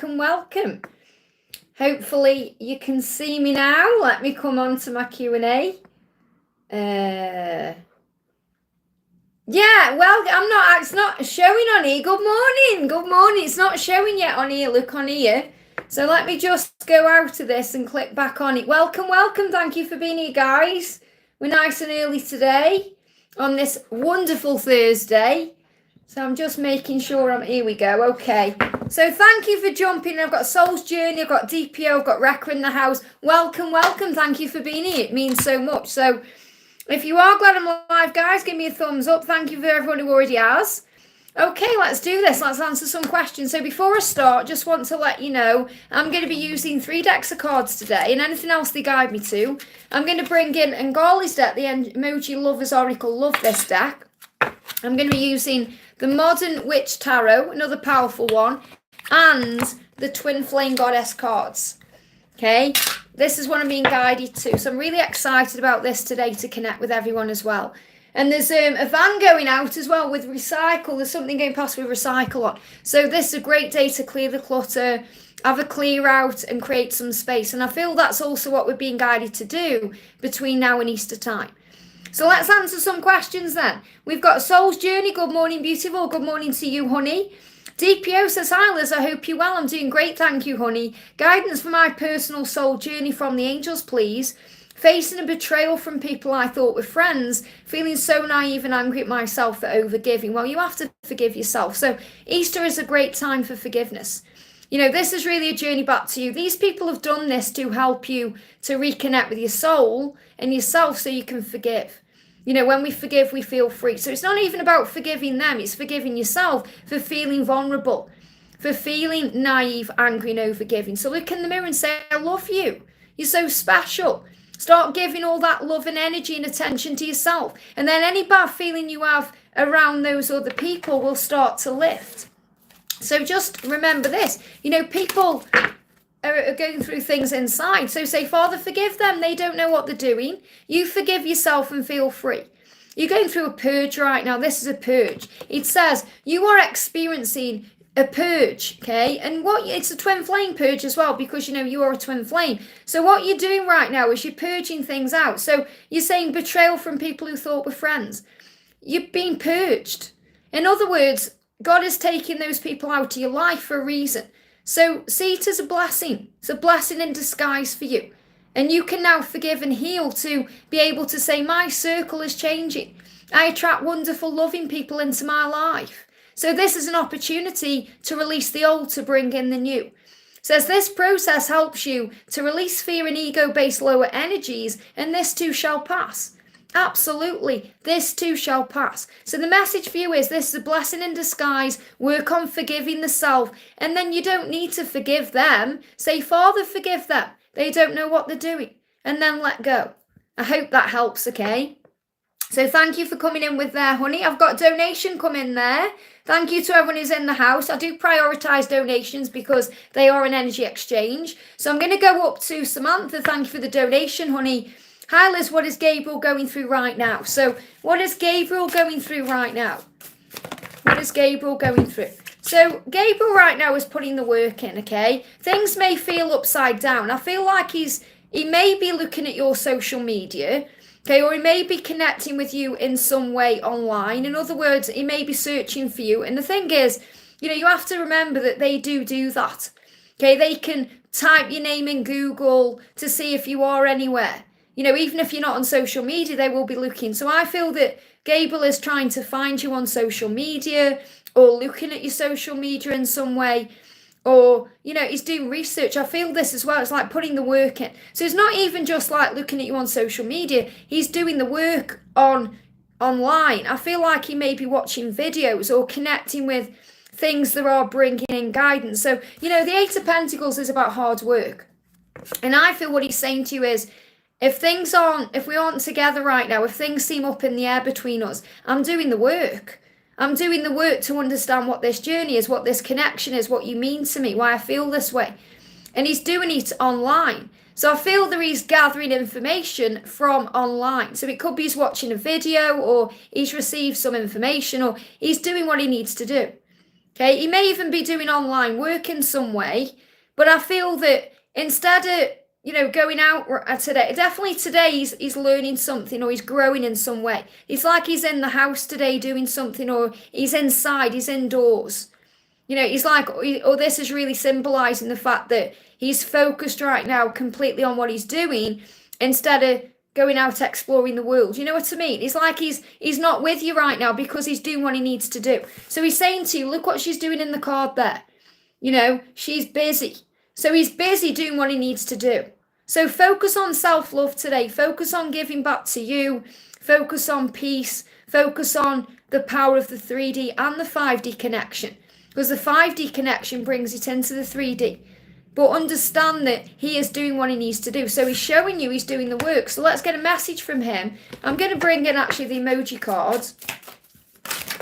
Welcome. Hopefully you can see me now. Let me come on to my Q&A. Yeah, well, it's not showing on here. Good morning. It's not showing yet on here. Look on here. So let me just go out of this and click back on it. Welcome. Thank you for being here, guys. We're nice and early today on this wonderful Thursday. So I'm just making sure here we go. Okay. So thank you for jumping. I've got Soul's Journey, I've got DPO, I've got Rekka in the house. Welcome. Thank you for being here. It means so much. So if you are glad I'm live, guys, give me a thumbs up. Thank you for everyone who already has. Okay, let's do this. Let's answer some questions. So before I start, just want to let you know, I'm going to be using 3 decks of cards today and anything else they guide me to. I'm going to bring in Ngali's deck, the Emoji Lovers Oracle. Love this deck. I'm going to be using the Modern Witch Tarot, another powerful one, and the Twin Flame Goddess cards. Okay, this is what I'm being guided to. So I'm really excited about this today to connect with everyone as well. And there's a van going out as well with recycle. There's something going past with recycle on. So this is a great day to clear the clutter, have a clear out and create some space. And I feel that's also what we're being guided to do between now and Easter time. So let's answer some questions then. We've got Soul's Journey. Good morning, beautiful. Good morning to you, honey. DPO says, hi Liz, I hope you're well. I'm doing great, thank you, honey. Guidance for my personal soul journey from the angels, please. Facing a betrayal from people I thought were friends, feeling so naive and angry at myself for overgiving. Well, you have to forgive yourself. So Easter is a great time for forgiveness. You know, this is really a journey back to you. These people have done this to help you to reconnect with your soul and yourself so you can forgive. You know, when we forgive, we feel free. So it's not even about forgiving them. It's forgiving yourself for feeling vulnerable, for feeling naive, angry, and overgiving. So look in the mirror and say, I love you. You're so special. Start giving all that love and energy and attention to yourself. And then any bad feeling you have around those other people will start to lift. So just remember this. You know, people are going through things inside. So say, Father, forgive them. They don't know what they're doing. You forgive yourself and feel free. You're going through a purge right now. This is a purge. It says you are experiencing a purge, okay? And it's a twin flame purge as well, because, you know, you are a twin flame. So what you're doing right now is you're purging things out. So you're saying betrayal from people who thought were friends. You're being purged. In other words, God is taking those people out of your life for a reason. So see it as a blessing. It's a blessing in disguise for you. And you can now forgive and heal to be able to say, my circle is changing. I attract wonderful, loving people into my life. So this is an opportunity to release the old to bring in the new. It says this process helps you to release fear and ego-based lower energies, and this too shall pass. Absolutely, this too shall pass. So the message for you is this is a blessing in disguise. Work on forgiving the self, and then you don't need to forgive them. Say, Father, forgive them. They don't know what they're doing. And then let go. I hope that helps, okay? So thank you for coming in with there, honey. I've got donation come in there. Thank you to everyone who's in the house. I do prioritise donations because they are an energy exchange. So I'm going to go up to Samantha. Thank you for the donation, honey. Hi, Liz. What is Gabriel going through right now? So what is Gabriel going through right now? What is Gabriel going through? So Gabriel right now is putting the work in, okay? Things may feel upside down. I feel like he may be looking at your social media, okay, or he may be connecting with you in some way online. In other words, he may be searching for you. And the thing is, you know, you have to remember that they do that, okay? They can type your name in Google to see if you are anywhere. You know, even if you're not on social media, they will be looking. So I feel that Gabriel is trying to find you on social media or looking at your social media in some way. Or, you know, he's doing research. I feel this as well. It's like putting the work in. So it's not even just like looking at you on social media. He's doing the work online. I feel like he may be watching videos or connecting with things that are bringing in guidance. So, you know, the Eight of Pentacles is about hard work. And I feel what he's saying to you is, if we aren't together right now, if things seem up in the air between us, I'm doing the work. I'm doing the work to understand what this journey is, what this connection is, what you mean to me, why I feel this way. And he's doing it online. So I feel that he's gathering information from online. So it could be he's watching a video or he's received some information or he's doing what he needs to do. Okay, he may even be doing online work in some way, but I feel that instead of, going out today, definitely today he's learning something, or he's growing in some way. It's like he's in the house today doing something, or he's inside, he's indoors. He's like, or this is really symbolizing the fact that he's focused right now completely on what he's doing instead of going out exploring the world. You know what I mean? It's like he's not with you right now because he's doing what he needs to do. So he's saying to you, look what she's doing in the card there. She's busy. So he's busy doing what he needs to do. So focus on self-love today. Focus on giving back to you. Focus on peace. Focus on the power of the 3D and the 5D connection. Because the 5D connection brings it into the 3D. But understand that he is doing what he needs to do. So he's showing you he's doing the work. So let's get a message from him. I'm going to bring in actually the emoji cards.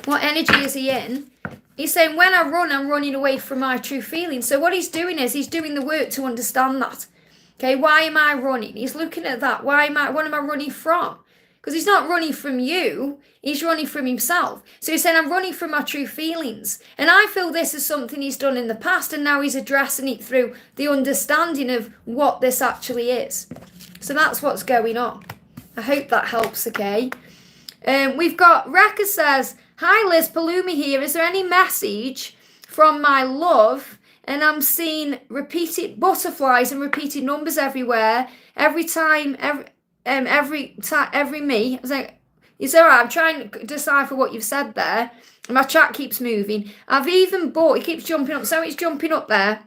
What energy is he in? He's saying, when I run, I'm running away from my true feelings. So what he's doing is he's doing the work to understand that. Okay, why am I running? He's looking at that. What am I running from? Because he's not running from you. He's running from himself. So he's saying, I'm running from my true feelings. And I feel this is something he's done in the past, and now he's addressing it through the understanding of what this actually is. So that's what's going on. I hope that helps, okay? We've got, Rekka says, hi Liz, Palumi here. Is there any message from my love? And I'm seeing repeated butterflies and repeated numbers everywhere. Every me. I was like, it's all right. I'm trying to decipher what you've said there. My chat keeps moving. I've even bought, it keeps jumping up. So it's jumping up there.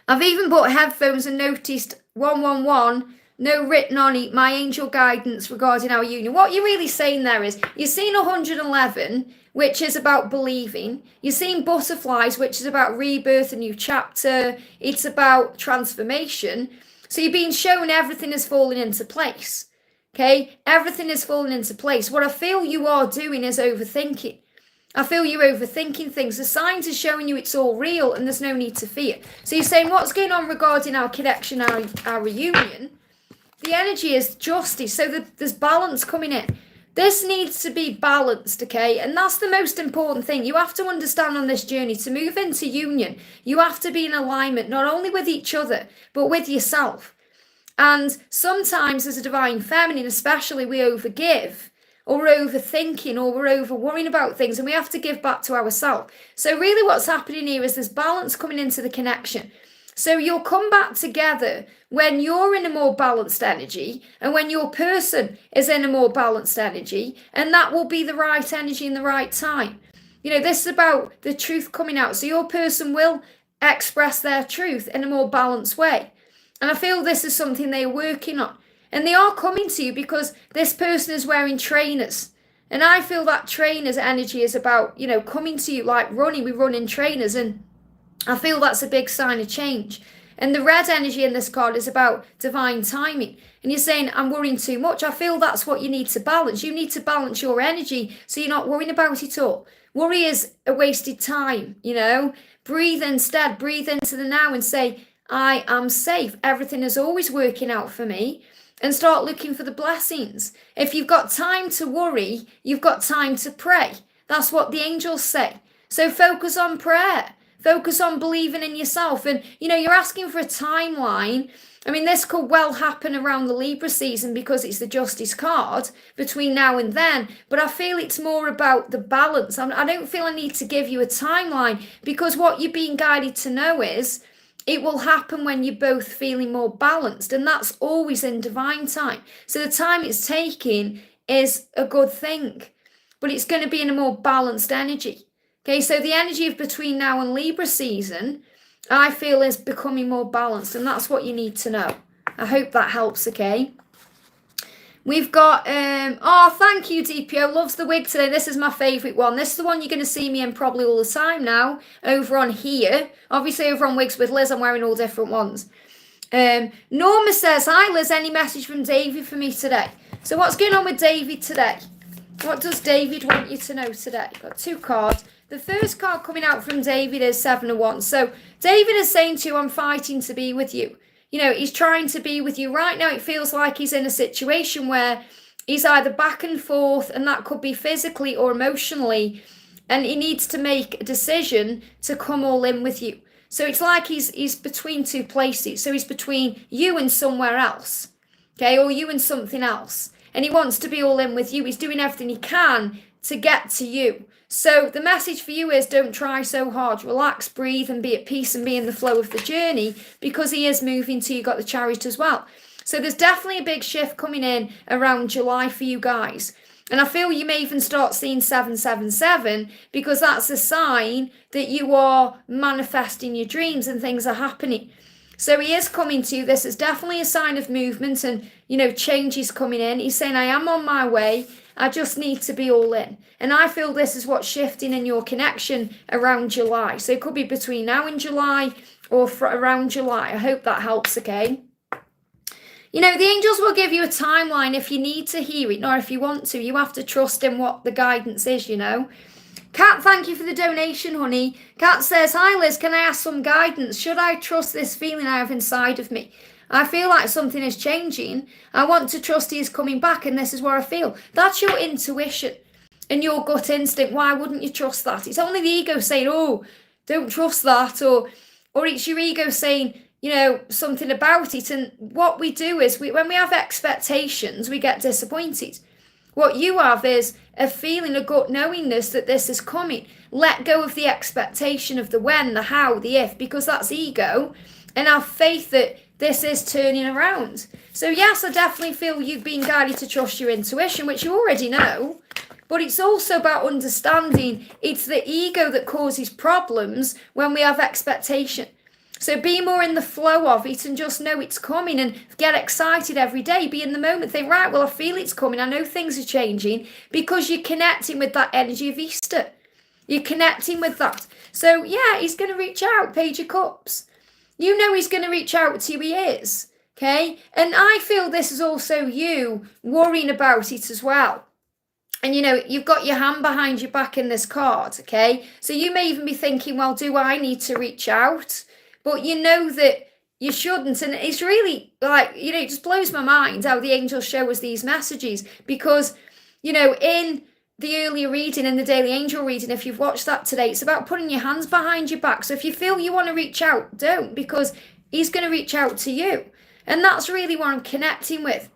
I've even bought headphones and noticed 111, no written on it, my angel guidance regarding our union. What you're really saying there is, you're seeing 111, which is about believing. You're seeing butterflies, which is about rebirth, a new chapter. It's about transformation. So you're being shown everything is falling into place. Okay? Everything is falling into place. What I feel you are doing is overthinking. I feel you're overthinking things. The signs are showing you it's all real and there's no need to fear. So you're saying, what's going on regarding our connection, our reunion? The energy is justice. So there's balance coming in. This needs to be balanced, okay? And that's the most important thing. You have to understand on this journey, to move into union, you have to be in alignment, not only with each other, but with yourself. And sometimes as a divine feminine, especially, we overgive, or we're overthinking, or we're over worrying about things, and we have to give back to ourselves. So really what's happening here is there's balance coming into the connection. So you'll come back together when you're in a more balanced energy and when your person is in a more balanced energy, and that will be the right energy in the right time. This is about the truth coming out. So your person will express their truth in a more balanced way. And I feel this is something they're working on. And they are coming to you because this person is wearing trainers. And I feel that trainers energy is about, coming to you like running. We run in trainers, and I feel that's a big sign of change. And the red energy in this card is about divine timing. And you're saying, I'm worrying too much. I feel that's what you need to balance. You need to balance your energy so you're not worrying about it all. Worry is a wasted time, Breathe instead. Breathe into the now and say, I am safe. Everything is always working out for me. And start looking for the blessings. If you've got time to worry, you've got time to pray. That's what the angels say. So focus on prayer. Focus on believing in yourself. And, you're asking for a timeline. I mean, this could well happen around the Libra season because it's the Justice card between now and then. But I feel it's more about the balance. I don't feel I need to give you a timeline, because what you're being guided to know is it will happen when you're both feeling more balanced. And that's always in divine time. So the time it's taking is a good thing. But it's going to be in a more balanced energy. Okay, so the energy of between now and Libra season, I feel, is becoming more balanced, and that's what you need to know. I hope that helps, okay? We've got, thank you, DPO. Loves the wig today. This is my favourite one. This is the one you're going to see me in probably all the time now, over on here. Obviously, over on Wigs with Liz, I'm wearing all different ones. Norma says, hi, Liz, any message from David for me today? So what's going on with David today? What does David want you to know today? Got two cards. The first card coming out from David is 7 of Wands. So David is saying to you, I'm fighting to be with you. He's trying to be with you. Right now, it feels like he's in a situation where he's either back and forth, and that could be physically or emotionally. and he needs to make a decision to come all in with you. So it's like he's between two places. So he's between you and somewhere else, okay, or you and something else. And he wants to be all in with you. He's doing everything he can to get to you. So the message for you is don't try so hard. Relax, breathe, and be at peace and be in the flow of the journey, because he is moving to you. Got the Chariot as well. So there's definitely a big shift coming in around July for you guys. And I feel you may even start seeing 777, because that's a sign that you are manifesting your dreams and things are happening. So he is coming to you. This is definitely a sign of movement and, change is coming in. He's saying, I am on my way. I just need to be all in. And I feel this is what's shifting in your connection around July. So it could be between now and July or around July. I hope that helps, okay? The angels will give you a timeline if you need to hear it, nor if you want to. You have to trust in what the guidance is, Kat, thank you for the donation, honey. Kat says, hi Liz, can I ask some guidance? Should I trust this feeling I have inside of me? I feel like something is changing. I want to trust he is coming back, and this is what I feel. That's your intuition and your gut instinct. Why wouldn't you trust that? It's only the ego saying, oh, don't trust that, or it's your ego saying, something about it. And what we do is when we have expectations, we get disappointed. What you have is a feeling, a gut knowingness that this is coming. Let go of the expectation of the when, the how, the if, because that's ego, and have faith that this is turning around. So yes, I definitely feel you've been guided to trust your intuition, which you already know, but it's also about understanding it's the ego that causes problems when we have expectation. So be more in the flow of it and just know it's coming, and get excited every day. Be in the moment. Think, right, well, I feel it's coming. I know things are changing, because you're connecting with that energy of Easter. You're connecting with that. So yeah, he's going to reach out, Page of Cups. He's going to reach out to you. He is. Okay. And I feel this is also you worrying about it as well. And you've got your hand behind your back in this card. Okay. So you may even be thinking, well, do I need to reach out? But you know that you shouldn't. And it's really like, it just blows my mind how the angels show us these messages. Because, in the earlier reading, in the daily angel reading, if you've watched that today, it's about putting your hands behind your back. So if you feel you want to reach out, don't, because he's going to reach out to you. And that's really what I'm connecting with.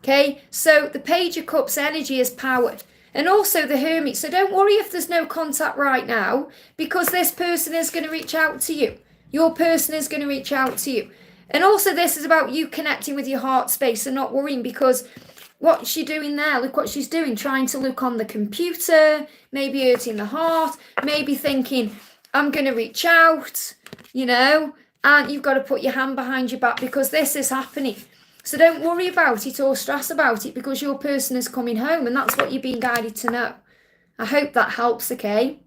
Okay. So the Page of Cups energy is power. And also the Hermit. So don't worry if there's no contact right now, because this person is going to reach out to you. Your person is going to reach out to you. And also this is about you connecting with your heart space and not worrying, because what's she doing there? Look what she's doing. Trying to look on the computer, maybe hurting the heart, maybe thinking, I'm going to reach out, and you've got to put your hand behind your back, because this is happening. So don't worry about it or stress about it, because your person is coming home, and that's what you're being guided to know. I hope that helps, okay?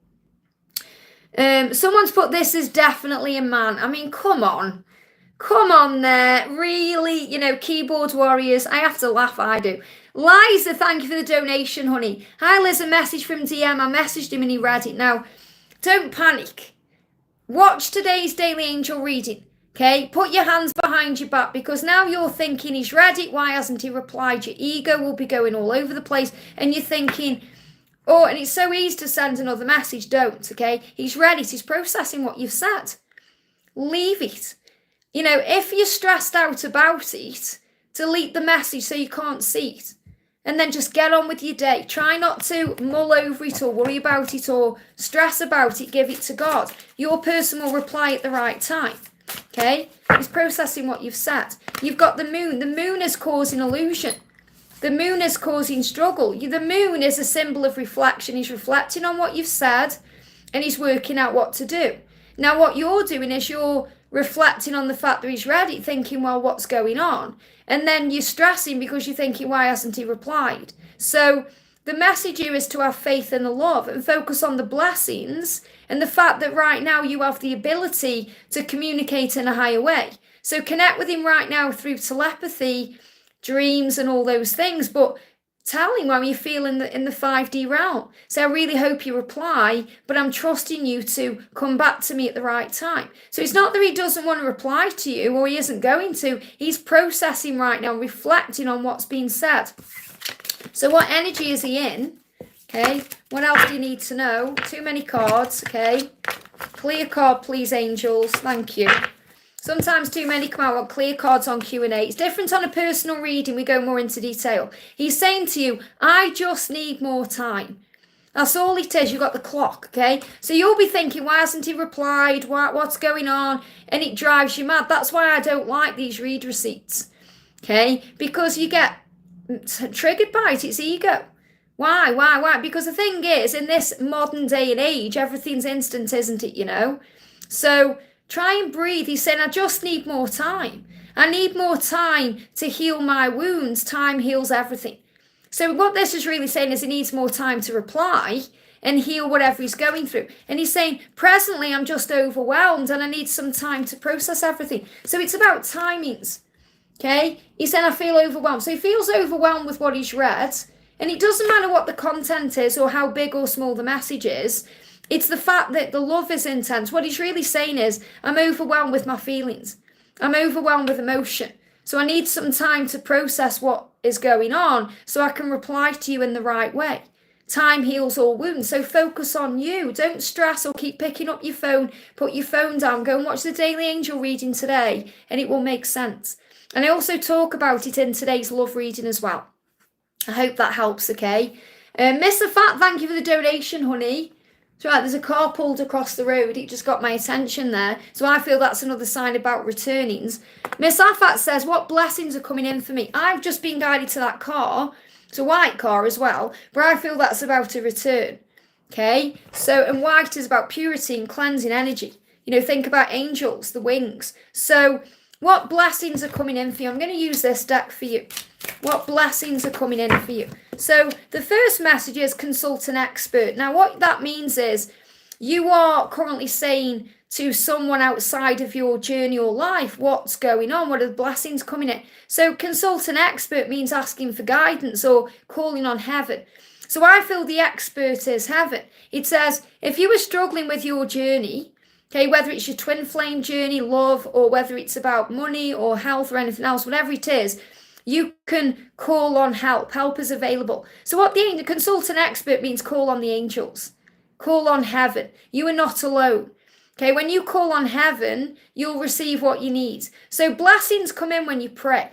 Someone's put, this is definitely a man. I mean, come on there, really, keyboard warriors. I have to laugh, I do. Liza, thank you for the donation, honey. Hi Liz, a message from DM. I messaged him and he read it. Now, don't panic. Watch today's daily angel reading, okay? Put your hands behind your back, because now you're thinking he's read it, why hasn't he replied? Your ego will be going all over the place, and you're thinking, oh, and it's so easy to send another message. Don't, okay? He's read it. He's processing what you've said. Leave it. If you're stressed out about it, delete the message so you can't see it. And then just get on with your day. Try not to mull over it or worry about it or stress about it. Give it to God. Your person will reply at the right time. Okay? He's processing what you've said. You've got the moon. The moon is causing illusion. The moon is causing struggle. The moon is a symbol of reflection. He's reflecting on what you've said, and he's working out what to do. Now, what you're doing is you're reflecting on the fact that he's read it, thinking, well, what's going on? And then you're stressing because you're thinking, why hasn't he replied? So the message here is to have faith in the love and focus on the blessings and the fact that right now you have the ability to communicate in a higher way. So connect with him right now through telepathy, dreams and all those things, but tell him how you feel in the 5D realm. So I really hope you reply, but I'm trusting you to come back to me at the right time. So it's not that he doesn't want to reply to you or he isn't going to. He's processing right now, reflecting on what's been said. So what energy is he in? Okay, what else do you need to know? Too many cards, okay? Clear card, please, angels. Thank you. Sometimes too many come out on clear cards on Q&A. It's different on a personal reading. We go more into detail. He's saying to you, I just need more time. That's all it is. You've got the clock, okay? So you'll be thinking, why hasn't he replied? What's going on? And it drives you mad. That's why I don't like these read receipts, okay? Because you get triggered by it. It's ego. Why? Because the thing is, in this modern day and age, everything's instant, isn't it, you know? So try and breathe. He's saying, I just need more time. I need more time to heal my wounds. Time heals everything. So what this is really saying is he needs more time to reply and heal whatever he's going through. And he's saying, presently, I'm just overwhelmed and I need some time to process everything. So it's about timings, okay? He said, I feel overwhelmed. So he feels overwhelmed with what he's read. And it doesn't matter what the content is or how big or small the message is. It's the fact that the love is intense. What he's really saying is, I'm overwhelmed with my feelings. I'm overwhelmed with emotion. So I need some time to process what is going on so I can reply to you in the right way. Time heals all wounds. So focus on you. Don't stress or keep picking up your phone. Put your phone down. Go and watch the Daily Angel reading today and it will make sense. And I also talk about it in today's love reading as well. I hope that helps, okay? Mr. Fat, thank you for the donation, honey. It's right, there's a car pulled across the road. It just got my attention there. So I feel that's another sign about returnings. Miss Afat says, what blessings are coming in for me? I've just been guided to that car. It's a white car as well. But I feel that's about a return. Okay? So, and white is about purity and cleansing energy. You know, think about angels, the wings. So, what blessings are coming in for you? I'm going to use this deck for you. What blessings are coming in for you? So the first message is consult an expert. Now what that means is you are currently saying to someone outside of your journey or life what's going on, what are the blessings coming in. So consult an expert means asking for guidance or calling on heaven. So I feel the expert is heaven. It says if you were struggling with your journey, okay, whether it's your twin flame journey, love, or whether it's about money or health or anything else, whatever it is, you can call on help. Help is available. So what the consult an expert means, call on the angels. Call on heaven. You are not alone. Okay, when you call on heaven, you'll receive what you need. So blessings come in when you pray.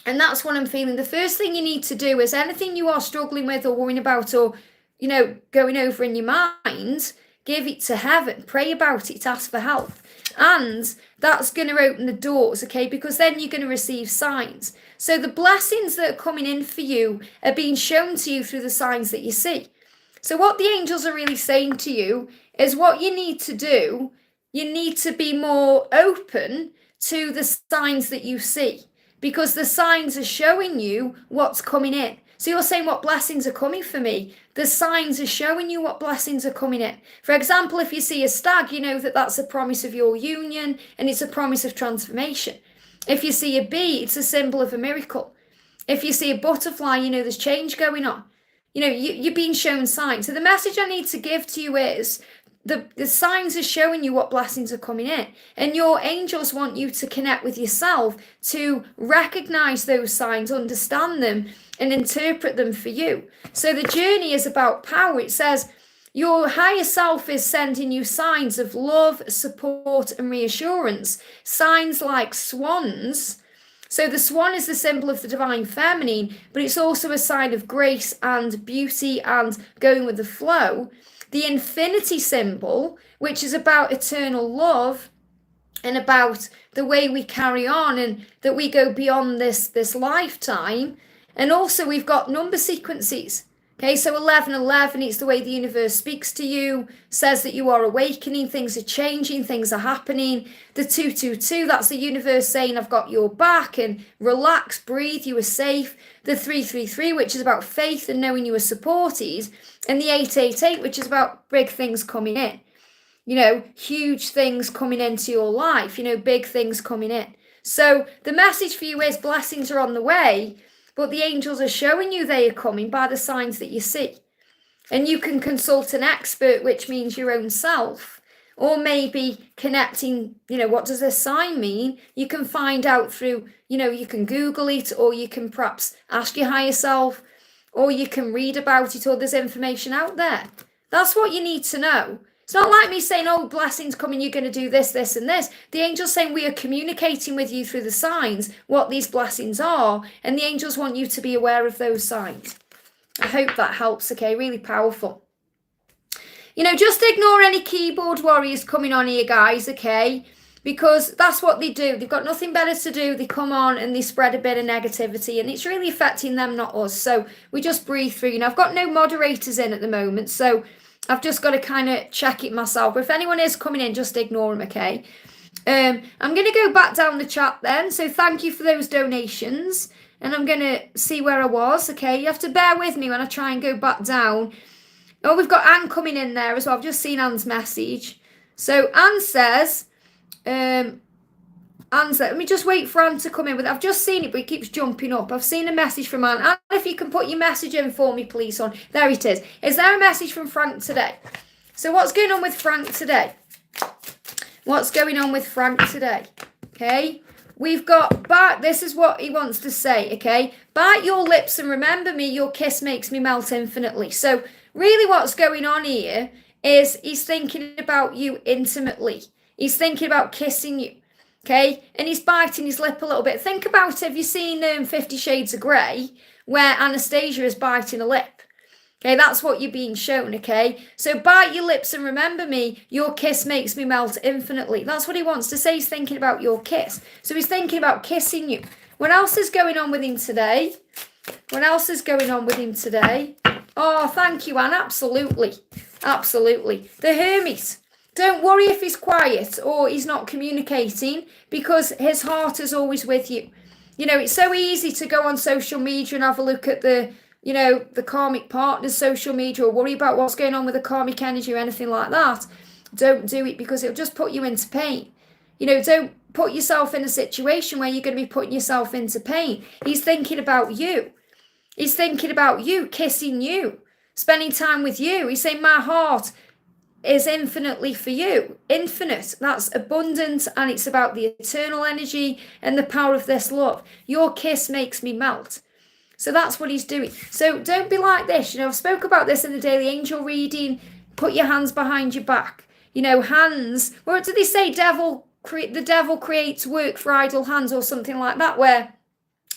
And that's what I'm feeling. The first thing you need to do is anything you are struggling with or worrying about or, you know, going over in your mind, give it to heaven. Pray about it. Ask for help. And that's going to open the doors, okay? Because then you're going to receive signs. So the blessings that are coming in for you are being shown to you through the signs that you see. So what the angels are really saying to you is what you need to do, you need to be more open to the signs that you see. Because the signs are showing you what's coming in. So you're saying what blessings are coming for me. The signs are showing you what blessings are coming in. For example, if you see a stag, you know that that's a promise of your union and it's a promise of transformation. If you see a bee, it's a symbol of a miracle. If you see a butterfly, you know there's change going on. You know, you're being shown signs. So the message I need to give to you is the signs are showing you what blessings are coming in. And your angels want you to connect with yourself to recognize those signs, understand them, and interpret them for you. So the journey is about power. It says your higher self is sending you signs of love, support, and reassurance. Signs like swans. So the swan is the symbol of the divine feminine, but it's also a sign of grace and beauty and going with the flow. The infinity symbol, which is about eternal love and about the way we carry on and that we go beyond this lifetime. And also we've got number sequences. Okay, so 1111, it's the way the universe speaks to you, says that you are awakening, things are changing, things are happening. The 222, that's the universe saying, I've got your back and relax, breathe, you are safe. The 333, which is about faith and knowing you are supported. And the 888, which is about big things coming in. You know, huge things coming into your life, you know, big things coming in. So the message for you is blessings are on the way. But the angels are showing you they are coming by the signs that you see. And you can consult an expert, which means your own self. Or maybe connecting, you know, what does this sign mean? You can find out through, you know, you can Google it, or you can perhaps ask your higher self, or you can read about it, or there's information out there. That's what you need to know. It's not like me saying, oh, blessings coming, you're going to do this, this, and this. The angel's saying we are communicating with you through the signs what these blessings are, and the angels want you to be aware of those signs. I hope that helps, okay? Really powerful. Just ignore any keyboard warriors coming on here, guys, okay? Because that's what they do. They've got nothing better to do. They come on and they spread a bit of negativity, and it's really affecting them, not us. So we just breathe through. I've got no moderators in at the moment, so I've just got to kind of check it myself. But if anyone is coming in, just ignore them, okay? I'm going to go back down the chat then. So thank you for those donations. And I'm going to see where I was, okay? You have to bear with me when I try and go back down. Oh, we've got Anne coming in there as well. I've just seen Anne's message. So Anne says, let me just wait for Anne to come in. I've just seen it, but it keeps jumping up. I've seen a message from Anne. Anne, if you can put your message in for me, please, hon. There it is. Is there a message from Frank today? So what's going on with Frank today? What's going on with Frank today? Okay. We've got, this is what he wants to say, okay? Bite your lips and remember me, your kiss makes me melt infinitely. So really what's going on here is he's thinking about you intimately. He's thinking about kissing you, okay? And he's biting his lip a little bit. Think about it. Have you seen 50 Shades of Grey where Anastasia is biting a lip? Okay, that's what you're being shown, okay? So bite your lips and remember me, your kiss makes me melt infinitely. That's what he wants to say. He's thinking about your kiss. So he's thinking about kissing you. What else is going on with him today? What else is going on with him today? Oh, thank you, Anne. Absolutely. Absolutely. The Hermes. Don't worry if he's quiet or he's not communicating, because his heart is always with you. It's so easy to go on social media and have a look at the karmic partner's social media, or worry about what's going on with the karmic energy or anything like that. Don't do it, because it'll just put you into pain. Don't put yourself in a situation where you're going to be putting yourself into pain. He's thinking about you. He's thinking about you, kissing you, spending time with you. He's saying, my heart is infinitely for you. Infinite. That's abundant, and it's about the eternal energy and the power of this love. Your kiss makes me melt. So that's what he's doing. So don't be like this. I've spoke about this in the daily angel reading. Put your hands behind your back. Hands. What do they say? The devil creates work for idle hands, or something like that, where,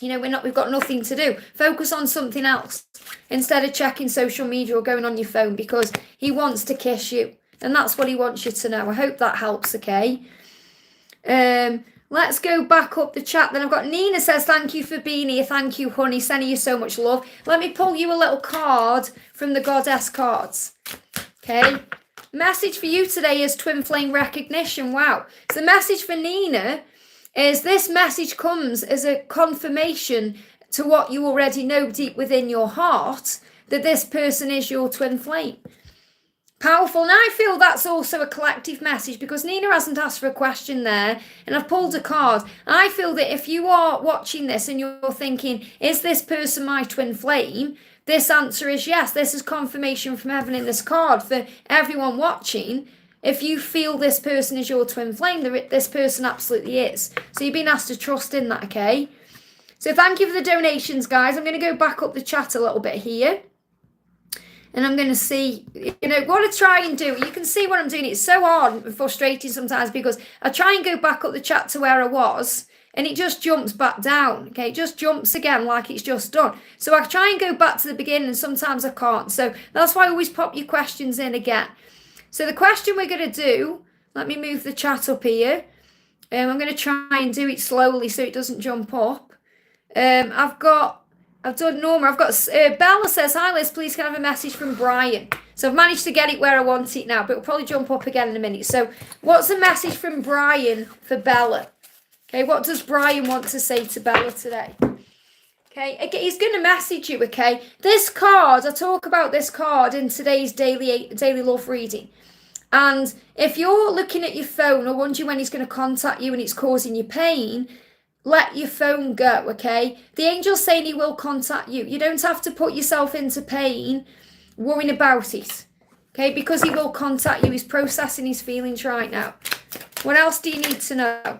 we've got nothing to do. Focus on something else instead of checking social media or going on your phone, because he wants to kiss you. And that's what he wants you to know. I hope that helps, okay? Let's go back up the chat. Then I've got Nina says, thank you for being here. Thank you, honey. Sending you so much love. Let me pull you a little card from the Goddess cards. Okay. Message for you today is twin flame recognition. Wow. So the message for Nina is this message comes as a confirmation to what you already know deep within your heart, that this person is your twin flame. Powerful. And I feel that's also a collective message, because Nina hasn't asked for a question there, and I've pulled a card. I feel that if you are watching this and you're thinking, is this person my twin flame? This answer is yes. This is confirmation from heaven in this card for everyone watching. If you feel this person is your twin flame, this person absolutely is. So you've been asked to trust in that, okay? So thank you for the donations, guys. I'm going to go back up the chat a little bit here. And I'm going to see, what I try and do. You can see what I'm doing. It's so hard and frustrating sometimes, because I try and go back up the chat to where I was, and it just jumps back down. Okay, it just jumps again like it's just done. So I try and go back to the beginning, and sometimes I can't. So that's why I always pop your questions in again. So the question we're going to do, let me move the chat up here. I'm going to try and do it slowly so it doesn't jump up. I've done Norma. I've got Bella says, hi Liz, please can I have a message from Brian? So I've managed to get it where I want it now, but it'll probably jump up again in a minute. So what's the message from Brian for Bella? Okay, what does Brian want to say to Bella today? Okay, he's going to message you, okay? This card, I talk about this card in today's daily love reading. And if you're looking at your phone or wondering when he's going to contact you and it's causing you pain, let your phone go, okay? The angel's saying he will contact you. You don't have to put yourself into pain worrying about it, okay? Because he will contact you. He's processing his feelings right now. What else do you need to know?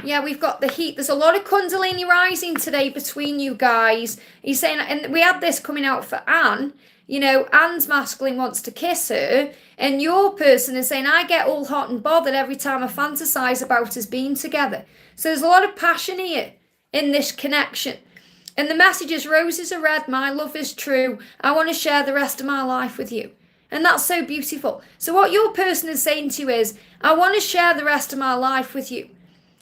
Yeah, we've got the heat. There's a lot of Kundalini rising today between you guys. He's saying, and we had this coming out for Anne. You know, Anne's masculine wants to kiss her, and your person is saying, I get all hot and bothered every time I fantasize about us being together. So there's a lot of passion here in this connection. And the message is, roses are red, my love is true. I want to share the rest of my life with you. And that's so beautiful. So what your person is saying to you is, I want to share the rest of my life with you,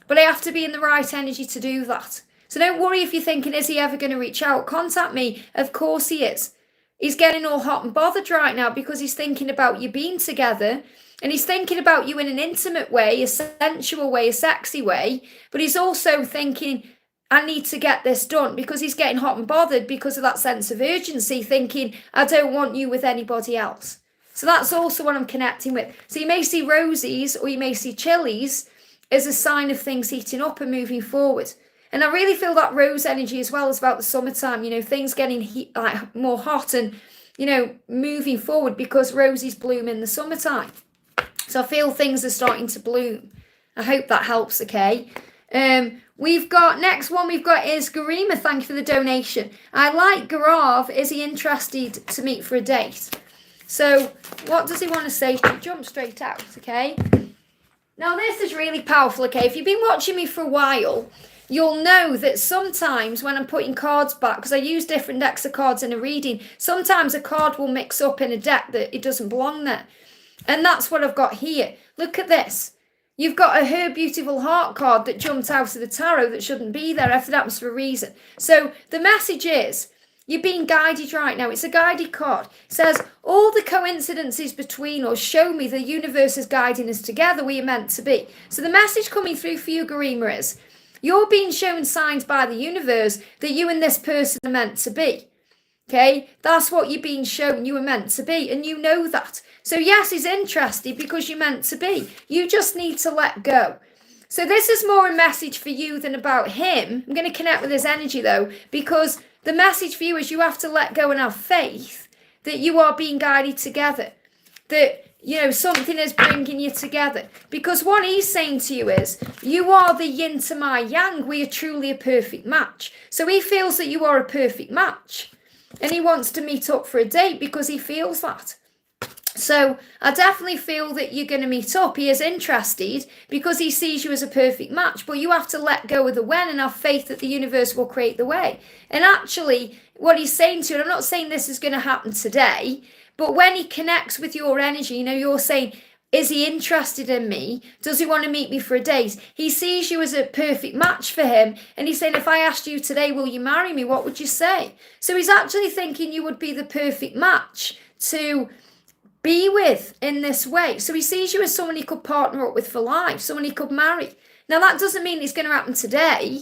but I have to be in the right energy to do that. So don't worry if you're thinking, is he ever going to reach out? Contact me. Of course he is. He's getting all hot and bothered right now because he's thinking about you being together, and he's thinking about you in an intimate way, a sensual way, a sexy way, but he's also thinking, I need to get this done, because he's getting hot and bothered because of that sense of urgency, thinking, I don't want you with anybody else. So that's also what I'm connecting with. So you may see roses or you may see chilies as a sign of things heating up and moving forward. And I really feel that rose energy as well is about the summertime, you know, things getting like more hot and, you know, moving forward because roses bloom in the summertime. So I feel things are starting to bloom. I hope that helps, okay? We've got, next one we've got is Garima. Thank you for the donation. I like Garav. Is he interested to meet for a date? So what does he want to say? Jump straight out, okay? Now this is really powerful, okay? If you've been watching me for a while, you'll know that sometimes when I'm putting cards back, because I use different decks of cards in a reading, sometimes a card will mix up in a deck that it doesn't belong there. And that's what I've got here. Look at this. You've got a Her Beautiful Heart card that jumped out of the tarot that shouldn't be there. After that was for a reason. So the message is, you're being guided right now. It's a guided card. It says, all the coincidences between us show me the universe is guiding us together. We are meant to be. So the message coming through for you, Garima, is you're being shown signs by the universe that you and this person are meant to be. Okay? That's what you're being shown. You were meant to be. And you know that. So yes, he's interested because you're meant to be. You just need to let go. So this is more a message for you than about him. I'm going to connect with his energy though, because the message for you is you have to let go and have faith that you are being guided together. That, you know, something is bringing you together. Because what he's saying to you is, you are the yin to my yang. We are truly a perfect match. So he feels that you are a perfect match. And he wants to meet up for a date because he feels that. So I definitely feel that you're going to meet up. He is interested because he sees you as a perfect match. But you have to let go of the when and have faith that the universe will create the way. And actually, what he's saying to you, and I'm not saying this is going to happen today, but when he connects with your energy, you know, you're saying, is he interested in me? Does he want to meet me for a date? He sees you as a perfect match for him. And he's saying, if I asked you today, will you marry me? What would you say? So he's actually thinking you would be the perfect match to be with in this way. So he sees you as someone he could partner up with for life, someone he could marry. Now that doesn't mean it's going to happen today,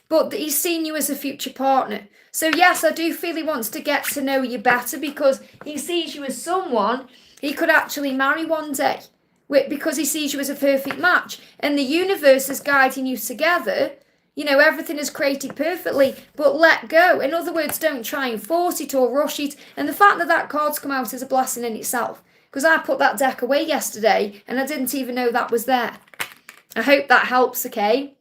but he's seen you as a future partner. So yes, I do feel he wants to get to know you better because he sees you as someone he could actually marry one day, because he sees you as a perfect match. And the universe is guiding you together. You know, everything is created perfectly, but let go. In other words, don't try and force it or rush it. And the fact that that card's come out is a blessing in itself. Because I put that deck away yesterday and I didn't even know that was there. I hope that helps, okay?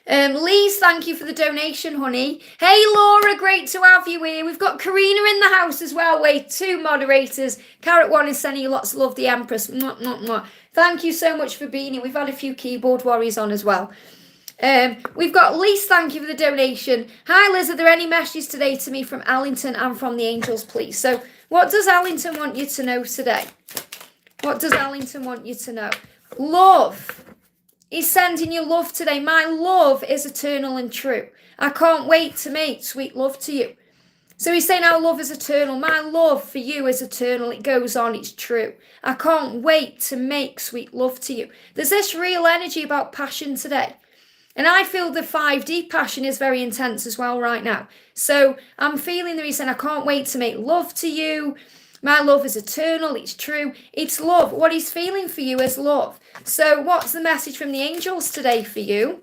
Lise, thank you for the donation, honey. Hey, Laura, great to have you here. We've got Karina in the house as well. Wait, 2 moderators. Carrot One is sending you lots of love, the Empress. Mwah, mwah, mwah. Thank you so much for being here. We've had a few keyboard warriors on as well. We've got Lise, thank you for the donation. Hi, Liz, are there any messages today to me from Allington and from the angels, please? So what does Allington want you to know today? What does Allington want you to know? Love. He's sending you love today. My love is eternal and true. I can't wait to make sweet love to you. So he's saying our love is eternal. My love for you is eternal. It goes on. It's true. I can't wait to make sweet love to you. There's this real energy about passion today. And I feel the 5D passion is very intense as well right now. So I'm feeling the reason I can't wait to make love to you. My love is eternal. It's true. It's love. What he's feeling for you is love. So what's the message from the angels today for you?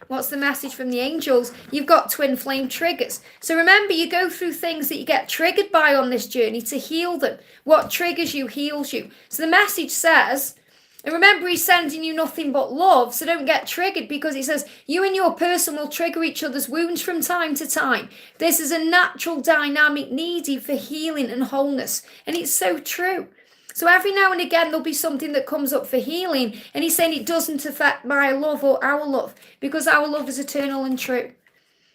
What's the message from the angels? You've got twin flame triggers. So remember, you go through things that you get triggered by on this journey to heal them. What triggers you heals you. So the message says, And remember, he's sending you nothing but love, so don't get triggered, because he says you and your person will trigger each other's wounds from time to time. This is a natural dynamic needed for healing and wholeness, and it's so true. So every now and again, there'll be something that comes up for healing, and he's saying it doesn't affect my love or our love, because our love is eternal and true.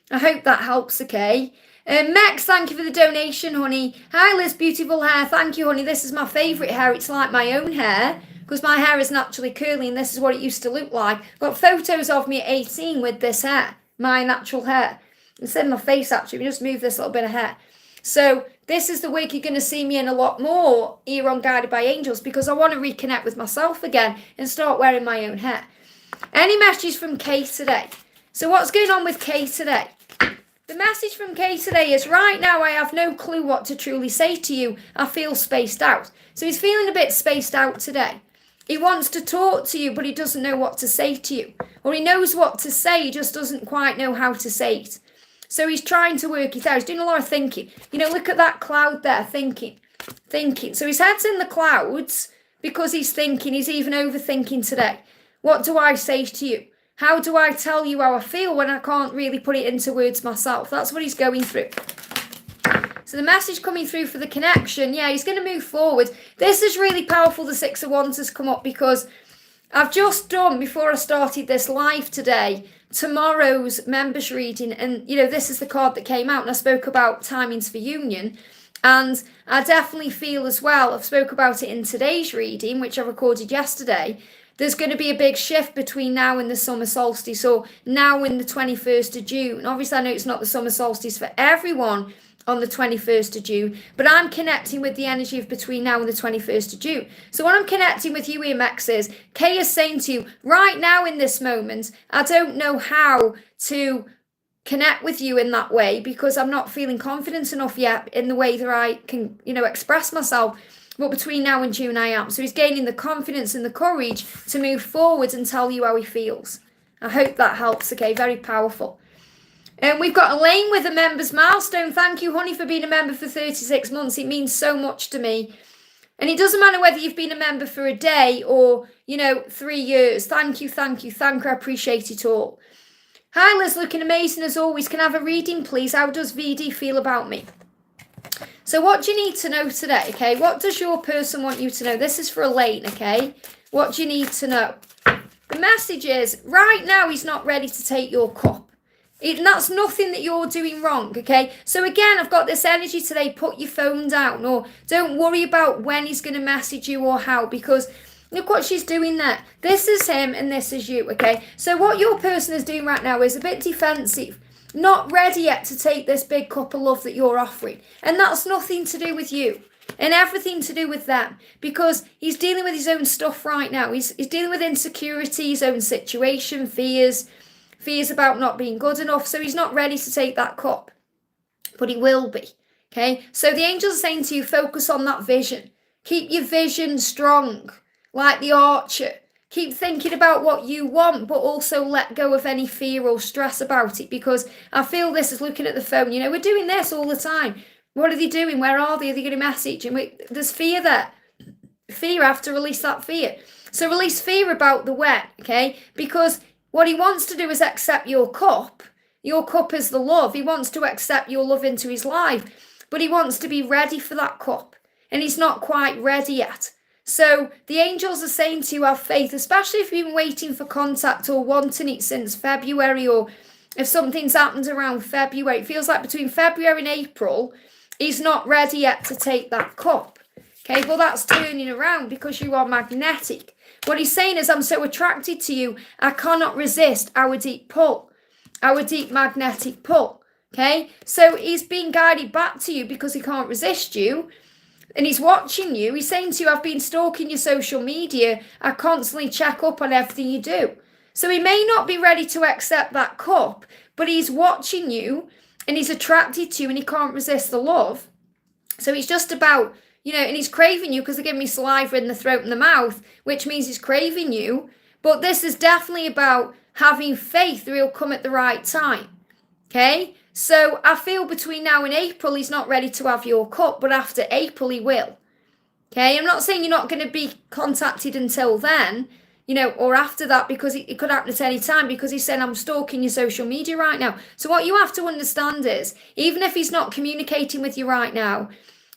I hope that helps, okay? Mex, thank you for the donation, honey. Hi, Liz, beautiful hair. Thank you, honey. This is my favourite hair. It's like my own hair, because my hair is naturally curly, and this is what it used to look like. Got photos of me at 18 with this hair, my natural hair. It's in my face, actually. We just move this little bit of hair. So this is the wig you're going to see me in a lot more here on Guided by Angels, because I want to reconnect with myself again and start wearing my own hair. Any messages from Kay today? So what's going on with Kay today? The message from Kay today is, right now I have no clue what to truly say to you. I feel spaced out. So he's feeling a bit spaced out today. He wants to talk to you, but he doesn't know what to say to you. Or he knows what to say, he just doesn't quite know how to say it. So he's trying to work it out. He's doing a lot of thinking. You know, look at that cloud there, thinking. So his head's in the clouds because he's thinking. He's even overthinking today. What do I say to you? How do I tell you how I feel when I can't really put it into words myself? That's what he's going through. So the message coming through for the connection, yeah, he's going to move forward. This is really powerful, the Six of Wands has come up, because I've just done, before I started this live today, tomorrow's members reading. And, you know, this is the card that came out, and I spoke about timings for union. And I definitely feel as well, I've spoke about it in today's reading, which I recorded yesterday, there's going to be a big shift between now and the summer solstice, or now and the 21st of June. Obviously, I know it's not the summer solstice for everyone on the 21st of June, but I'm connecting with the energy of between now and the 21st of June. So what I'm connecting with you here, Max, is Kay is saying to you, right now in this moment, I don't know how to connect with you in that way, because I'm not feeling confident enough yet in the way that I can, you know, express myself. But between now and June, I am. So he's gaining the confidence and the courage to move forward and tell you how he feels. I hope that helps, okay? Very powerful. And we've got Elaine with a member's milestone. Thank you, honey, for being a member for 36 months. It means so much to me. And it doesn't matter whether you've been a member for a day or, you know, 3 years. Thank you, thank you, thank you. I appreciate it all. Hi, Liz, looking amazing as always. Can I have a reading, please? How does VD feel about me? So what do you need to know today, okay? What does your person want you to know? This is for Elaine, okay? What do you need to know? The message is, right now he's not ready to take your cup. And that's nothing that you're doing wrong, okay? So again, I've got this energy today, put your phone down, or don't worry about when he's going to message you or how, because look what she's doing there. This is him and this is you, okay? So what your person is doing right now is a bit defensive. Not ready yet to take this big cup of love that you're offering. And that's nothing to do with you and everything to do with them, because he's dealing with his own stuff right now. He's dealing with insecurity, his own situation, fears about not being good enough. So he's not ready to take that cup, but he will be, okay? So the angels are saying to you, focus on that vision. Keep your vision strong, like the archer. Keep thinking about what you want, but also let go of any fear or stress about it, because I feel this is looking at the phone. You know, we're doing this all the time. What are they doing? Where are they? Are they going to message? And there's fear there. Fear, I have to release that fear. So release fear about the when, okay? Because what he wants to do is accept your cup. Your cup is the love. He wants to accept your love into his life, but he wants to be ready for that cup, and he's not quite ready yet. So the angels are saying to you, have faith, especially if you've been waiting for contact or wanting it since February, or if something's happened around February. It feels like between February and April, he's not ready yet to take that cup. Okay, well, that's turning around because you are magnetic. What he's saying is, I'm so attracted to you, I cannot resist our deep pull, our deep magnetic pull. Okay, so he's being guided back to you because he can't resist you. And he's watching you. He's saying to you, I've been stalking your social media. I constantly check up on everything you do. So he may not be ready to accept that cup, but he's watching you and he's attracted to you and he can't resist the love. So it's just about, you know, and he's craving you because they're giving me saliva in the throat and the mouth, which means he's craving you. But this is definitely about having faith that he'll come at the right time. Okay? So I feel between now and April, he's not ready to have your cup, but after April, he will. Okay, I'm not saying you're not going to be contacted until then, or after that, because it could happen at any time, because he's saying, I'm stalking your social media right now. So what you have to understand is, even if he's not communicating with you right now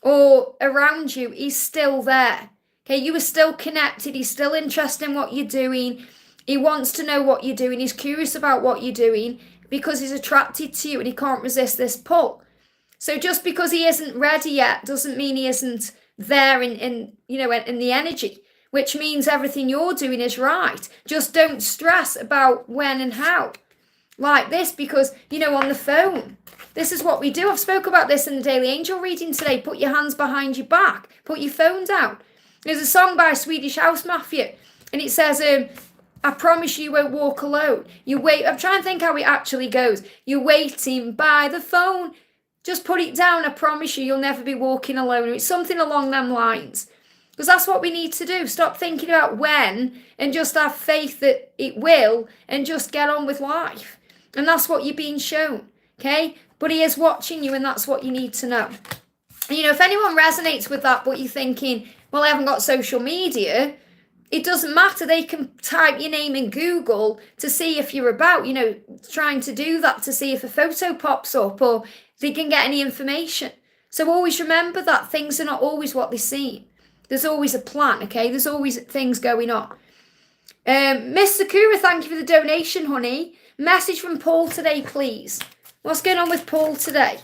or around you, he's still there. Okay, you are still connected. He's still interested in what you're doing. He wants to know what you're doing. He's curious about what you're doing because he's attracted to you and he can't resist this pull. So just because he isn't ready yet doesn't mean he isn't there in the energy, which means everything you're doing is right. Just don't stress about when and how like this, because, on the phone, this is what we do. I've spoke about this in the Daily Angel reading today. Put your hands behind your back. Put your phone down. There's a song by Swedish House Mafia, and it says, I promise you won't walk alone. I'm trying to think how it actually goes. You're waiting by the phone. Just put it down. I promise you'll never be walking alone. It's something along them lines. Because that's what we need to do. Stop thinking about when and just have faith that it will and just get on with life. And that's what you're being shown. Okay? But he is watching you, and that's what you need to know. And, if anyone resonates with that, but you're thinking, well, I haven't got social media, it doesn't matter. They can type your name in Google to see if you're about, trying to do that to see if a photo pops up, or they can get any information. So always remember that things are not always what they seem. There's always a plan, okay? There's always things going on. Miss Sakura, thank you for the donation, honey. Message from Paul today, please. What's going on with Paul today?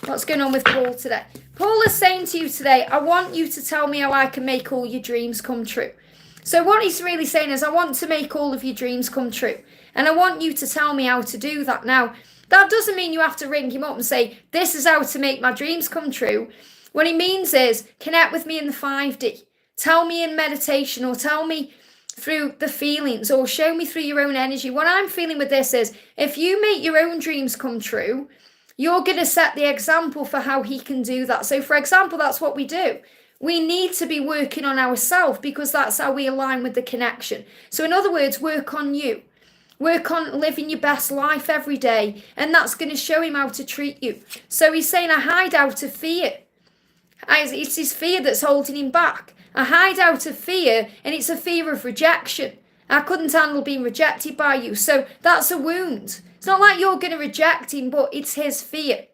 What's going on with Paul today? Paul is saying to you today, I want you to tell me how I can make all your dreams come true. So what he's really saying is, I want to make all of your dreams come true. And I want you to tell me how to do that. Now, that doesn't mean you have to ring him up and say, this is how to make my dreams come true. What he means is, connect with me in the 5D. Tell me in meditation, or tell me through the feelings, or show me through your own energy. What I'm feeling with this is, if you make your own dreams come true, you're going to set the example for how he can do that. So, for example, that's what we do. We need to be working on ourselves, because that's how we align with the connection. So, in other words, work on you. Work on living your best life every day, and that's going to show him how to treat you. So he's saying, I hide out of fear. It's his fear that's holding him back. I hide out of fear, and it's a fear of rejection. I couldn't handle being rejected by you. So that's a wound. It's not like you're going to reject him, but it's his fear.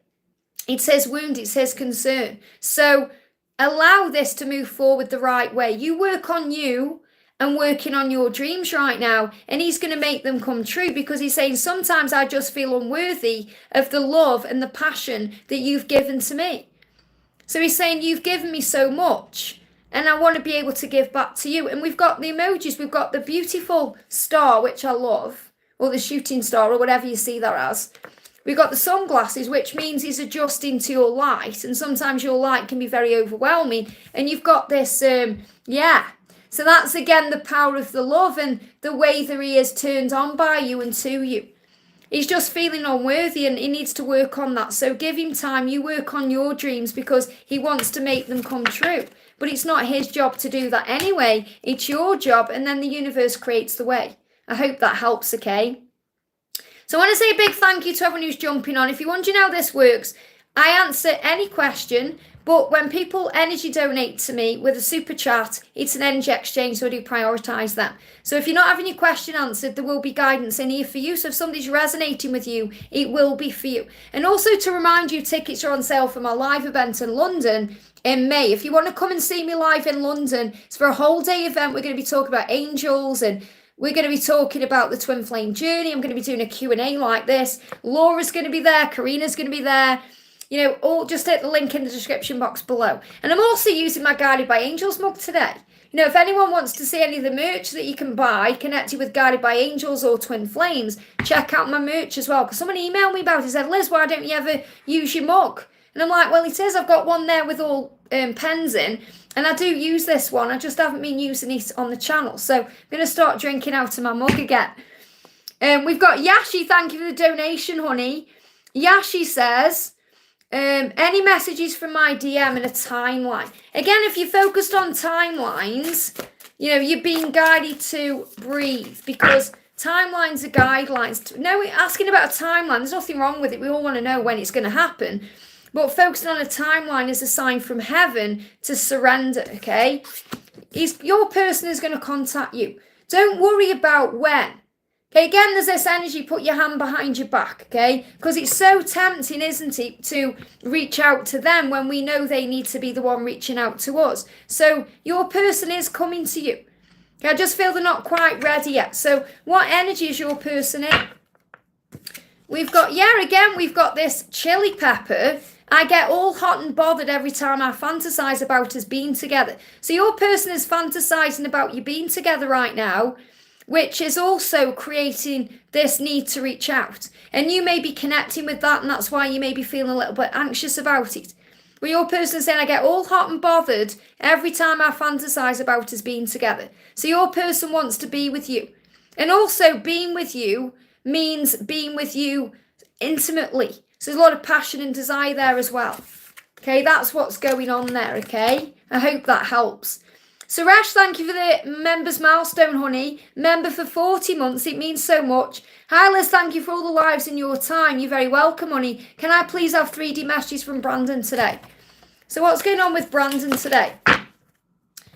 It's his wound. It's his concern. So allow this to move forward the right way. You work on you and working on your dreams right now, and he's going to make them come true, because he's saying, sometimes I just feel unworthy of the love and the passion that you've given to me. So he's saying, you've given me so much, and I want to be able to give back to you. And we've got the emojis. We've got the beautiful star, which I love, or the shooting star, or whatever you see that as. We've got the sunglasses, which means he's adjusting to your light, and sometimes your light can be very overwhelming. And you've got this, So that's, again, the power of the love and the way that he is turned on by you and to you. He's just feeling unworthy, and he needs to work on that. So give him time. You work on your dreams, because he wants to make them come true. But it's not his job to do that anyway. It's your job, and then the universe creates the way. I hope that helps, okay? So I want to say a big thank you to everyone who's jumping on. If you're wondering how this works, I answer any question. But when people energy donate to me with a super chat, it's an energy exchange, so I do prioritise that. So if you're not having your question answered, there will be guidance in here for you. So if somebody's resonating with you, it will be for you. And also to remind you, tickets are on sale for my live event in London in May. If you want to come and see me live in London, it's for a whole day event. We're going to be talking about angels, and we're going to be talking about the twin flame journey. I'm going to be doing a Q&A like this. Laura's going to be there. Karina's going to be there. All just hit the link in the description box below. And I'm also using my Guided by Angels mug today. If anyone wants to see any of the merch that you can buy connected with Guided by Angels or Twin Flames, check out my merch as well. Because someone emailed me about it, said, Liz, why don't you ever use your mug? And I'm like, well, it is. I've got one there with all pens in. And I do use this one. I just haven't been using it on the channel. So I'm going to start drinking out of my mug again. We've got Yashi. Thank you for the donation, honey. Yashi says, any messages from my DM in a timeline? Again, if you're focused on timelines, you're being guided to breathe, because timelines are guidelines. No, asking about a timeline, there's nothing wrong with it. We all want to know when it's going to happen. but focusing on a timeline is a sign from heaven to surrender, okay? Your person is going to contact you. Don't worry about when. Okay, again, there's this energy, put your hand behind your back, okay? Because it's so tempting, isn't it, to reach out to them when we know they need to be the one reaching out to us. So your person is coming to you. Okay, I just feel they're not quite ready yet. So what energy is your person in? We've got, we've got this chili pepper. I get all hot and bothered every time I fantasize about us being together. So your person is fantasizing about you being together right now, which is also creating this need to reach out. And you may be connecting with that, and that's why you may be feeling a little bit anxious about it. But your person is saying, I get all hot and bothered every time I fantasize about us being together. So your person wants to be with you. And also being with you means being with you intimately. So there's a lot of passion and desire there as well. Okay, that's what's going on there, okay? I hope that helps. Suresh, thank you for the members milestone, honey. Member for 40 months. It means so much. Hi, Liz. Thank you for all the lives in your time. You're very welcome, honey. Can I please have 3D messages from Brandon today? So what's going on with Brandon today?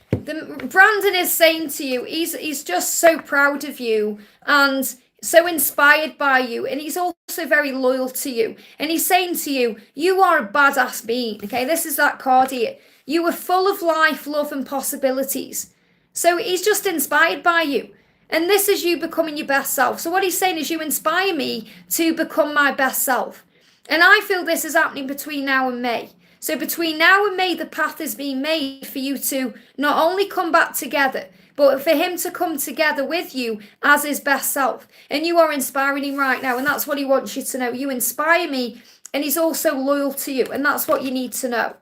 Brandon is saying to you, he's just so proud of you and so inspired by you. And he's also very loyal to you. And he's saying to you, you are a badass being. Okay, this is that card here. You are full of life, love, and possibilities. So he's just inspired by you. And this is you becoming your best self. So what he's saying is, you inspire me to become my best self. And I feel this is happening between now and May. So between now and May, the path is being made for you to not only come back together, but for him to come together with you as his best self. And you are inspiring him right now. And that's what he wants you to know. You inspire me, and he's also loyal to you. And that's what you need to know.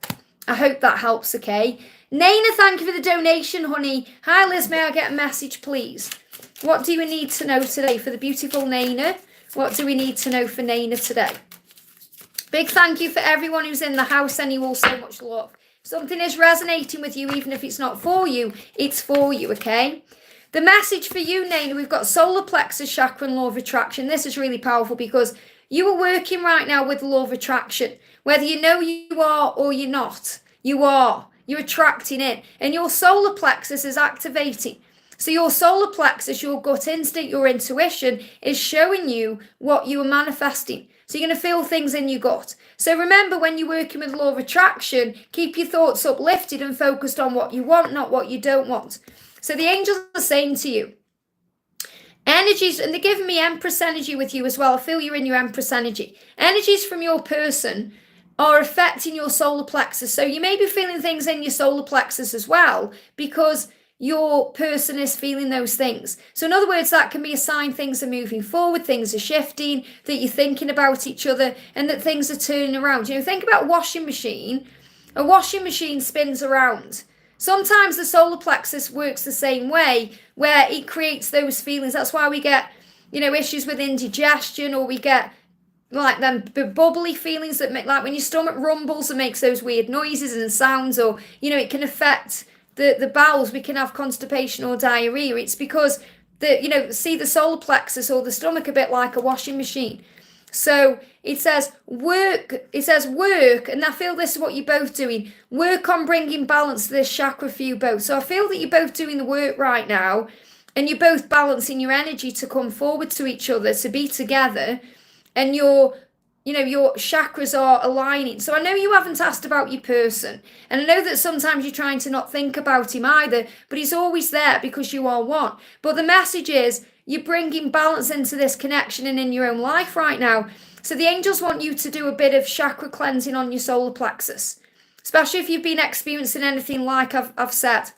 I hope that helps, okay? Naina, thank you for the donation, honey. Hi, Liz, may I get a message, please? What do we need to know today for the beautiful Naina? What do we need to know for Naina today? Big thank you for everyone who's in the house, sending you all so much love. Something is resonating with you, even if it's not for you, it's for you, okay? The message for you, Naina, we've got solar plexus chakra and law of attraction. This is really powerful because you are working right now with the law of attraction. Whether you know you are or you're not, you are. You're attracting it. And your solar plexus is activating. So your solar plexus, your gut instinct, your intuition is showing you what you are manifesting. So you're going to feel things in your gut. So remember, when you're working with the law of attraction, keep your thoughts uplifted and focused on what you want, not what you don't want. So the angels are saying to you, energies, and they're giving me Empress energy with you as well. I feel you're in your Empress energy. Energies from your person are affecting your solar plexus. So you may be feeling things in your solar plexus as well, because your person is feeling those things. So in other words, that can be a sign things are moving forward, things are shifting, that you're thinking about each other, and that things are turning around. You know, think about a washing machine. A washing machine spins around. Sometimes the solar plexus works the same way, where it creates those feelings. That's why we get, you know, issues with indigestion, or we get like them bubbly feelings that make, like when your stomach rumbles and makes those weird noises and sounds, or, you know, it can affect the bowels. We can have constipation or diarrhea. It's because see the solar plexus or the stomach a bit like a washing machine. So it says work, and I feel this is what you're both doing. Work on bringing balance to this chakra for you both. So I feel that you're both doing the work right now, and you're both balancing your energy to come forward to each other, to be together, and your chakras are aligning. So I know you haven't asked about your person, and I know that sometimes you're trying to not think about him either, but he's always there because you are one. But the message is, you're bringing balance into this connection and in your own life right now. So the angels want you to do a bit of chakra cleansing on your solar plexus, especially if you've been experiencing anything like I've said,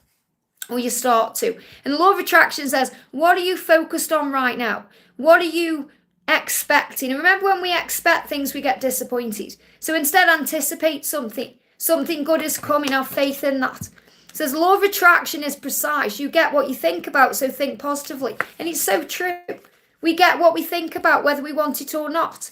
or you start to. And the law of attraction says, what are you focused on right now? What are you expecting? And remember, when we expect things, we get disappointed. So instead, anticipate something good is coming. Have faith in that. It says law of attraction is precise. You get what you think about, so think positively. And it's so true. We get what we think about, whether we want it or not.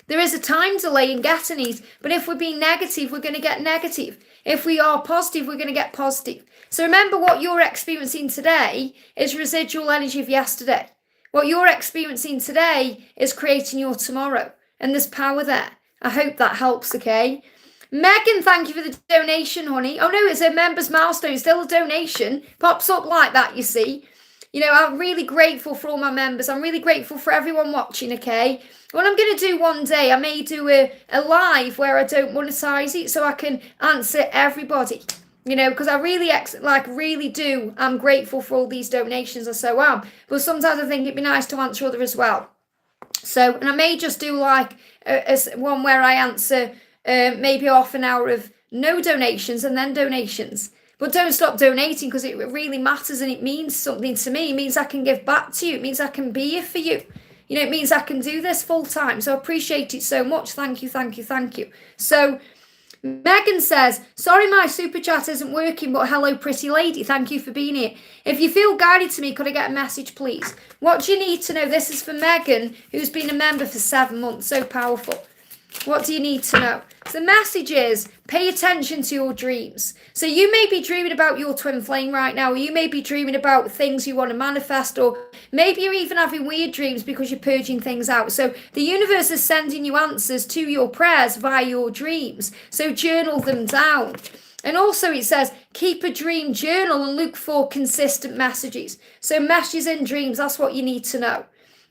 There is a time delay in getting it, but if we're being negative, we're going to get negative. If we are positive, we're going to get positive. So remember, what you're experiencing today is residual energy of yesterday. What you're experiencing today is creating your tomorrow, and there's power there. I hope that helps, okay? Megan, thank you for the donation, honey. Oh no, it's a members milestone. It's still a donation. Pops up like that, you see. You know, I'm really grateful for all my members. I'm really grateful for everyone watching, okay? What I'm going to do one day, I may do a live where I don't monetize it so I can answer everybody. You know, because I really, really do. I'm grateful for all these donations, I so am. But sometimes I think it'd be nice to answer other as well. So, and I may just do like one where I answer maybe half an hour of no donations and then donations. But don't stop donating because it really matters and it means something to me. It means I can give back to you. It means I can be here for you. You know, it means I can do this full time. So I appreciate it so much. Thank you, thank you, thank you. So Megan says, sorry my super chat isn't working, but hello pretty lady. Thank you for being here. If you feel guided to me, could I get a message, please? What do you need to know? This is for Megan, who's been a member for 7 months. So powerful. What do you need to know? So the message is, pay attention to your dreams. So you may be dreaming about your twin flame right now, or you may be dreaming about things you want to manifest, or maybe you're even having weird dreams because you're purging things out. So the universe is sending you answers to your prayers via your dreams. So journal them down. And also it says, keep a dream journal and look for consistent messages. So messages in dreams, that's what you need to know.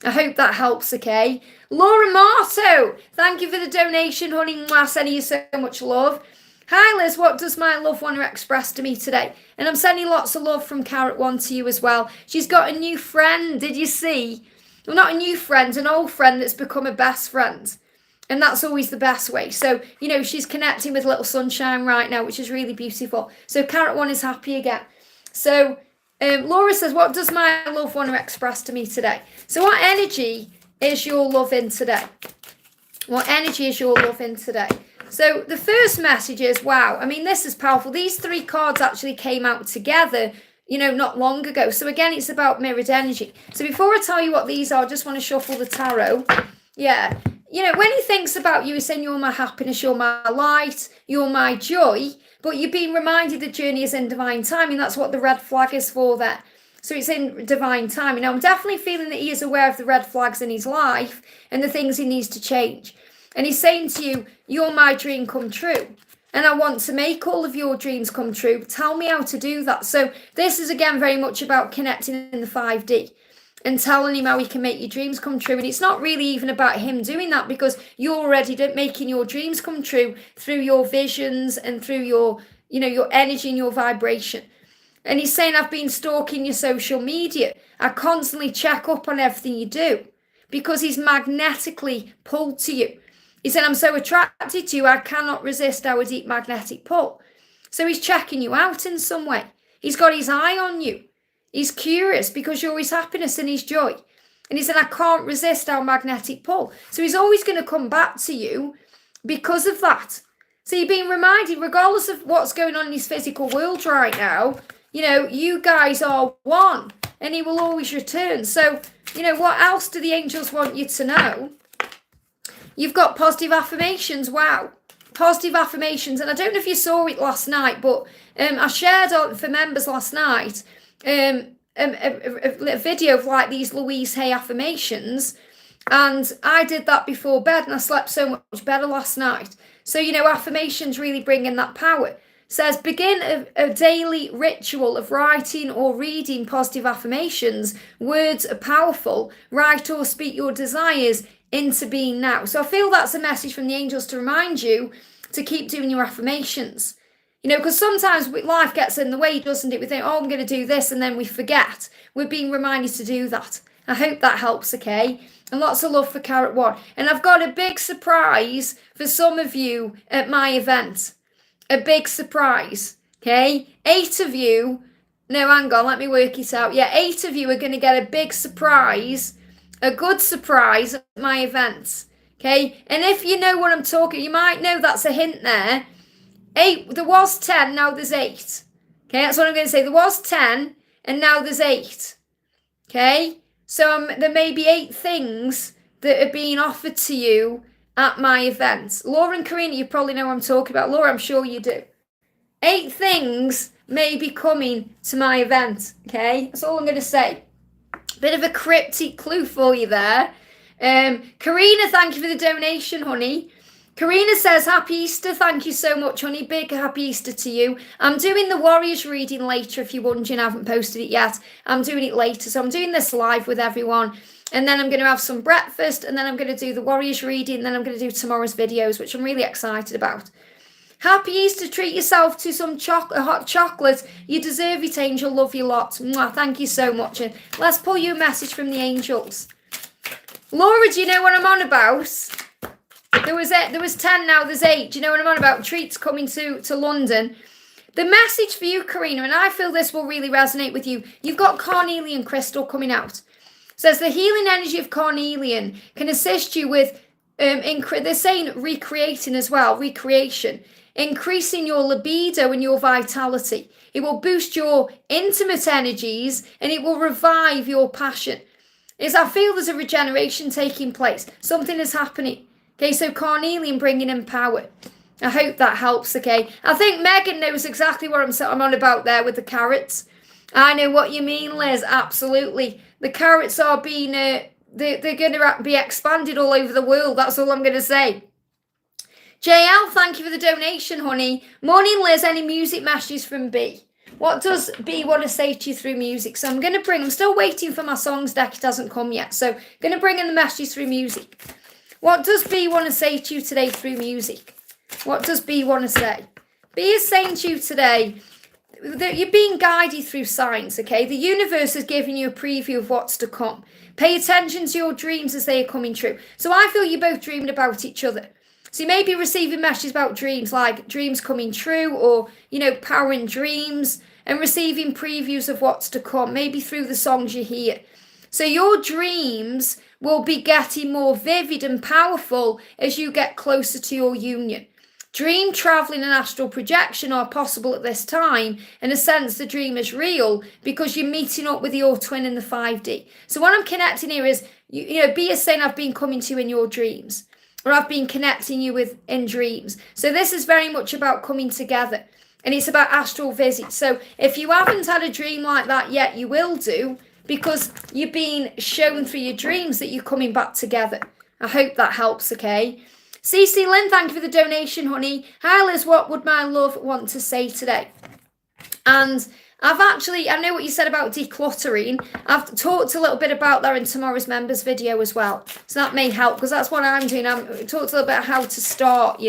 I hope that helps, okay? Laura Marto, thank you for the donation, honey. I'm sending you so much love. Hi, Liz. What does my love want to express to me today? And I'm sending lots of love from Carrot One to you as well. She's got a new friend. Did you see? Well, not a new friend, an old friend that's become a best friend. And that's always the best way. So, you know, she's connecting with little sunshine right now, which is really beautiful. So Carrot One is happy again. So Laura says, what does my love want to express to me today? So what energy is your love in today? What energy is your love in today? So the first message is, wow, I mean, this is powerful. These 3 cards actually came out together, you know, not long ago. So again, it's about mirrored energy. So before I tell you what these are, I just want to shuffle the tarot. Yeah. You know, when he thinks about you, he's saying you're my happiness, you're my light, you're my joy. But you're being reminded the journey is in divine timing. That's what the red flag is for there. So it's in divine timing. Now, I'm definitely feeling that he is aware of the red flags in his life and the things he needs to change. And he's saying to you, you're my dream come true. And I want to make all of your dreams come true. Tell me how to do that. So this is, again, very much about connecting in the 5D and telling him how he can make your dreams come true. And it's not really even about him doing that because you're already making your dreams come true through your visions and through your, you know, your energy and your vibration. And he's saying, I've been stalking your social media. I constantly check up on everything you do because he's magnetically pulled to you. He said, I'm so attracted to you, I cannot resist our deep magnetic pull. So he's checking you out in some way. He's got his eye on you. He's curious because you're his happiness and his joy. And he said, I can't resist our magnetic pull. So he's always going to come back to you because of that. So you're being reminded, regardless of what's going on in his physical world right now, you know, you guys are one and he will always return. So, you know, what else do the angels want you to know? You've got positive affirmations. Wow. Positive affirmations. And I don't know if you saw it last night, but I shared for members last night a video of like these Louise Hay affirmations. And I did that before bed and I slept so much better last night. So, you know, affirmations really bring in that power. Says, begin a daily ritual of writing or reading positive affirmations. Words are powerful. Write or speak your desires into being now. So I feel that's a message from the angels to remind you to keep doing your affirmations. You know, because sometimes life gets in the way, doesn't it? We think, oh, I'm going to do this, and then we forget. We're being reminded to do that. I hope that helps, okay? And lots of love for Carrot One. And I've got a big surprise for some of you at my event. A big surprise, okay? 8 of you, no, hang on, let me work it out. Yeah, 8 of you are going to get a big surprise, a good surprise at my event, okay? And if you know what I'm talking, you might know that's a hint there. 8, there was 10, now there's 8. Okay, that's what I'm going to say. There was 10, and now there's 8. Okay? So there may be 8 things that are being offered to you at my event. Laura and Karina, you probably know what I'm talking about. Laura, I'm sure you do. 8 things may be coming to my event. Okay? That's all I'm going to say. Bit of a cryptic clue for you there. Karina, thank you for the donation, honey. Karina says, happy Easter. Thank you so much, honey. Big happy Easter to you. I'm doing the Warriors reading later, if you're wondering. I haven't posted it yet. I'm doing it later. So I'm doing this live with everyone. And then I'm going to have some breakfast. And then I'm going to do the Warriors reading. And then I'm going to do tomorrow's videos, which I'm really excited about. Happy Easter. Treat yourself to some hot chocolate. You deserve it, Angel. Love you lots. Mwah, thank you so much. And let's pull you a message from the angels. Laura, do you know what I'm on about? There was 10, now there's 8. Do you know what I'm on about? Treats coming to London. The message for you, Karina, and I feel this will really resonate with you. You've got carnelian crystal coming out. It says the healing energy of carnelian can assist you with, they're saying recreating as well, recreation. Increasing your libido and your vitality. It will boost your intimate energies and it will revive your passion. I feel there's a regeneration taking place. Something is happening. Okay, so carnelian bringing in power. I hope that helps, okay? I think Megan knows exactly what I'm on about there with the carrots. I know what you mean, Liz, absolutely. The carrots are being, they're going to be expanded all over the world. That's all I'm going to say. JL, thank you for the donation, honey. Morning, Liz. Any music messages from B? What does B want to say to you through music? So I'm still waiting for my songs deck. It hasn't come yet. So I'm going to bring in the messages through music. What does B want to say to you today through music? What does B want to say? B is saying to you today that you're being guided through signs, okay? The universe is giving you a preview of what's to come. Pay attention to your dreams as they are coming true. So I feel you're both dreaming about each other. So you may be receiving messages about dreams, like dreams coming true or, power in dreams, and receiving previews of what's to come, maybe through the songs you hear. So your dreams will be getting more vivid and powerful as you get closer to your union. Dream traveling and astral projection are possible at this time. In a sense, the dream is real because you're meeting up with your twin in the 5D. So what I'm connecting here is, B is saying I've been coming to you in your dreams. Or I've been connecting you with in dreams. So this is very much about coming together. And it's about astral visits. So if you haven't had a dream like that yet, you will do. Because you're being shown through your dreams that you're coming back together. I hope that helps, okay? CC Lynn, thank you for the donation, honey. Hi Liz, what would my love want to say today? And I know what you said about decluttering. I've talked a little bit about that in tomorrow's members video as well. So that may help because that's what I'm doing. I've talked a little bit about how to start,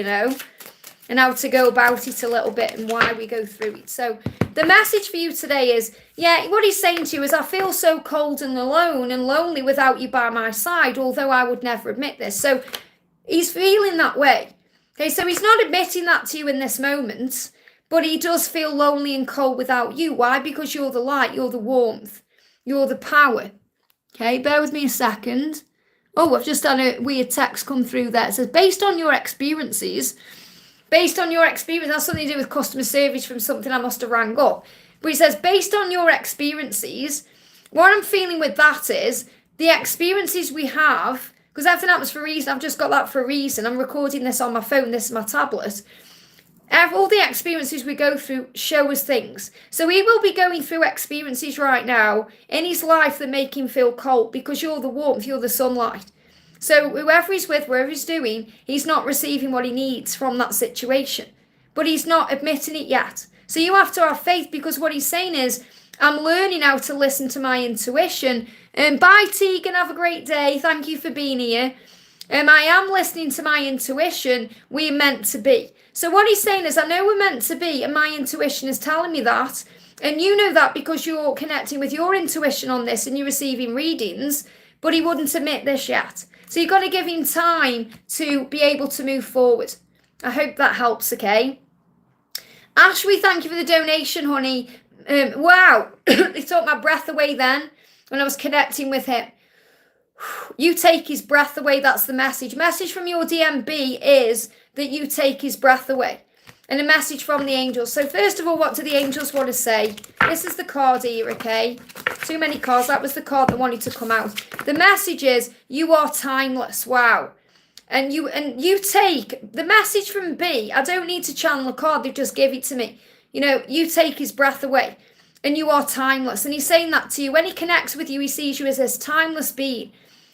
and how to go about it a little bit and why we go through it. So the message for you today is, what he's saying to you is, I feel so cold and alone and lonely without you by my side, although I would never admit this. So he's feeling that way. Okay, so he's not admitting that to you in this moment. But he does feel lonely and cold without you. Why? Because you're the light, you're the warmth, you're the power. Okay, bear with me a second. Oh, I've just had a weird text come through there. It says, based on your experience, that's something to do with customer service from something I must have rang up. But he says, based on your experiences, what I'm feeling with that is the experiences we have, because everything happens for a reason. I've just got that for a reason. I'm recording this on my phone. This is my tablet. All the experiences we go through show us things. So he will be going through experiences right now in his life that make him feel cold because you're the warmth, you're the sunlight. So whoever he's with, wherever he's doing, he's not receiving what he needs from that situation. But he's not admitting it yet. So you have to have faith because what he's saying is, I'm learning how to listen to my intuition. Bye Tegan, have a great day. Thank you for being here. I am listening to my intuition. We're meant to be. So what he's saying is, I know we're meant to be, and my intuition is telling me that. And you know that because you're connecting with your intuition on this and you're receiving readings, but he wouldn't admit this yet. So you've got to give him time to be able to move forward. I hope that helps, okay? Ashwi, thank you for the donation, honey. Wow, it took my breath away then when I was connecting with him. You take his breath away, that's the message. Message from your DMB is that you take his breath away. And a message from the angels. So first of all, what do the angels want to say? This is the card here, okay? Too many cards. That was the card that wanted to come out. The message is, you are timeless. Wow. And you take the message from B. I don't need to channel a card. They just give it to me. You take his breath away. And you are timeless. And he's saying that to you. When he connects with you, he sees you as this timeless being.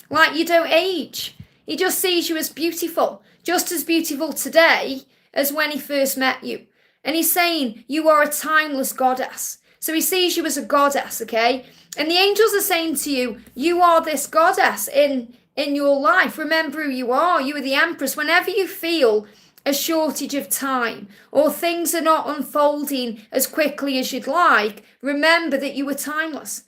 Like you don't age. He just sees you as beautiful, just as beautiful today as when he first met you. And he's saying you are a timeless goddess. So he sees you as a goddess, okay? And the angels are saying to you, you are this goddess in your life. Remember who you are. You are the empress. Whenever you feel a shortage of time or things are not unfolding as quickly as you'd like, remember that you are timeless.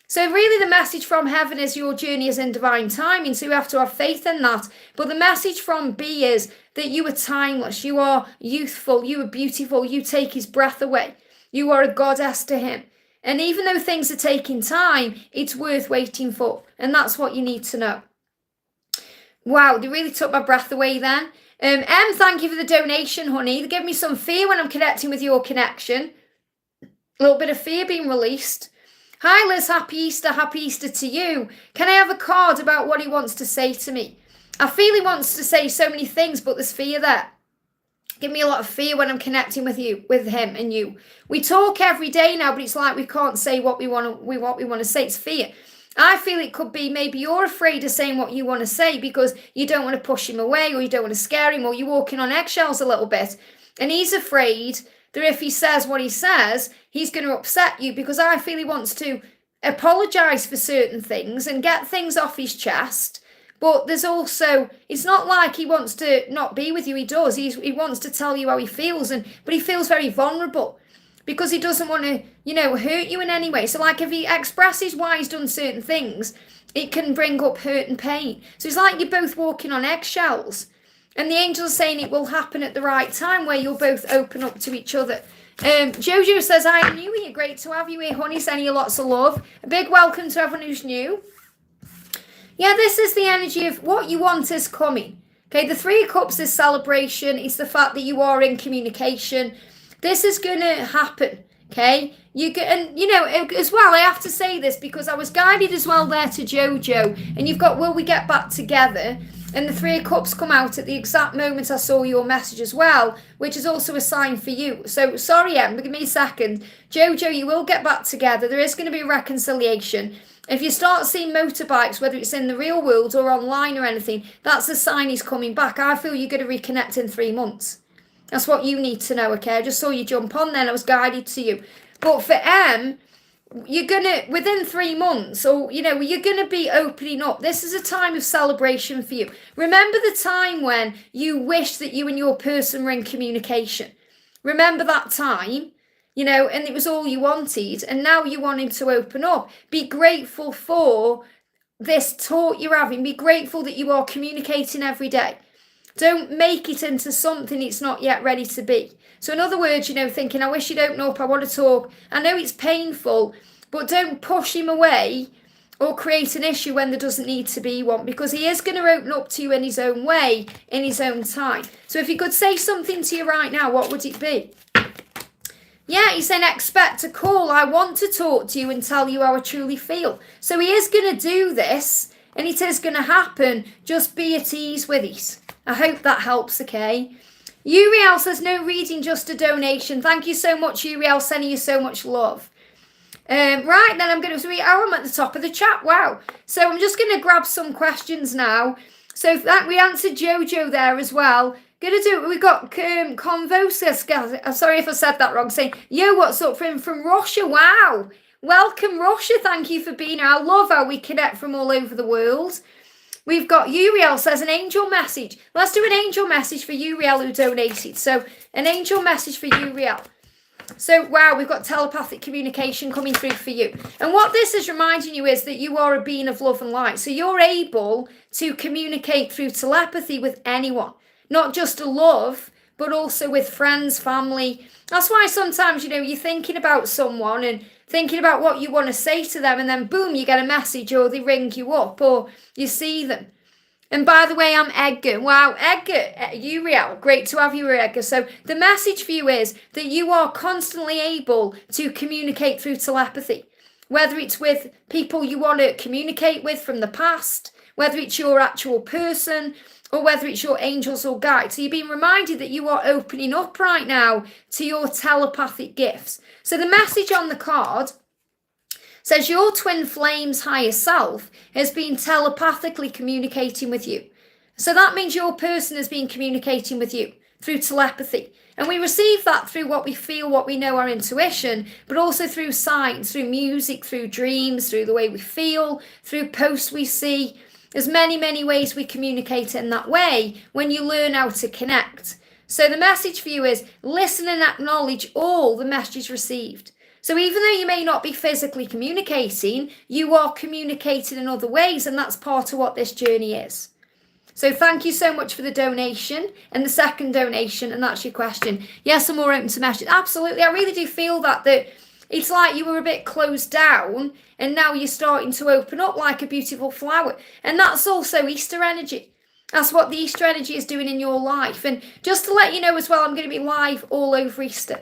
So really the message from heaven is your journey is in divine timing, so you have to have faith in that. But the message from B is that you are timeless, you are youthful, you are beautiful, you take his breath away. You are a goddess to him. And even though things are taking time, it's worth waiting for. And that's what you need to know. Wow, they really took my breath away then. M, thank you for the donation, honey. They give me some fear when I'm connecting with your connection. A little bit of fear being released. Hi Liz, happy Easter to you. Can I have a card about what he wants to say to me? I feel he wants to say so many things, but there's fear there. Give me a lot of fear when I'm connecting with you, with him and you. We talk every day now, but it's like we can't say what we want to say. It's fear. I feel it could be maybe you're afraid of saying what you want to say because you don't want to push him away or you don't want to scare him or you're walking on eggshells a little bit. And he's afraid that if he says what he says, he's going to upset you because I feel he wants to apologise for certain things and get things off his chest. But there's also, it's not like he wants to not be with you. He does. He wants to tell you how he feels, but he feels very vulnerable because he doesn't want to, hurt you in any way. So like if he expresses why he's done certain things, it can bring up hurt and pain. So it's like you're both walking on eggshells. And the angels are saying it will happen at the right time where you'll both open up to each other. Jojo says, I am new here. Great to have you here, honey. Sending you lots of love. A big welcome to everyone who's new. Yeah, this is the energy of what you want is coming. Okay, the Three of Cups is celebration. It's the fact that you are in communication. This is going to happen. Okay, as well, I have to say this because I was guided as well there to Jojo. And you've got, will we get back together? And the Three of Cups come out at the exact moment I saw your message as well, which is also a sign for you. So, sorry, Em, give me a second. Jojo, you will get back together. There is going to be a reconciliation. If you start seeing motorbikes, whether it's in the real world or online or anything, that's a sign he's coming back. I feel you're going to reconnect in 3 months. That's what you need to know, okay? I just saw you jump on then. I was guided to you. But for Em, you're going to, within 3 months, or, you're going to be opening up. This is a time of celebration for you. Remember the time when you wished that you and your person were in communication. Remember that time, and it was all you wanted. And now you want him to open up. Be grateful for this talk you're having. Be grateful that you are communicating every day. Don't make it into something it's not yet ready to be. So in other words, thinking, I wish you'd open up, I want to talk. I know it's painful, but don't push him away or create an issue when there doesn't need to be one, because he is going to open up to you in his own way, in his own time. So if he could say something to you right now, what would it be? Yeah, he's saying expect a call. I want to talk to you and tell you how I truly feel. So he is going to do this and it is going to happen. Just be at ease with it. I hope that helps, okay? Uriel says, no reading, just a donation. Thank you so much, Uriel, sending you so much love. Right, then I'm going to read, I'm at the top of the chat, wow. So I'm just going to grab some questions now. So that we answered Jojo there as well. Going to do, we got Convosa, sorry if I said that wrong, saying, yo, what's up from Russia, wow. Welcome, Russia, thank you for being here. I love how we connect from all over the world. We've got Uriel says an angel message. Let's do an angel message for Uriel who donated. So an angel message for Uriel. So wow, we've got telepathic communication coming through for you. And what this is reminding you is that you are a being of love and light. So you're able to communicate through telepathy with anyone. Not just a love, but also with friends, family. That's why sometimes, you're thinking about someone and thinking about what you want to say to them, and then boom, you get a message, or they ring you up, or you see them. And by the way, I'm Edgar. Wow, Edgar, Uriel, great to have you here, Edgar. So the message for you is that you are constantly able to communicate through telepathy, whether it's with people you want to communicate with from the past, whether it's your actual person, or whether it's your angels or guides. So you're being reminded that you are opening up right now to your telepathic gifts. So the message on the card says your twin flame's higher self has been telepathically communicating with you. So that means your person has been communicating with you through telepathy. And we receive that through what we feel, what we know, our intuition, but also through signs, through music, through dreams, through the way we feel, through posts we see. There's many, many ways we communicate in that way when you learn how to connect. So the message for you is listen and acknowledge all the messages received. So even though you may not be physically communicating, you are communicating in other ways, and that's part of what this journey is. So thank you so much for the donation and the second donation, and that's your question. Yes, I'm more open to messages. Absolutely, I really do feel that it's like you were a bit closed down and now you're starting to open up like a beautiful flower. And that's also Easter energy. That's what the Easter energy is doing in your life. And just to let you know as well, I'm going to be live all over Easter.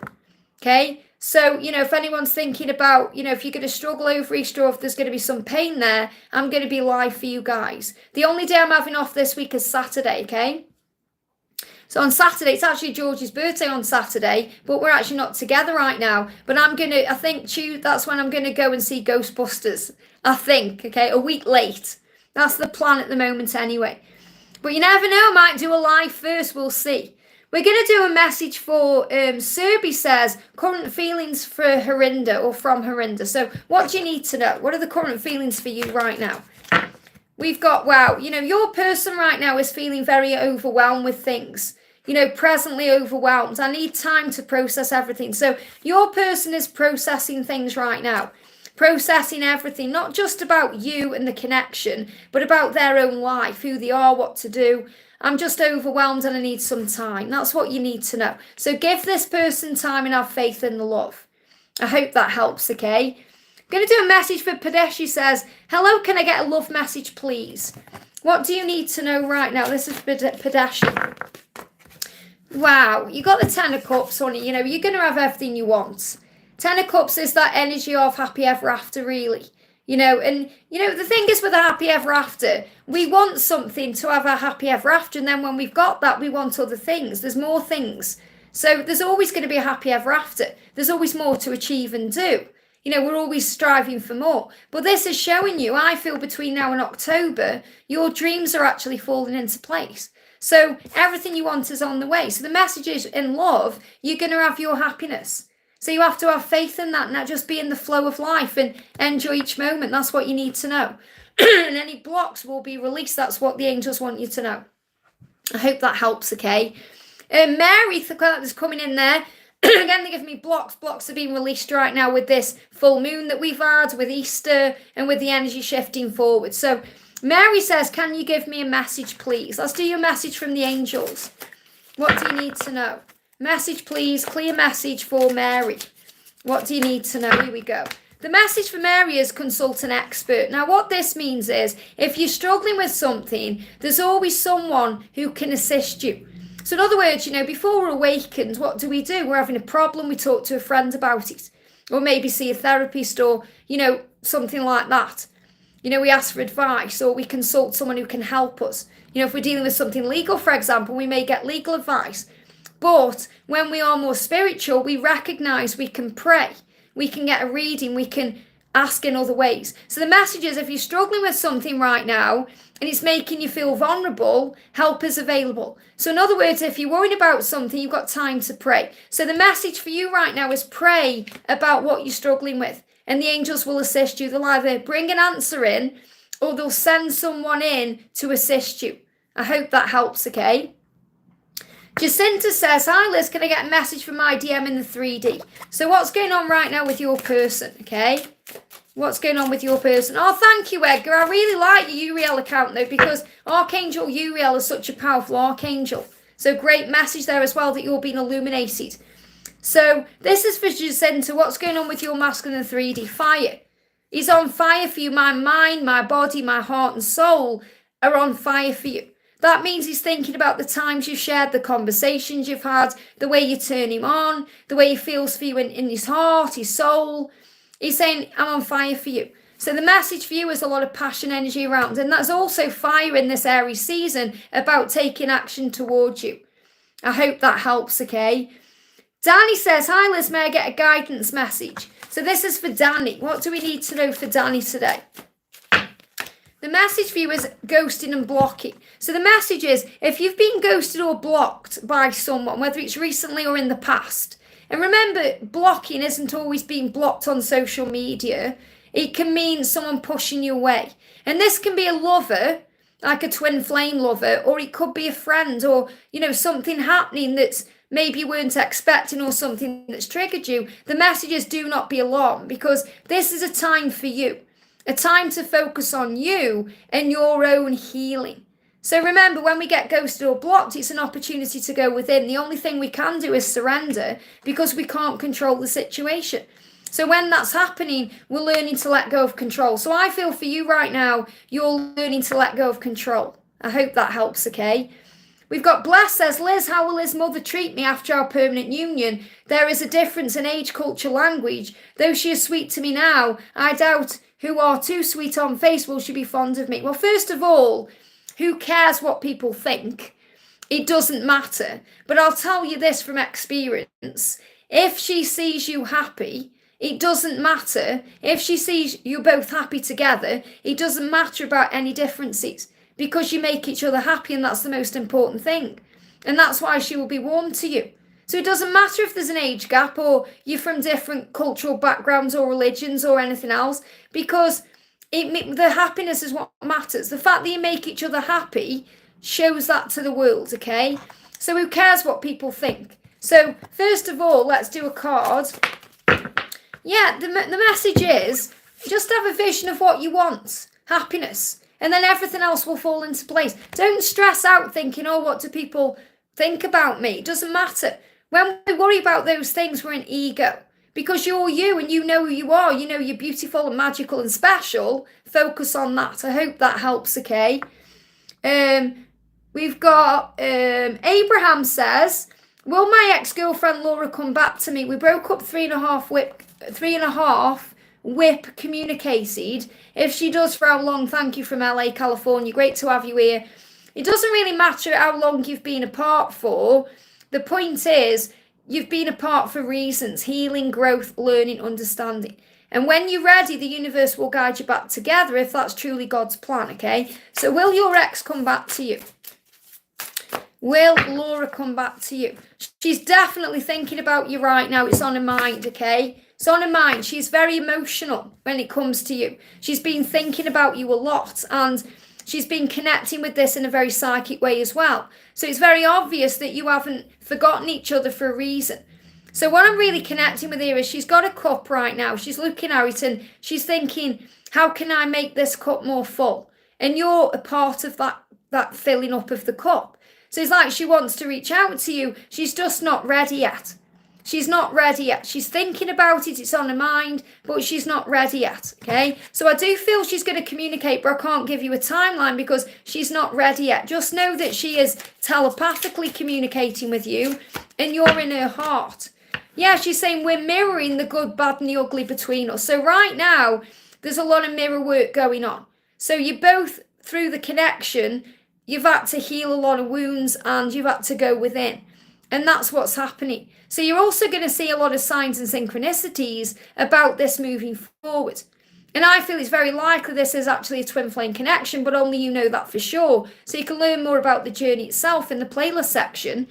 Okay? So, if anyone's thinking about, if you're going to struggle over Easter or if there's going to be some pain there, I'm going to be live for you guys. The only day I'm having off this week is Saturday, okay? So on Saturday, it's actually George's birthday on Saturday, but we're actually not together right now. But I think that's when I'm going to go and see Ghostbusters. I think, okay? A week late. That's the plan at the moment anyway. But you never know, I might do a live first, we'll see. We're going to do a message for, Serby says, current feelings for Harinda or from Harinda. So what do you need to know? What are the current feelings for you right now? We've got, wow, your person right now is feeling very overwhelmed with things. Presently overwhelmed. I need time to process everything. So your person is processing things right now. Processing everything, not just about you and the connection, but about their own life, who they are, what to do. I'm just overwhelmed and I need some time. That's what you need to know. So give this person time and have faith in the love. I hope that helps, okay? I'm going to do a message for Padeshi says, hello, can I get a love message, please? What do you need to know right now? This is Padeshi. Wow, you got the Ten of Cups on it. You're going to have everything you want. Ten of Cups is that energy of happy ever after, really. The thing is with a happy ever after, we want something to have a happy ever after, and then when we've got that, we want other things. There's more things. So there's always going to be a happy ever after. There's always more to achieve and do. We're always striving for more. But this is showing you, I feel between now and October, your dreams are actually falling into place. So everything you want is on the way. So the message is, in love, you're going to have your happiness. So you have to have faith in that, not just be in the flow of life and enjoy each moment. That's what you need to know. And any blocks will be released. That's what the angels want you to know. I hope that helps, okay? Mary is coming in there. Again, they give me blocks. Blocks are being released right now with this full moon that we've had, with Easter, and with the energy shifting forward. So Mary says, can you give me a message, please? Let's do your message from the angels. What do you need to know? Message, please. Clear message for Mary. What do you need to know? Here we go. The message for Mary is consult an expert. Now, what this means is, if you're struggling with something, there's always someone who can assist you. So in other words, before we're awakened, what do? We're having a problem, we talk to a friend about it. Or maybe see a therapist or, something like that. We ask for advice or we consult someone who can help us. If we're dealing with something legal, for example, we may get legal advice. But when we are more spiritual, we recognize we can pray, we can get a reading, we can ask in other ways. So the message is, if you're struggling with something right now and it's making you feel vulnerable, help is available. So in other words, if you're worried about something, you've got time to pray. So the message for you right now is pray about what you're struggling with, and the angels will assist you. They'll either bring an answer in or they'll send someone in to assist you. I hope that helps, okay? Jacinta says, hi Liz, can I get a message from my DM in the 3D? So what's going on right now with your person, okay? What's going on with your person? Oh, thank you, Edgar. I really like your Uriel account, though, because Archangel Uriel is such a powerful archangel. So great message there as well that you're being illuminated. So this is for Jacinta. What's going on with your masculine 3D? Fire. He's on fire for you. My mind, my body, my heart and soul are on fire for you. That means he's thinking about the times you've shared, the conversations you've had, the way you turn him on, the way he feels for you in his heart, his soul. He's saying, I'm on fire for you. So the message for you is a lot of passion energy around. And that's also fire in this Aries season about taking action towards you. I hope that helps, okay? Danny says, hi Liz, may I get a guidance message? So this is for Danny. What do we need to know for Danny today? The message for you is ghosting and blocking. So the message is, if you've been ghosted or blocked by someone, whether it's recently or in the past, and remember, blocking isn't always being blocked on social media. It can mean someone pushing you away. And this can be a lover, like a twin flame lover, or it could be a friend, or, something happening that's maybe you weren't expecting, or something that's triggered you. The message is, do not be alarmed, because this is a time for you. A time to focus on you and your own healing. So remember, when we get ghosted or blocked, it's an opportunity to go within. The only thing we can do is surrender, because we can't control the situation. So when that's happening, we're learning to let go of control. So I feel for you right now, you're learning to let go of control. I hope that helps, okay? We've got Bless says, Liz, how will his mother treat me after our permanent union? There is a difference in age, culture, language. Though she is sweet to me now, I doubt who are too sweet on face will she be fond of me. Well, first of all, who cares what people think? It doesn't matter. But I'll tell you this from experience. If she sees you happy, it doesn't matter. If she sees you both happy together, it doesn't matter about any differences, because you make each other happy, and that's the most important thing. And that's why she will be warm to you. So it doesn't matter if there's an age gap, or you're from different cultural backgrounds or religions or anything else, because the happiness is what matters. The fact that you make each other happy shows that to the world, okay? So who cares what people think? So first of all, let's do a card. Yeah, the message is, just have a vision of what you want. Happiness. And then everything else will fall into place. Don't stress out thinking, oh, what do people think about me? It doesn't matter. When we worry about those things, we're in ego. Because you're you, and you know who you are. You know you're beautiful and magical and special. Focus on that. I hope that helps, okay? We've got Abraham says, will my ex-girlfriend Laura come back to me? We broke up 3.5 whip communicated. If she does, for how long? Thank you from LA, California. Great to have you here. It doesn't really matter how long you've been apart for. The point is, you've been apart for reasons: healing, growth, learning, understanding. And when you're ready, the universe will guide you back together if that's truly God's plan, okay? So will your ex come back to you? Will Laura come back to you? She's definitely thinking about you right now. It's on her mind, okay? It's on her mind. She's very emotional when it comes to you. She's been thinking about you a lot, and she's been connecting with this in a very psychic way as well. So it's very obvious that you haven't forgotten each other for a reason. So what I'm really connecting with here is, she's got a cup right now. She's looking at it and she's thinking, how can I make this cup more full? And you're a part of that filling up of the cup. So it's like she wants to reach out to you. She's just not ready yet. She's not ready yet. She's thinking about it. It's on her mind, but she's not ready yet, okay? So I do feel she's going to communicate, but I can't give you a timeline because she's not ready yet. Just know that she is telepathically communicating with you, and you're in her heart. Yeah, she's saying we're mirroring the good, bad, and the ugly between us. So right now, there's a lot of mirror work going on. So you both, through the connection, you've had to heal a lot of wounds, and you've had to go within. And that's what's happening. So you're also going to see a lot of signs and synchronicities about this moving forward. And I feel it's very likely this is actually a twin flame connection, but only you know that for sure. So you can learn more about the journey itself in the playlist section.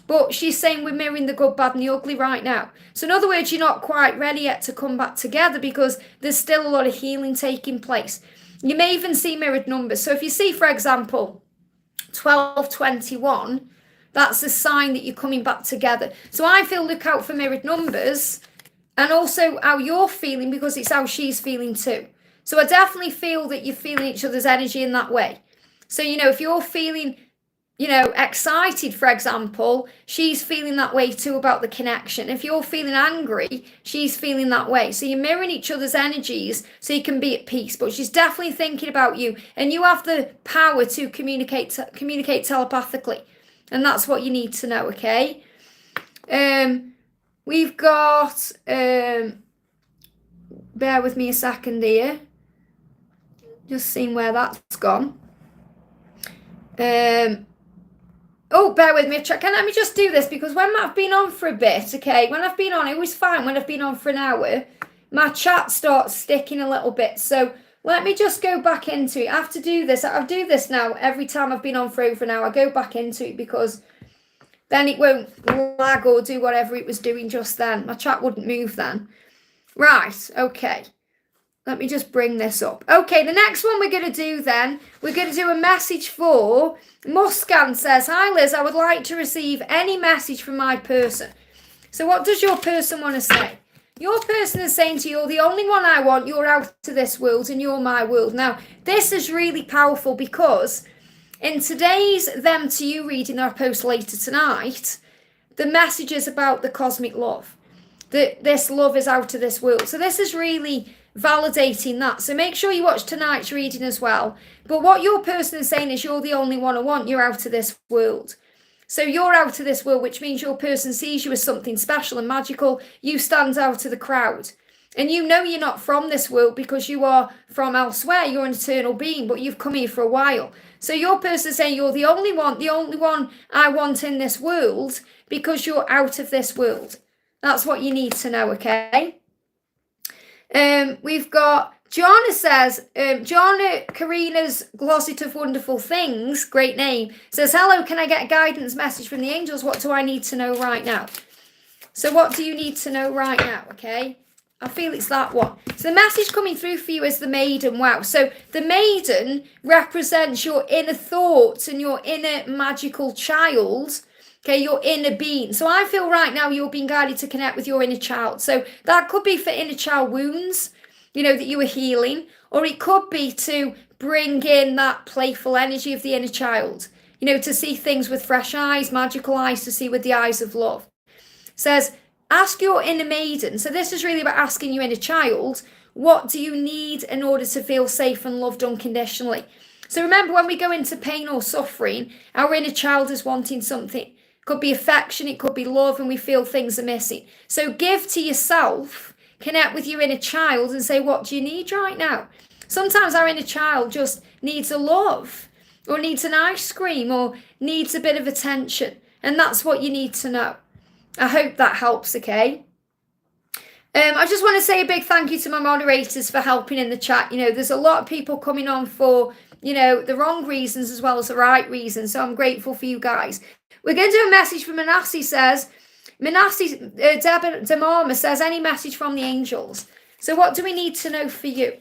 But she's saying we're mirroring the good, bad, and the ugly right now. So in other words, you're not quite ready yet to come back together because there's still a lot of healing taking place. You may even see mirrored numbers. So if you see, for example, 1221, that's a sign that you're coming back together. So I feel look out for mirrored numbers, and also how you're feeling, because it's how she's feeling too. So I definitely feel that you're feeling each other's energy in that way. So, if you're feeling, excited, for example, she's feeling that way too about the connection. If you're feeling angry, she's feeling that way. So you're mirroring each other's energies so you can be at peace. But she's definitely thinking about you, and you have the power to communicate telepathically. And that's what you need to know, okay? We've got, bear with me a second here. Just seeing where that's gone. Bear with me. Let me just do this, because when I've been on for a bit, okay, when I've been on, it was fine when I've been on for an hour, my chat starts sticking a little bit. So let me just go back into it. I have to do this. I do this now every time I've been on for over an hour. I go back into it because then it won't lag or do whatever it was doing just then. My chat wouldn't move then. Right, okay. Let me just bring this up. Okay, the next one we're going to do then, we're going to do a message for Muskan says, hi Liz, I would like to receive any message from my person. So what does your person want to say? Your person is saying to you, you're the only one I want, you're out of this world and you're my world. Now, this is really powerful because in today's Them to You reading that I post later tonight, the message is about the cosmic love. That this love is out of this world. So this is really validating that. So make sure you watch tonight's reading as well. But what your person is saying is you're the only one I want, you're out of this world. So you're out of this world, which means your person sees you as something special and magical. You stand out of the crowd. And you know you're not from this world because you are from elsewhere. You're an eternal being, but you've come here for a while. So your person is saying you're the only one I want in this world because you're out of this world. That's what you need to know, okay? We've got Jonna says, Jonna Karina's Closet of Wonderful Things, great name, says, hello, can I get a guidance message from the angels? What do I need to know right now? So what do you need to know right now, okay? I feel it's that one. So the message coming through for you is the maiden. Wow. So the maiden represents your inner thoughts and your inner magical child. Okay, your inner being. So I feel right now you're being guided to connect with your inner child. So that could be for inner child wounds, you know, that you are healing. Or it could be to bring in that playful energy of the inner child. You know, to see things with fresh eyes, magical eyes, to see with the eyes of love. It says, ask your inner maiden. So this is really about asking your inner child, what do you need in order to feel safe and loved unconditionally? So remember, when we go into pain or suffering, our inner child is wanting something. It could be affection, it could be love, and we feel things are missing. So give to yourself, connect with your inner child and say, what do you need right now? Sometimes our inner child just needs a love, or needs an ice cream, or needs a bit of attention. And that's what you need to know. I hope that helps, okay? I just want to say a big thank you to my moderators for helping in the chat. You know, there's a lot of people coming on for, you know, the wrong reasons as well as the right reasons. So I'm grateful for you guys. We're going to do a message from Manasseh says, Demama says, any message from the angels. So what do we need to know for you?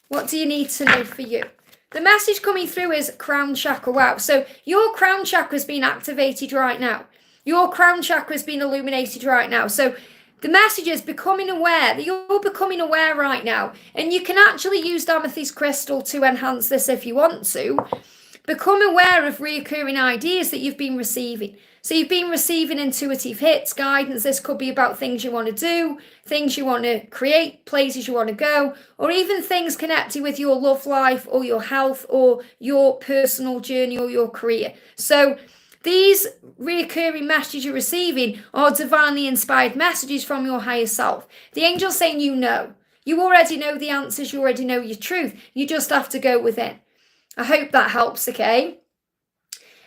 What do you need to know for you? The message coming through is crown chakra. Wow. So your crown chakra is being activated right now. Your crown chakra is being illuminated right now. So the message is becoming aware, that you're becoming aware right now. And you can actually use amethyst crystal to enhance this if you want to. Become aware of reoccurring ideas that you've been receiving. So you've been receiving intuitive hits, guidance. This could be about things you want to do, things you want to create, places you want to go, or even things connected with your love life or your health or your personal journey or your career. So these reoccurring messages you're receiving are divinely inspired messages from your higher self. The angel's saying you know. You already know the answers. You already know your truth. You just have to go within. I hope that helps, okay?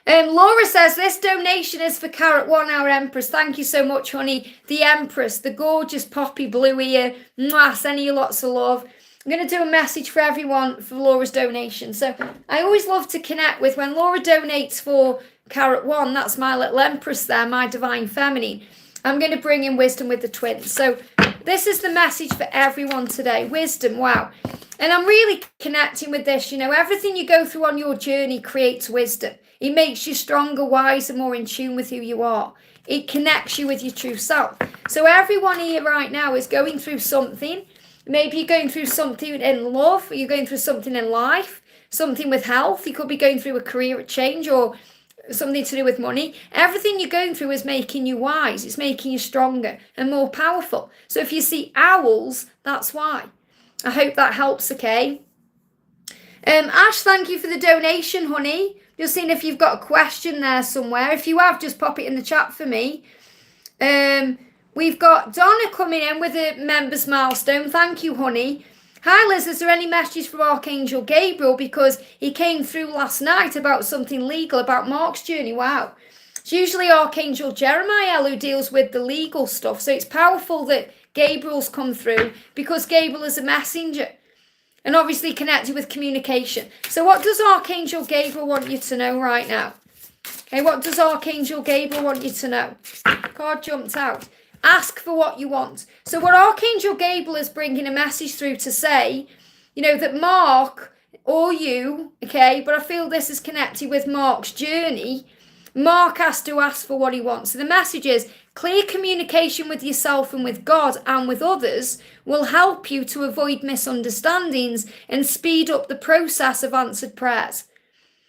Laura says, this donation is for Carrot 1 Hour Empress. Thank you so much, honey. The Empress, the gorgeous poppy blue ear. Mwah, sending you lots of love. I'm going to do a message for everyone for Laura's donation. So I always love to connect with when Laura donates for Carrot 1. That's my little Empress there, my divine feminine. I'm going to bring in wisdom with the twins. So this is the message for everyone today. Wisdom, wow. And I'm really connecting with this. You know, everything you go through on your journey creates wisdom. It makes you stronger, wiser, more in tune with who you are. It connects you with your true self. So everyone here right now is going through something. Maybe you're going through something in love, or you're going through something in life, something with health. You could be going through a career change or something to do with money. Everything you're going through is making you wise. It's making you stronger and more powerful. So if you see owls, that's why. I hope that helps, okay? Ash, thank you for the donation, honey. Just seeing if you've got a question there somewhere. If you have, just pop it in the chat for me. We've got Donna coming in with a members milestone. Thank you, honey. Hi, Liz. Is there any messages from Archangel Gabriel? Because he came through last night about something legal, about Mark's journey. Wow. It's usually Archangel Jeremiah who deals with the legal stuff. So it's powerful that Gabriel's come through because Gabriel is a messenger. And obviously connected with communication. So what does Archangel Gabriel want you to know right now? Okay, what does Archangel Gabriel want you to know? Card jumped out. Ask for what you want. So what Archangel Gabriel is bringing a message through to say, you know, that Mark or you, okay, but I feel this is connected with Mark's journey. Mark has to ask for what he wants. So the message is clear communication with yourself and with God and with others will help you to avoid misunderstandings and speed up the process of answered prayers.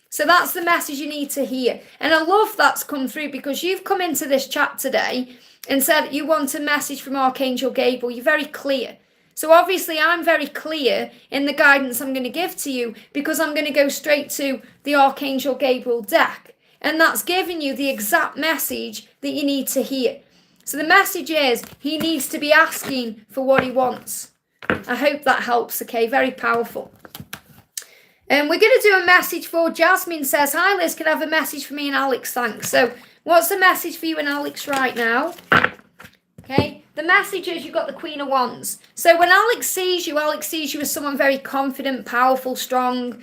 So that's the message you need to hear. And I love that's come through because you've come into this chat today and said you want a message from Archangel Gabriel. You're very clear. So obviously I'm very clear in the guidance I'm going to give to you because I'm going to go straight to the Archangel Gabriel deck. And that's giving you the exact message that you need to hear. So the message is he needs to be asking for what he wants. I hope that helps, okay? Very powerful. And we're going to do a message for Jasmine says, hi Liz, can I have a message for me and Alex? Thanks. So what's the message for you and Alex right now? Okay, the message is you've got the Queen of Wands. So when Alex sees you as someone very confident, powerful, strong,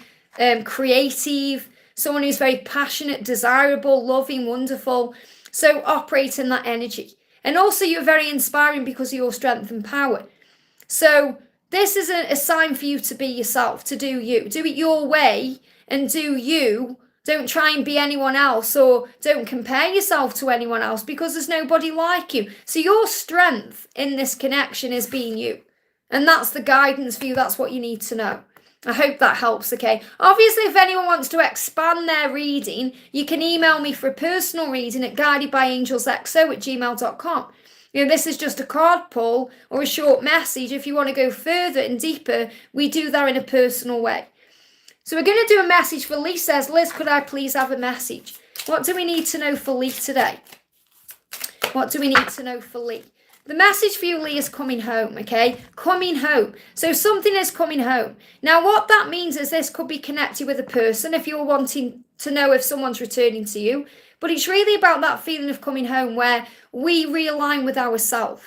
creative, someone who's very passionate, desirable, loving, wonderful. So operate in that energy. And also you're very inspiring because of your strength and power. So this is a sign for you to be yourself, to do you. Do it your way and do you. Don't try and be anyone else or don't compare yourself to anyone else because there's nobody like you. So your strength in this connection is being you. And that's the guidance for you. That's what you need to know. I hope that helps, okay? Obviously, if anyone wants to expand their reading, you can email me for a personal reading at guidedbyangelsxo@gmail.com. You know, this is just a card pull or a short message. If you want to go further and deeper, we do that in a personal way. So we're going to do a message for Lee. Says, Liz, could I please have a message? What do we need to know for Lee today? What do we need to know for Lee? The message for you, Lee, is coming home, okay? Coming home. So something is coming home. Now, what that means is this could be connected with a person if you're wanting to know if someone's returning to you. But it's really about that feeling of coming home where we realign with ourselves.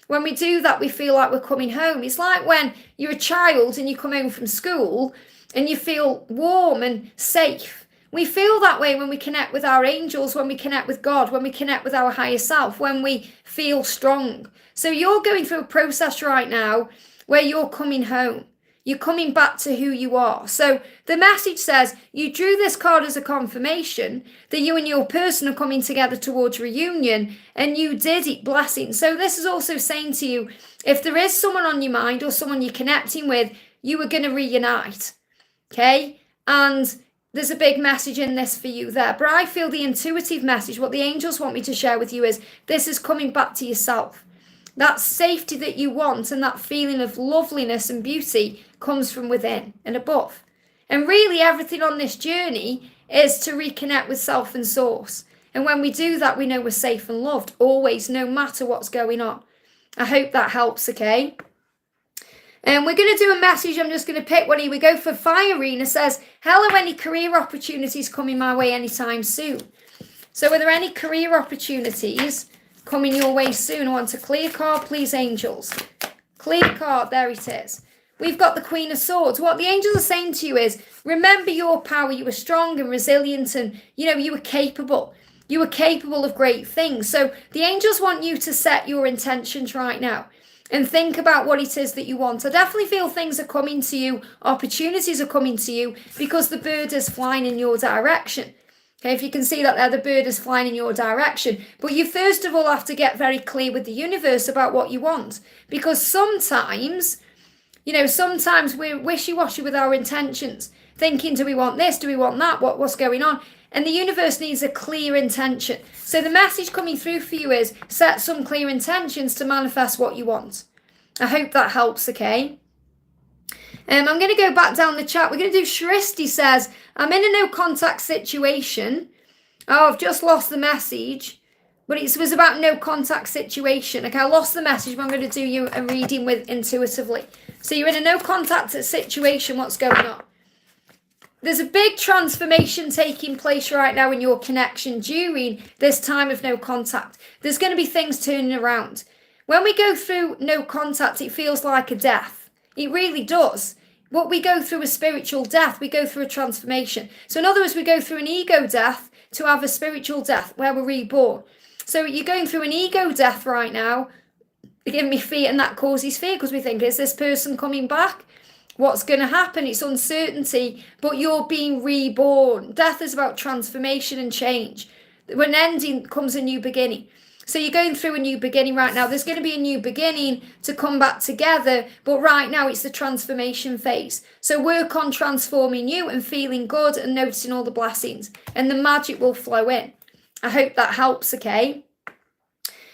When we do that, we feel like we're coming home. It's like when you're a child and you come home from school and you feel warm and safe. We feel that way when we connect with our angels, when we connect with God, when we connect with our higher self, when we feel strong. So you're going through a process right now where you're coming home. You're coming back to who you are. So the message says you drew this card as a confirmation that you and your person are coming together towards reunion, and you did it, blessing. So this is also saying to you, if there is someone on your mind or someone you're connecting with, you are going to reunite. Okay? And there's a big message in this for you there. But I feel the intuitive message, what the angels want me to share with you is this is coming back to yourself. That safety that you want and that feeling of loveliness and beauty comes from within and above. And really everything on this journey is to reconnect with self and source. And when we do that, we know we're safe and loved, always, no matter what's going on. I hope that helps, okay? And we're going to do a message. I'm just going to pick one here. We go for Fire Arena. Says, hello, any career opportunities coming my way anytime soon? So are there any career opportunities coming your way soon? I want a clear card, please, angels. Clear card, there it is. We've got the Queen of Swords. What the angels are saying to you is, remember your power. You were strong and resilient and, you were capable. You were capable of great things. So the angels want you to set your intentions right now and think about what it is that you want. I definitely feel things are coming to you. Opportunities are coming to you because the bird is flying in your direction. Okay, if you can see that there, the bird is flying in your direction. But you first of all have to get very clear with the universe about what you want. Because sometimes we're wishy-washy with our intentions. Thinking, do we want this? Do we want that? What's going on? And the universe needs a clear intention. So the message coming through for you is set some clear intentions to manifest what you want. I hope that helps, okay? I'm going to go back down the chat. We're going to do Shristi says, I'm in a no contact situation. Oh, I've just lost the message. But it was about no contact situation. Okay, I lost the message, but I'm going to do you a reading with intuitively. So you're in a no contact situation. What's going on? There's a big transformation taking place right now in your connection during this time of no contact. There's going to be things turning around. When we go through no contact, it feels like a death. It really does. But we go through a spiritual death. We go through a transformation. So in other words, we go through an ego death to have a spiritual death where we're reborn. So you're going through an ego death right now. You're giving me fear, and that causes fear because we think, is this person coming back? What's going to happen? It's uncertainty, but you're being reborn. Death is about transformation and change. When ending comes a new beginning. So you're going through a new beginning right now. There's going to be a new beginning to come back together, but right now it's the transformation phase. So work on transforming you and feeling good and noticing all the blessings, and the magic will flow in. I hope that helps, okay?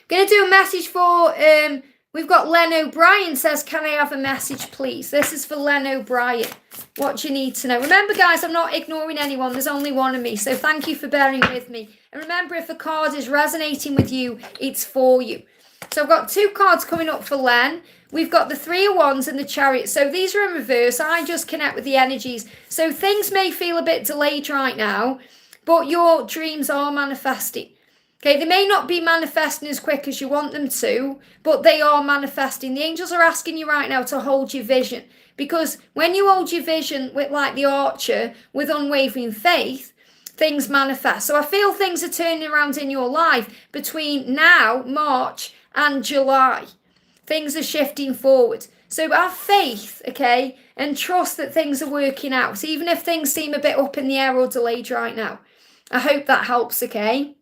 Going to do a message for, we've got Len O'Brien says, can I have a message, please? This is for Len O'Brien. What do you need to know? Remember, guys, I'm not ignoring anyone. There's only one of me, so thank you for bearing with me. And remember, if a card is resonating with you, it's for you. So I've got 2 cards coming up for Len. We've got the 3 of Wands and the Chariot. So these are in reverse. I just connect with the energies. So things may feel a bit delayed right now, but your dreams are manifesting. Okay, they may not be manifesting as quick as you want them to, but they are manifesting. The angels are asking you right now to hold your vision, because when you hold your vision with, like the archer, with unwavering faith, things manifest. So I feel things are turning around in your life between now, March, and July. Things are shifting forward. So have faith, okay, and trust that things are working out, even if things seem a bit up in the air or delayed right now. I hope that helps, okay?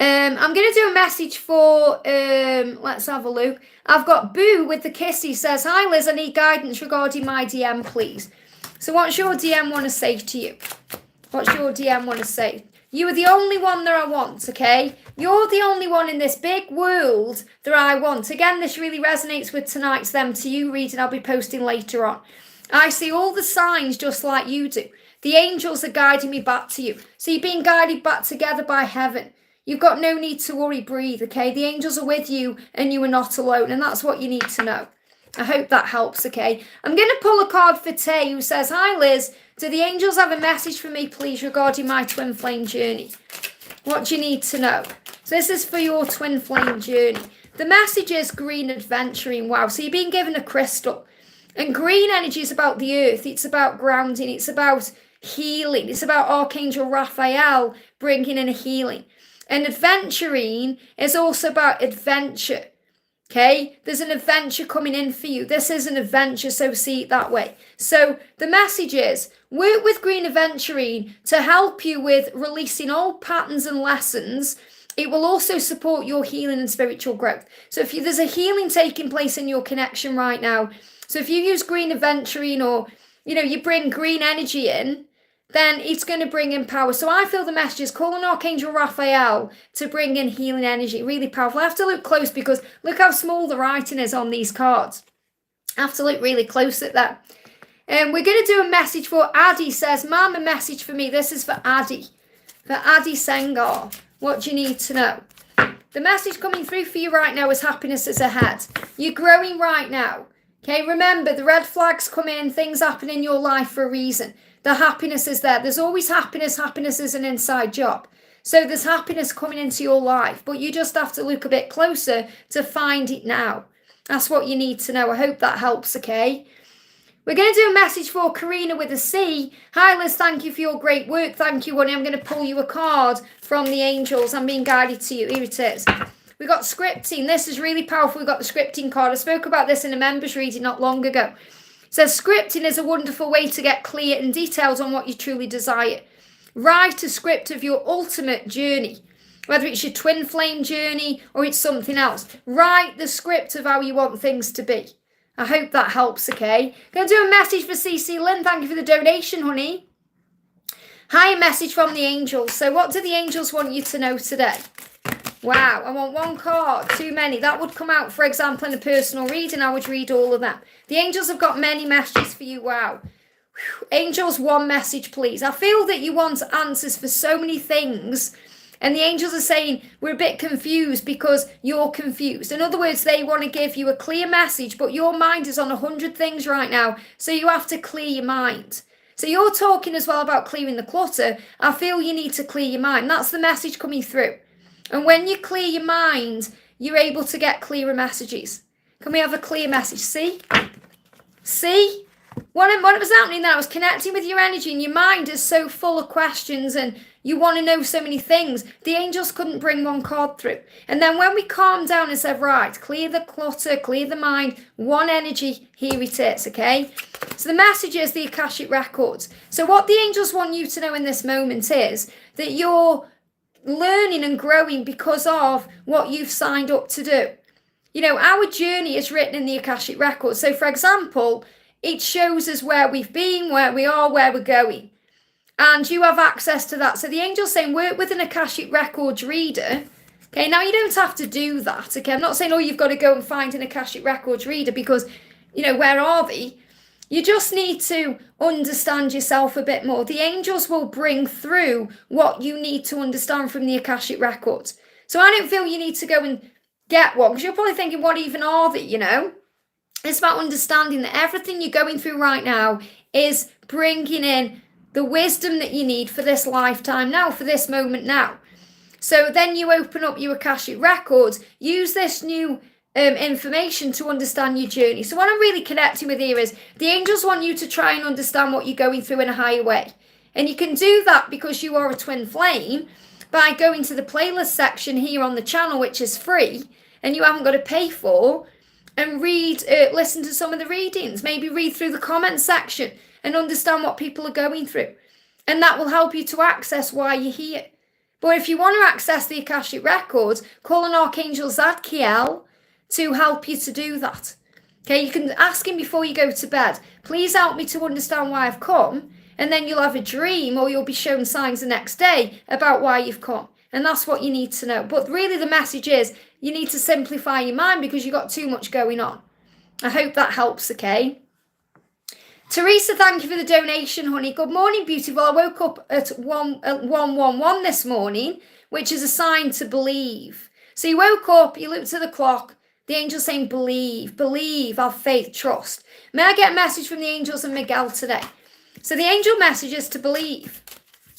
I'm going to do a message for, let's have a look. I've got Boo with the kissy says, hi Liz, I need guidance regarding my DM, please. So what's your DM want to say to you? What's your DM want to say? You are the only one that I want, okay? You're the only one in this big world that I want. Again, this really resonates with tonight's Them to You reading I'll be posting later on. I see all the signs just like you do. The angels are guiding me back to you. So you're being guided back together by heaven. You've got no need to worry, breathe, okay? The angels are with you and you are not alone, and that's what you need to know. I hope that helps, okay? I'm going to pull a card for Tay, who says, hi Liz, do the angels have a message for me, please, regarding my twin flame journey? What do you need to know? So this is for your twin flame journey. The message is green adventuring. Wow, so you're being given a crystal. And green energy is about the earth. It's about grounding. It's about healing. It's about Archangel Raphael bringing in a healing. And adventuring is also about adventure. Okay, there's an adventure coming in for you. This is an adventure, so see it that way. So the message is, work with Green Adventuring to help you with releasing old patterns and lessons. It will also support your healing and spiritual growth. So if there's a healing taking place in your connection right now, so if you use Green Adventuring, or, you bring green energy in, then it's going to bring in power. So I feel the message is calling Archangel Raphael to bring in healing energy. Really powerful. I have to look close because look how small the writing is on these cards. I have to look really close at that. And we're going to do a message for Addie. Says, Mom, a message for me. This is for Addie. For Addie Sengar. What do you need to know? The message coming through for you right now is happiness is ahead. You're growing right now. Okay, remember, the red flags come in. Things happen in your life for a reason. The happiness is there. There's always happiness. Happiness is an inside job. So there's happiness coming into your life, but you just have to look a bit closer to find it now. That's what you need to know. I hope that helps, okay? We're going to do a message for Karina with a C. Hi, Liz. Thank you for your great work. Thank you, honey. I'm going to pull you a card from the angels. I'm being guided to you. Here it is. We got scripting. This is really powerful. We got the scripting card. I spoke about this in a members reading not long ago. So scripting is a wonderful way to get clear and detailed on what you truly desire. Write a script of your ultimate journey, whether it's your twin flame journey or it's something else. Write the script of how you want things to be. I hope that helps, okay? Going to do a message for CC Lynn. Thank you for the donation, honey. Hi, a message from the angels. So what do the angels want you to know today? Wow, I want one card, too many. That would come out, for example, in a personal reading. I would read all of them. The angels have got many messages for you. Wow. Whew. Angels, one message, please. I feel that you want answers for so many things. And the angels are saying, we're a bit confused because you're confused. In other words, they want to give you a clear message, but your mind is on 100 things right now. So you have to clear your mind. So you're talking as well about clearing the clutter. I feel you need to clear your mind. That's the message coming through. And when you clear your mind, you're able to get clearer messages. Can we have a clear message? See? See? what was happening there, I was connecting with your energy, and your mind is so full of questions and you want to know so many things. The angels couldn't bring one card through. And then when we calmed down and said, right, clear the clutter, clear the mind, one energy, here it is, okay? So the message is the Akashic Records. So what the angels want you to know in this moment is that you're learning and growing because of what you've signed up to do. You know, our journey is written in the Akashic Records. So for example, it shows us where we've been, where we are, where we're going. And you have access to that. So the angel's saying work with an Akashic Records reader. Okay, now you don't have to do that. Okay, I'm not saying, oh, you've got to go and find an Akashic Records reader because, you know, where are they? You just need to understand yourself a bit more. The angels will bring through what you need to understand from the Akashic Records. So I don't feel you need to go and get one, because you're probably thinking, what even are they, you know? It's about understanding that everything you're going through right now is bringing in the wisdom that you need for this lifetime now, for this moment now. So then you open up your Akashic Records, use this new information to understand your journey. So what I'm really connecting with here is the angels want you to try and understand what you're going through in a higher way. And you can do that because you are a twin flame by going to the playlist section here on the channel, which is free and you haven't got to pay for, and listen to some of the readings, maybe read through the comment section and understand what people are going through. And that will help you to access why you're here. But if you want to access the Akashic Records, call on Archangel Zadkiel to help you to do that. Okay, you can ask him before you go to bed, please help me to understand why I've come. And then you'll have a dream or you'll be shown signs the next day about why you've come. And that's what you need to know. But really the message is you need to simplify your mind because you've got too much going on. I hope that helps, okay? Teresa, thank you for the donation, honey. Good morning, beautiful. I woke up at 1:11 this morning, which is a sign to believe. So you woke up, you looked at the clock, the angel's saying believe, have faith, trust. May I get a message from the angels and Miguel today? So the angel message is to believe.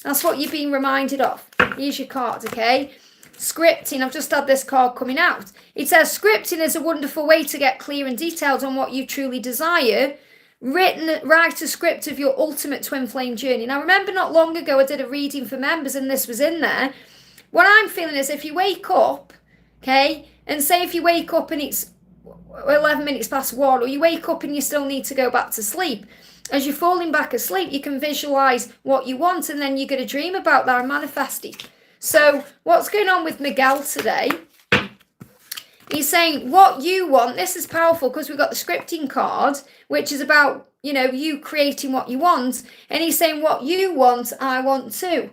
That's what you're being reminded of. Here's your card, okay? Scripting, I've just had this card coming out. It says scripting is a wonderful way to get clear and detailed on what you truly desire. Write a script of your ultimate twin flame journey. Now, remember not long ago I did a reading for members and this was in there. What I'm feeling is if you wake up, okay, and say if you wake up and it's 11 minutes past 1, or you wake up and you still need to go back to sleep, as you're falling back asleep, you can visualize what you want and then you're going to dream about that and manifest it. So what's going on with Miguel today? He's saying what you want. This is powerful because we've got the scripting card, which is about, you know, you creating what you want. And he's saying what you want, I want too.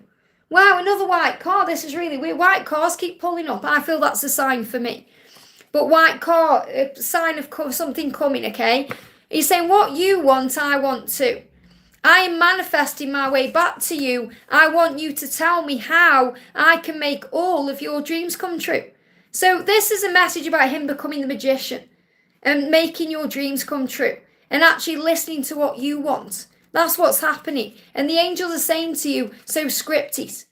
Wow, another white car. This is really weird. White cars keep pulling up. I feel that's a sign for me. But white car, a sign of something coming, okay? He's saying what you want, I want too. I am manifesting my way back to you. I want you to tell me how I can make all of your dreams come true. So this is a message about him becoming the magician and making your dreams come true and actually listening to what you want. That's what's happening. And the angels are saying to you, so script it.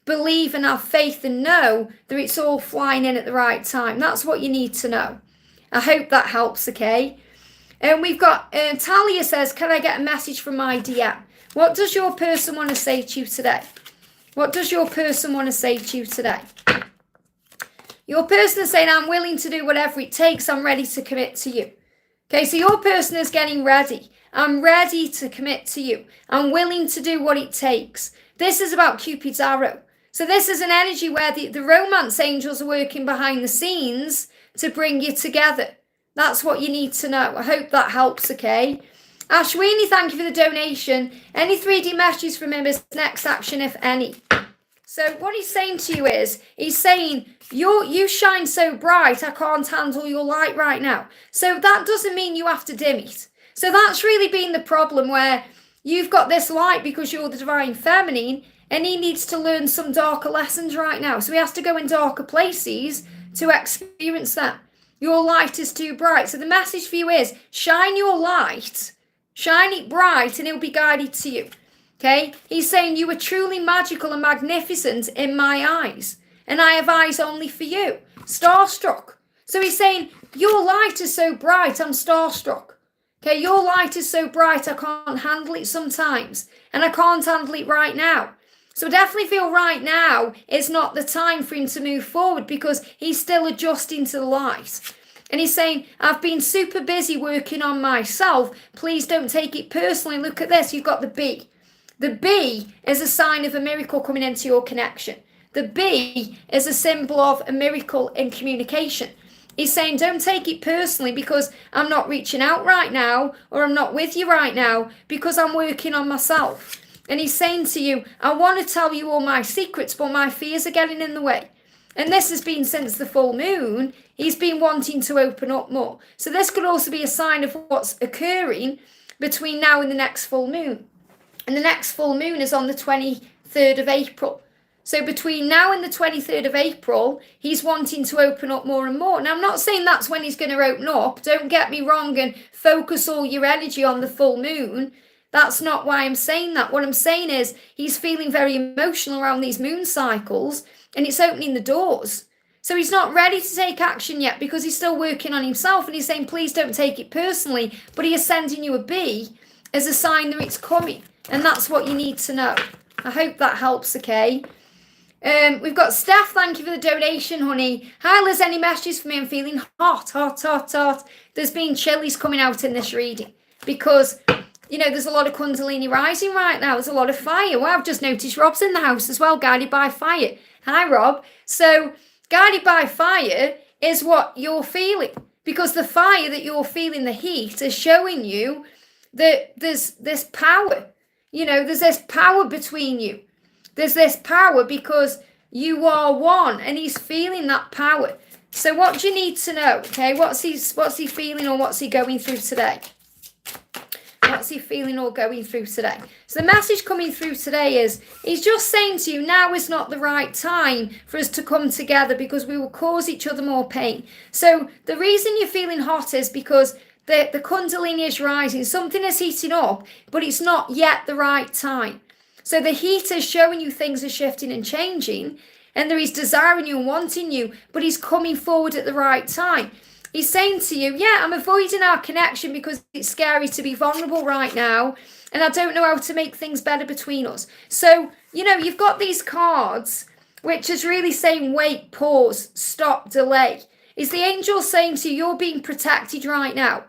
Believe and have faith and know that it's all flying in at the right time. That's what you need to know. I hope that helps, okay? And we've got, Talia says, can I get a message from my DM? What does your person want to say to you today? What does your person want to say to you today? Your person is saying, I'm willing to do whatever it takes. I'm ready to commit to you. Okay, so your person is getting ready. I'm ready to commit to you. I'm willing to do what it takes. This is about Cupid's arrow. So this is an energy where the romance angels are working behind the scenes to bring you together. That's what you need to know. I hope that helps, okay? Ashwini, thank you for the donation. Any 3D messages from him is next action, if any. So what he's saying to you is, he's saying, you shine so bright, I can't handle your light right now. So that doesn't mean you have to dim it. So that's really been the problem where you've got this light because you're the divine feminine and he needs to learn some darker lessons right now. So he has to go in darker places to experience that. Your light is too bright. So the message for you is, shine your light, shine it bright and it'll be guided to you. Okay, he's saying you are truly magical and magnificent in my eyes, and I have eyes only for you. Starstruck. So he's saying your light is so bright, I'm starstruck. Okay, your light is so bright I can't handle it sometimes. And I can't handle it right now. So I definitely feel right now is not the time for him to move forward because he's still adjusting to the light. And he's saying, I've been super busy working on myself. Please don't take it personally. Look at this. You've got the B. The B is a sign of a miracle coming into your connection. The B is a symbol of a miracle in communication. He's saying, don't take it personally because I'm not reaching out right now or I'm not with you right now because I'm working on myself. And he's saying to you, I want to tell you all my secrets, but my fears are getting in the way. And this has been since the full moon. He's been wanting to open up more. So this could also be a sign of what's occurring between now and the next full moon. And the next full moon is on the 23rd of April. So between now and the 23rd of April, he's wanting to open up more and more. Now, I'm not saying that's when he's going to open up. Don't get me wrong and focus all your energy on the full moon. That's not why I'm saying that. What I'm saying is he's feeling very emotional around these moon cycles and it's opening the doors. So he's not ready to take action yet because he's still working on himself and he's saying, please don't take it personally. But he is sending you a B as a sign that it's coming. And that's what you need to know. I hope that helps, okay? We've got Steph, thank you for the donation, honey. Hi, Liz, any messages for me? I'm feeling hot. There's been chillies coming out in this reading because, you know, there's a lot of Kundalini rising right now. There's a lot of fire. Well, I've just noticed Rob's in the house as well, guided by fire. Hi, Rob. So, guided by fire is what you're feeling because the fire that you're feeling, the heat, is showing you that there's this power. You know, there's this power between you. There's this power because you are one and he's feeling that power. So what do you need to know? Okay, what's he feeling or what's he going through today? What's he feeling or going through today? So the message coming through today is he's just saying to you, now is not the right time for us to come together because we will cause each other more pain. So the reason you're feeling hot is because the Kundalini is rising. Something is heating up, but it's not yet the right time. So the heat is showing you things are shifting and changing, and there he's desiring you and wanting you, but he's coming forward at the right time. He's saying to you, yeah, I'm avoiding our connection because it's scary to be vulnerable right now, and I don't know how to make things better between us. So, you know, you've got these cards, which is really saying, wait, pause, stop, delay. Is the angel saying to you, you're being protected right now,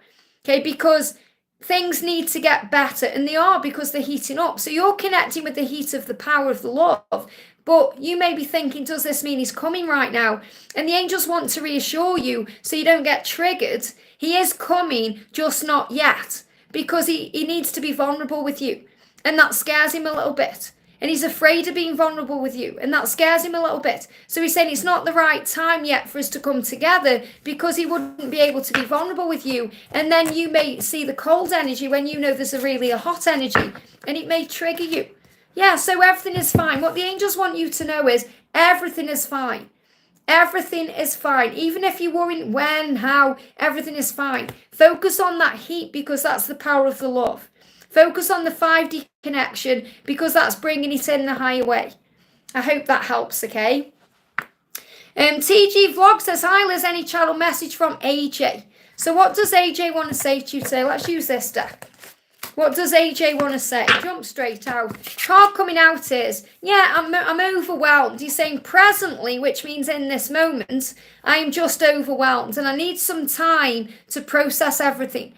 okay, because things need to get better, and they are because they're heating up. So you're connecting with the heat of the power of the love, but you may be thinking, does this mean he's coming right now? And the angels want to reassure you so you don't get triggered. He is coming, just not yet, because he needs to be vulnerable with you, and that scares him a little bit. And he's afraid of being vulnerable with you, and that scares him a little bit. So he's saying it's not the right time yet for us to come together because he wouldn't be able to be vulnerable with you. And then you may see the cold energy when you know there's a hot energy, and it may trigger you. Yeah, so everything is fine. What the angels want you to know is everything is fine. Everything is fine. Even if you're worrying when, how, everything is fine. Focus on that heat because that's the power of the love. Focus on the 5D connection because that's bringing it in the higher way. I hope that helps, okay? TG Vlog says, hi Liz, any channel message from AJ? So what does AJ want to say to you today? Let's use this deck. What does AJ want to say? Jump straight out. Card coming out is, yeah, I'm overwhelmed. He's saying presently, which means in this moment, I am just overwhelmed and I need some time to process everything.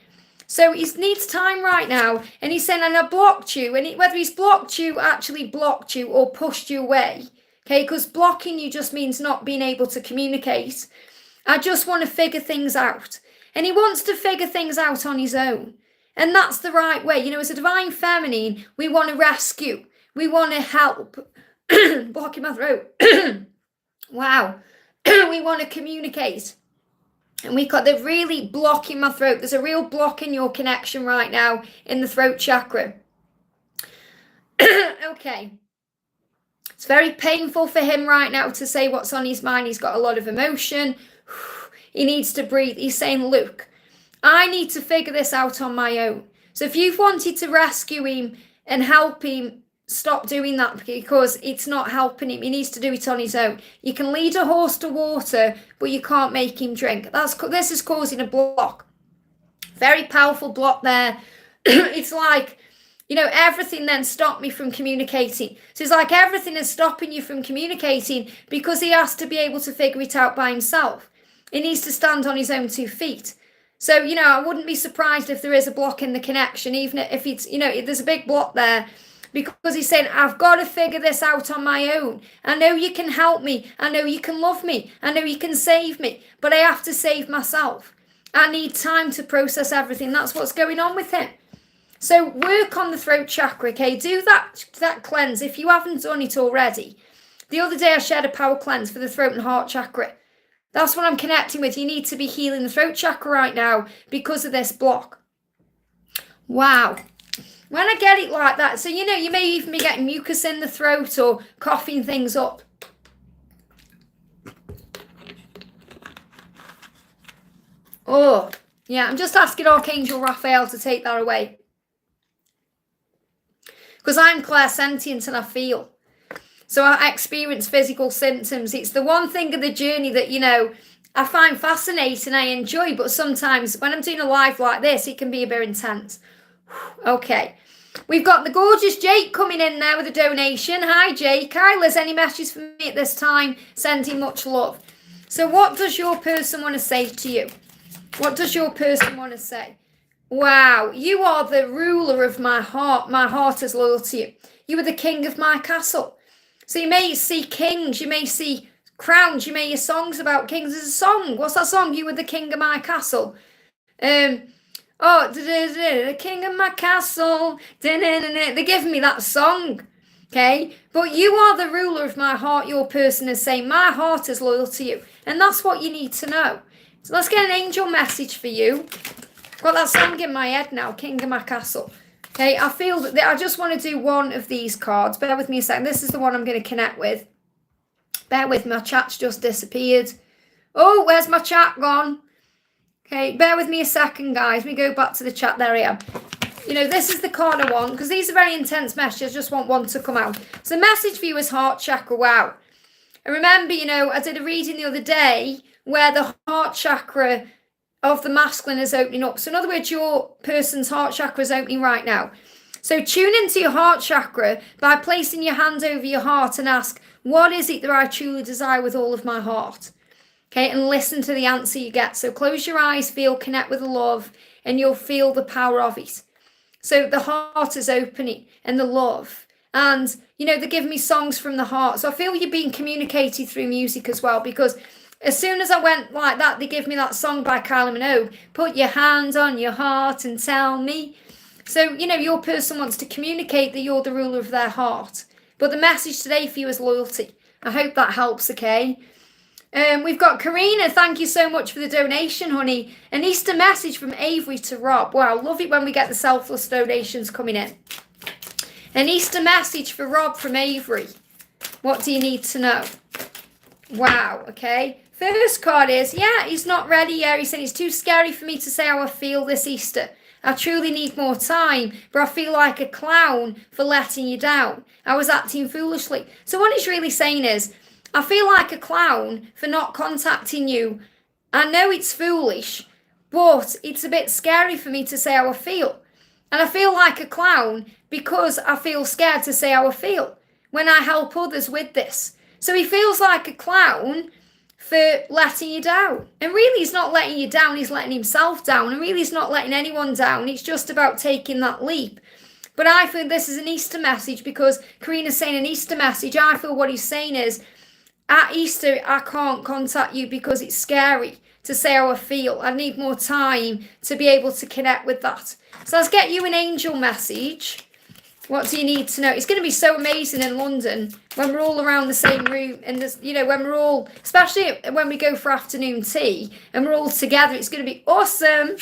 So he needs time right now, and he's saying, and I blocked you, and whether he's blocked you, actually blocked you, or pushed you away, okay, because blocking you just means not being able to communicate. I just want to figure things out, and he wants to figure things out on his own, and that's the right way. You know, as a divine feminine, we want to rescue, we want to help, blocking my throat, wow, we want to communicate. And they're really blocking my throat. There's a real block in your connection right now in the throat chakra. Okay. It's very painful for him right now to say what's on his mind. He's got a lot of emotion. He needs to breathe. He's saying, look, I need to figure this out on my own. So if you've wanted to rescue him and help him, stop doing that because it's not helping him. He needs to do it on his own. You can lead a horse to water, but you can't make him drink. This is causing a block Very powerful block there. It's like, everything then stopped me from communicating. So it's like everything is stopping you from communicating because he has to be able to figure it out by himself. He needs to stand on his own 2 feet. So, I wouldn't be surprised if there is a block in the connection, even if it's, there's a big block there, because he's saying, I've got to figure this out on my own. I know you can help me. I know you can love me. I know you can save me, but I have to save myself. I need time to process everything. That's what's going on with him. So work on the throat chakra, okay? Do that cleanse if you haven't done it already. The other day I shared a power cleanse for the throat and heart chakra. That's what I'm connecting with. You need to be healing the throat chakra right now because of this block. Wow. When I get it like that, so you may even be getting mucus in the throat or coughing things up. Oh, yeah, I'm just asking Archangel Raphael to take that away. Because I'm clairsentient and I feel. So I experience physical symptoms. It's the one thing of the journey that, I find fascinating, I enjoy, but sometimes when I'm doing a live like this, it can be a bit intense. Okay. We've got the gorgeous Jake coming in there with a donation. Hi, Jake. Hi, Liz. Any messages for me at this time? Sending much love. So what does your person want to say to you? What does your person want to say? Wow, you are the ruler of my heart. My heart is loyal to you. You are the king of my castle. So you may see kings, you may see crowns, you may hear songs about kings. There's a song. What's that song? You are the king of my castle. The king of my castle. They're giving me that song. Okay? But you are the ruler of my heart. Your person is saying, my heart is loyal to you. And that's what you need to know. So let's get an angel message for you. I've got that song in my head now, King of my Castle. Okay, I feel that I just want to do one of these cards. Bear with me a second. This is the one I'm going to connect with. Bear with me, my chat's just disappeared. Oh, where's my chat gone? Okay, bear with me a second, guys. Let me go back to the chat. There I am. This is the card I want, because these are very intense messages. I just want one to come out. So the message for you is heart chakra. Wow. And remember, I did a reading the other day where the heart chakra of the masculine is opening up. So in other words, your person's heart chakra is opening right now. So tune into your heart chakra by placing your hand over your heart and ask, what is it that I truly desire with all of my heart? Okay, and listen to the answer you get. So close your eyes, connect with the love, and you'll feel the power of it. So the heart is opening and the love. And, they're giving me songs from the heart. So I feel you're being communicated through music as well, because as soon as I went like that, they give me that song by Kylie Minogue, put your hand on your heart and tell me. So, your person wants to communicate that you're the ruler of their heart. But the message today for you is loyalty. I hope that helps, okay? We've got Karina. Thank you so much for the donation, honey. An Easter message from Avery to Rob. Wow, love it when we get the selfless donations coming in. An Easter message for Rob from Avery. What do you need to know? Wow, okay. First card is, yeah, he's not ready yet. He's saying it's too scary for me to say how I feel this Easter. I truly need more time, but I feel like a clown for letting you down. I was acting foolishly. So what he's really saying is, I feel like a clown for not contacting you. I know it's foolish, but it's a bit scary for me to say how I feel. And I feel like a clown because I feel scared to say how I feel when I help others with this. So he feels like a clown for letting you down. And really, he's not letting you down. He's letting himself down. And really, he's not letting anyone down. It's just about taking that leap. But I feel this is an Easter message because Karina's saying an Easter message. I feel what he's saying is, at Easter, I can't contact you because it's scary to say how I feel. I need more time to be able to connect with that. So let's get you an angel message. What do you need to know? It's going to be so amazing in London when we're all around the same room and there's, when we're all, especially when we go for afternoon tea and we're all together, it's going to be awesome.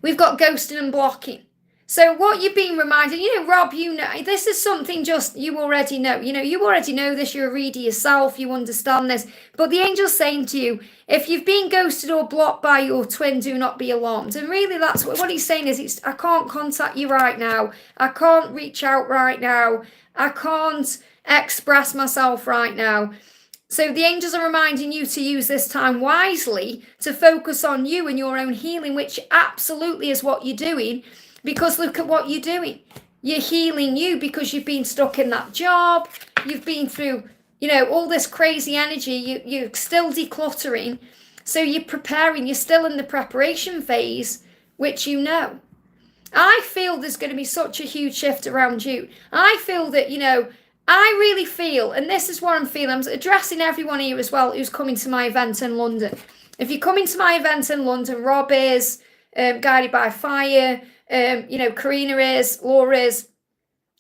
We've got ghosting and blocking. So what you've been reminded, Rob, this is something just you already know. You already know this. You're a reader yourself. You understand this. But the angel's saying to you, if you've been ghosted or blocked by your twin, do not be alarmed. And really, that's what he's saying is, I can't contact you right now. I can't reach out right now. I can't express myself right now. So the angels are reminding you to use this time wisely to focus on you and your own healing, which absolutely is what you're doing. Because look at what you're doing. You're healing you because you've been stuck in that job. You've been through, all this crazy energy. You're still decluttering. So you're preparing. You're still in the preparation phase, which I feel there's going to be such a huge shift around you. I feel that, I really feel, and this is what I'm feeling, I'm addressing everyone here as well who's coming to my event in London. If you're coming to my event in London, Rob is, Guided by Fire, Karina is, Laura is.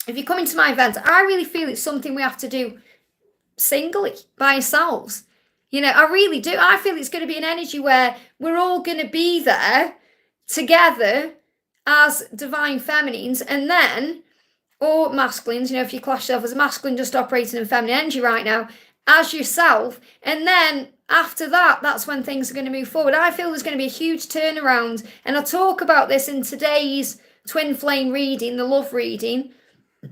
If you're coming to my event, I really feel it's something we have to do singly, by ourselves. I really do. I feel it's going to be an energy where we're all going to be there together as divine feminines, and then, or masculines, if you class yourself as a masculine just operating in feminine energy right now, as yourself, and then after that, that's when things are going to move forward. I feel there's going to be a huge turnaround, and I'll talk about this in today's twin flame reading, the love reading.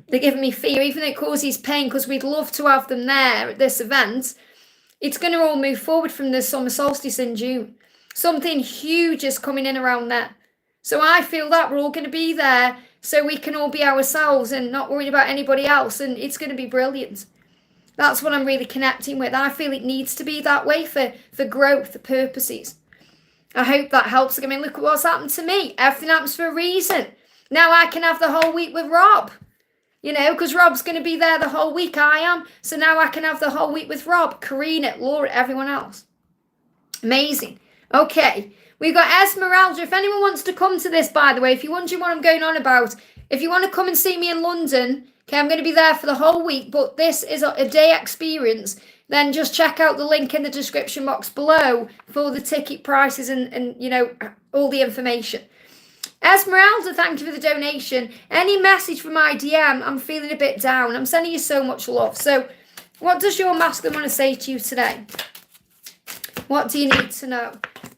They're giving me fear, even though it causes pain, because we'd love to have them there at this event. It's going to all move forward from the summer solstice in June. Something huge is coming in around there. So I feel that we're all going to be there so we can all be ourselves and not worried about anybody else. And it's going to be brilliant. That's what I'm really connecting with. I feel it needs to be that way for growth, for purposes. I hope that helps. I mean, look at what's happened to me. Everything happens for a reason. Now I can have the whole week with Rob. Because Rob's going to be there the whole week. I am. So now I can have the whole week with Rob, Karina, Laura, everyone else. Amazing. Okay. We've got Esmeralda. If anyone wants to come to this, by the way, if you're wondering what I'm going on about, if you want to come and see me in London, okay, I'm going to be there for the whole week, but this is a day experience, then just check out the link in the description box below for the ticket prices and all the information. Esmeralda, thank you for the donation. Any message from my DM? I'm feeling a bit down. I'm sending you so much love. So what does your masculine want to say to you today? What do you need to know?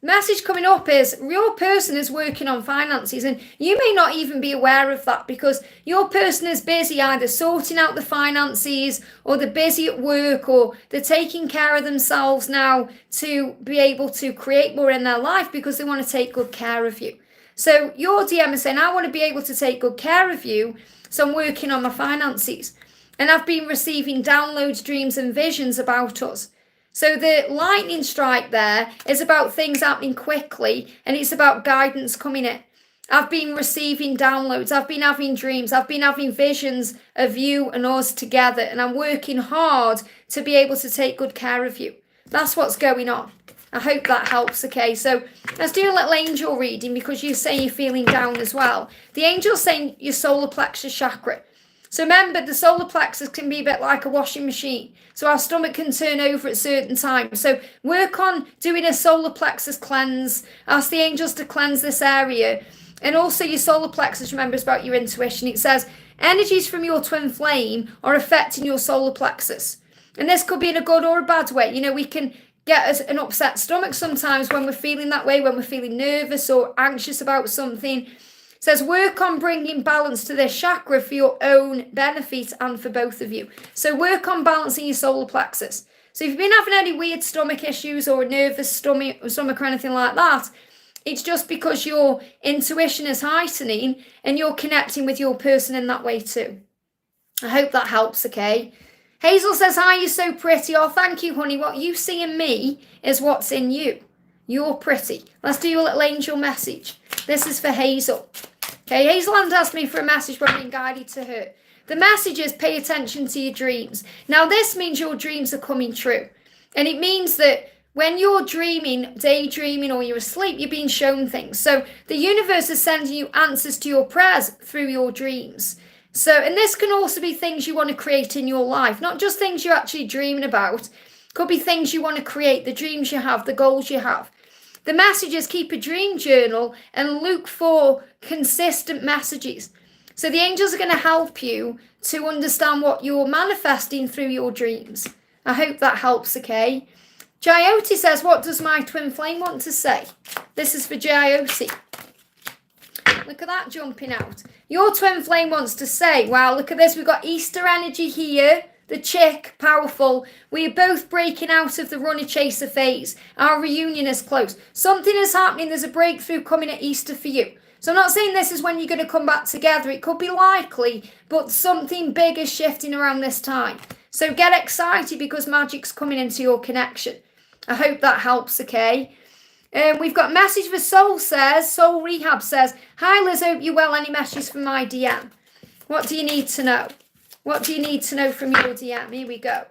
Message coming up is your person is working on finances, and you may not even be aware of that because your person is busy either sorting out the finances, or they're busy at work, or they're taking care of themselves now to be able to create more in their life because they want to take good care of you. So your DM is saying, I want to be able to take good care of you, so I'm working on my finances. And I've been receiving downloads, dreams and visions about us. So the lightning strike there is about things happening quickly, and it's about guidance coming in. I've been receiving downloads. I've been having dreams. I've been having visions of you and us together, and I'm working hard to be able to take good care of you. That's what's going on. I hope that helps, okay? So let's do a little angel reading because you say you're feeling down as well. The angel's saying your solar plexus chakra. So remember, the solar plexus can be a bit like a washing machine. So our stomach can turn over at certain times. So work on doing a solar plexus cleanse. Ask the angels to cleanse this area. And also your solar plexus, remember, is about your intuition. It says, energies from your twin flame are affecting your solar plexus. And this could be in a good or a bad way. We can get an upset stomach sometimes when we're feeling that way, when we're feeling nervous or anxious about something. It says work on bringing balance to this chakra for your own benefit and for both of you. So work on balancing your solar plexus. So if you've been having any weird stomach issues or a nervous stomach or anything like that, it's just because your intuition is heightening and you're connecting with your person in that way too. I hope that helps, okay? Hazel says, hi, you're so pretty. Oh, thank you, honey. What you see in me is what's in you. You're pretty. Let's do a little angel message. This is for Hazel. Okay, Hazel asked me for a message, but I'm being guided to her. The message is pay attention to your dreams. Now, this means your dreams are coming true. And it means that when you're dreaming, daydreaming, or you're asleep, you're being shown things. So the universe is sending you answers to your prayers through your dreams. So, and this can also be things you want to create in your life, not just things you're actually dreaming about. Could be things you want to create, the dreams you have, the goals you have. The message is keep a dream journal and look for consistent messages. So the angels are going to help you to understand what you're manifesting through your dreams. I hope that helps, okay? Jyoti says, what does my twin flame want to say? This is for Jyoti. Look at that jumping out. Your twin flame wants to say, wow, look at this. We've got Easter energy here. the chick, powerful. We are both breaking out of the runner-chaser phase. Our reunion is close. Something is happening. There's a breakthrough coming at Easter for you. So I'm not saying this is when you're going to come back together. It could be likely, but something big is shifting around this time. So get excited because magic's coming into your connection. I hope that helps, okay? We've got message for Soul Rehab says, hi Liz, hope you're well. Any messages from my DM? What do you need to know? What do you need to know from your DM? Here we go.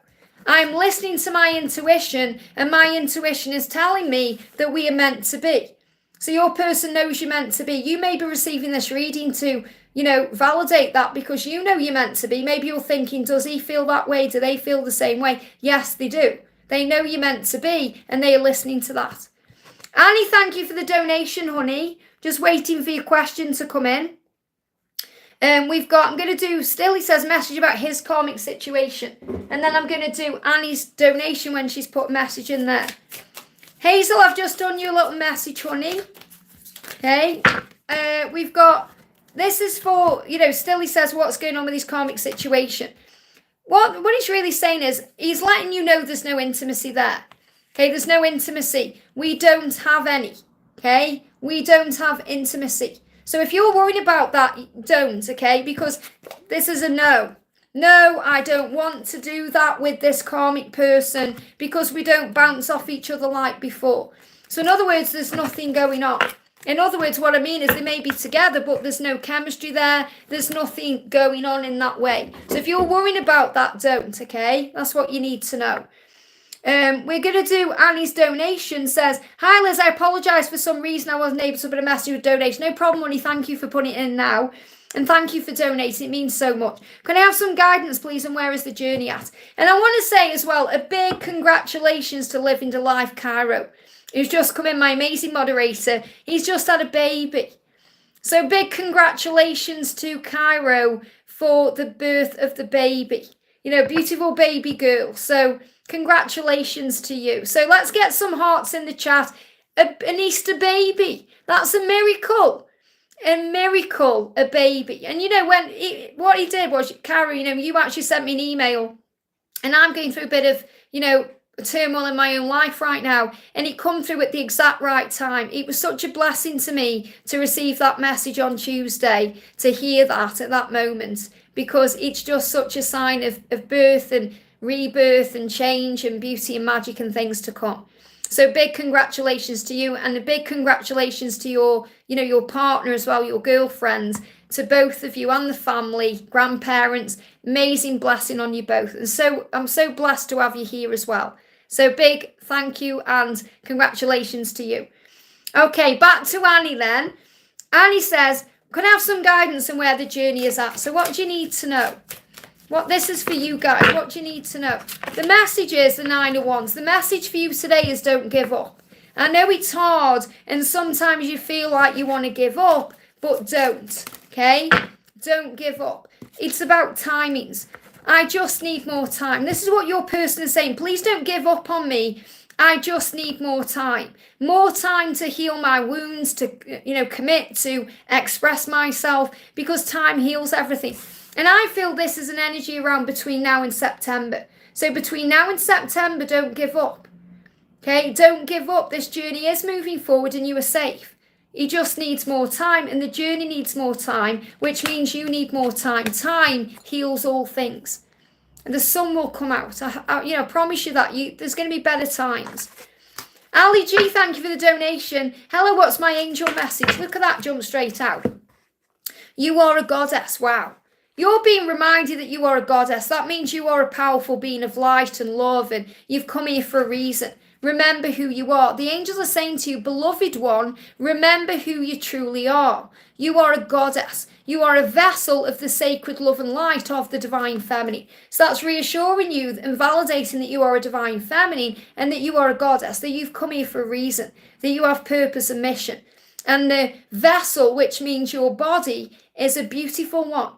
I'm listening to my intuition, and my intuition is telling me that we are meant to be. So your person knows you're meant to be. You may be receiving this reading to, validate that because you know you're meant to be. Maybe you're thinking, does he feel that way? Do they feel the same way? Yes, they do. They know you're meant to be, and they are listening to that. Annie, thank you for the donation, honey. Just waiting for your question to come in. I'm going to do, still he says, message about his karmic situation. And then I'm going to do Annie's donation when she's put a message in there. Hazel, I've just done you a little message, honey. Okay. We've got, this is for, still he says what's going on with his karmic situation. What he's really saying is, he's letting you know there's no intimacy there. Okay, there's no intimacy. We don't have any. Okay, we don't have intimacy. So if you're worried about that, don't, okay? Because this is a no. No, I don't want to do that with this karmic person because we don't bounce off each other like before. So in other words, there's nothing going on. In other words, what I mean is they may be together, but there's no chemistry there. There's nothing going on in that way. So if you're worrying about that, don't, okay? That's what you need to know. We're going to do Annie's donation. Says, hi Liz, I apologise for some reason I wasn't able to put a message with donation. No problem, honey. Thank you for putting it in now. And thank you for donating. It means so much. Can I have some guidance, please? And where is the journey at? And I want to say as well, a big congratulations to Living the Life Cairo, who's just come in, my amazing moderator. He's just had a baby. So big congratulations to Cairo for the birth of the baby. Beautiful baby girl. So congratulations to you. So let's get some hearts in the chat. An Easter baby. That's a miracle. A miracle, a baby. And what he did was, Carrie, you actually sent me an email. And I'm going through a bit of, turmoil in my own life right now. And it come through at the exact right time. It was such a blessing to me to receive that message on Tuesday, to hear that at that moment. Because it's just such a sign of birth and rebirth and change and beauty and magic and things to come. So big congratulations to you, and a big congratulations to your, your partner as well, your girlfriend, to both of you and the family, grandparents. Amazing blessing on you both. And so I'm so blessed to have you here as well. So big thank you and congratulations to you. Okay, back to Annie then. Annie says, can I have some guidance on where the journey is at? So what do you need to know? This is for you guys. What do you need to know? The message is the 9 of Wands. The message for you today is don't give up. I know it's hard and sometimes you feel like you want to give up, but don't, okay? Don't give up. It's about timings. I just need more time. This is what your person is saying. Please don't give up on me. I just need more time. More time to heal my wounds, to, commit, to express myself, because time heals everything. And I feel this is an energy around between now and September. So between now and September, don't give up. Okay, don't give up. This journey is moving forward and you are safe. It just needs more time, and the journey needs more time, which means you need more time. Time heals all things. And the sun will come out. I promise you that. There's going to be better times. Ali G, thank you for the donation. Hello, what's my angel message? Look at that, jump straight out. You are a goddess. Wow. You're being reminded that you are a goddess. That means you are a powerful being of light and love, and you've come here for a reason. Remember who you are. The angels are saying to you, beloved one, remember who you truly are. You are a goddess. You are a vessel of the sacred love and light of the divine feminine. So that's reassuring you and validating that you are a divine feminine and that you are a goddess, that you've come here for a reason, that you have purpose and mission. And the vessel, which means your body, is a beautiful one.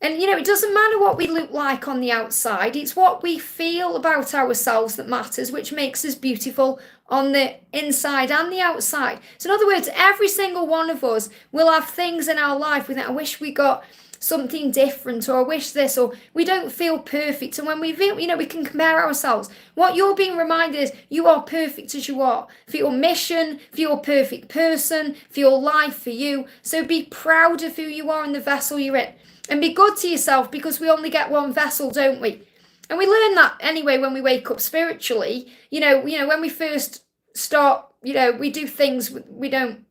And, it doesn't matter what we look like on the outside. It's what we feel about ourselves that matters, which makes us beautiful on the inside and the outside. So in other words, every single one of us will have things in our life we think, I wish we got something different, or I wish this, or we don't feel perfect. And when we feel, we can compare ourselves. What you're being reminded is you are perfect as you are, for your mission, for your perfect person, for your life, for you. So be proud of who you are and the vessel you're in. And be good to yourself, because we only get one vessel, don't we? And we learn that anyway when we wake up spiritually. When we first start, we do things we don't,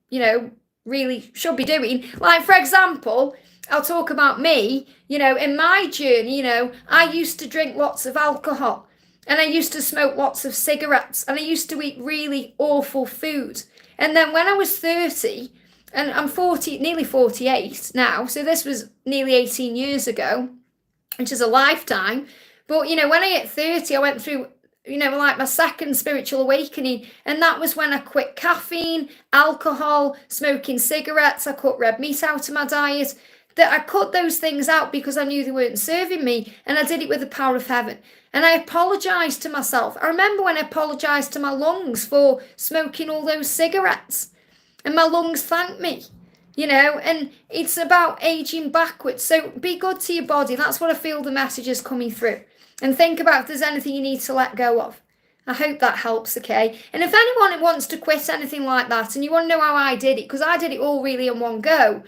really should be doing. Like, for example, I'll talk about me, in my journey, I used to drink lots of alcohol, and I used to smoke lots of cigarettes, and I used to eat really awful food. And then when I was 30, and I'm 40, nearly 48 now, so this was nearly 18 years ago, which is a lifetime. But, when I hit 30, I went through, like my second spiritual awakening. And that was when I quit caffeine, alcohol, smoking cigarettes. I cut red meat out of my diet. That I cut those things out because I knew they weren't serving me. And I did it with the power of heaven. And I apologized to myself. I remember when I apologized to my lungs for smoking all those cigarettes. And my lungs thanked me. And it's about aging backwards. So be good to your body. That's what I feel the message is coming through. And think about if there's anything you need to let go of. I hope that helps, okay? And if anyone wants to quit anything like that, and you want to know how I did it, because I did it all really in one go,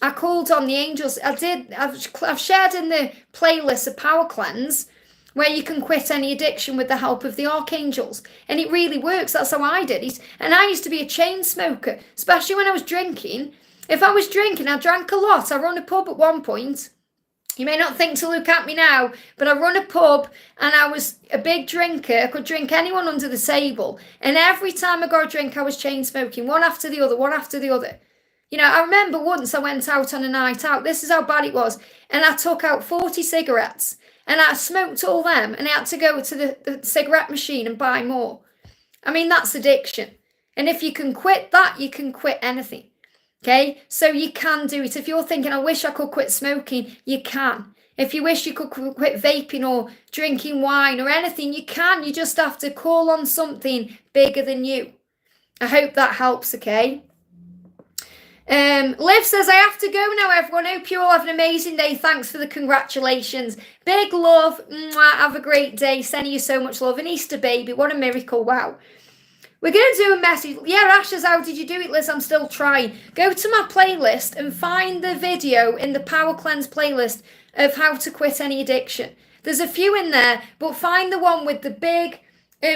I called on the angels. I've shared in the playlist a power cleanse where you can quit any addiction with the help of the archangels. And it really works. That's how I did it. And I used to be a chain smoker, especially when I was drinking. If I was drinking, I drank a lot. I run a pub at one point. You may not think to look at me now, but I run a pub and I was a big drinker. I could drink anyone under the table. And every time I got a drink, I was chain smoking, one after the other, one after the other. I remember once I went out on a night out. This is how bad it was. And I took out 40 cigarettes and I smoked all them, and I had to go to the cigarette machine and buy more. I mean, that's addiction. And if you can quit that, you can quit anything. Okay, so you can do it. If you're thinking, I wish I could quit smoking, you can. If you wish you could quit vaping or drinking wine or anything, you can. You just have to call on something bigger than you. I hope that helps, okay? Liv says, I have to go now, everyone. Hope you all have an amazing day. Thanks for the congratulations. Big love. Mwah, have a great day. Sending you so much love. An Easter baby. What a miracle. Wow. We're going to do a message. Yeah, Ashes, how did you do it, Liz? I'm still trying. Go to my playlist and find the video in the Power Cleanse playlist of how to quit any addiction. There's a few in there, but find the one with the big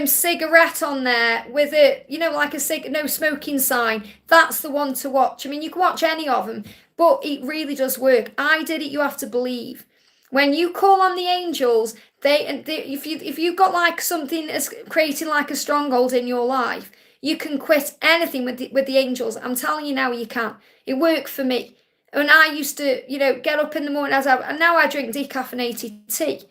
cigarette on there with a, like a no smoking sign. That's the one to watch. I mean, you can watch any of them, but it really does work. I did it. You have to believe. When you call on the angels, if you've got like something that's creating like a stronghold in your life, you can quit anything with the angels. I'm telling you now, you can. It worked for me. And I used to, get up in the morning and now I drink decaffeinated tea.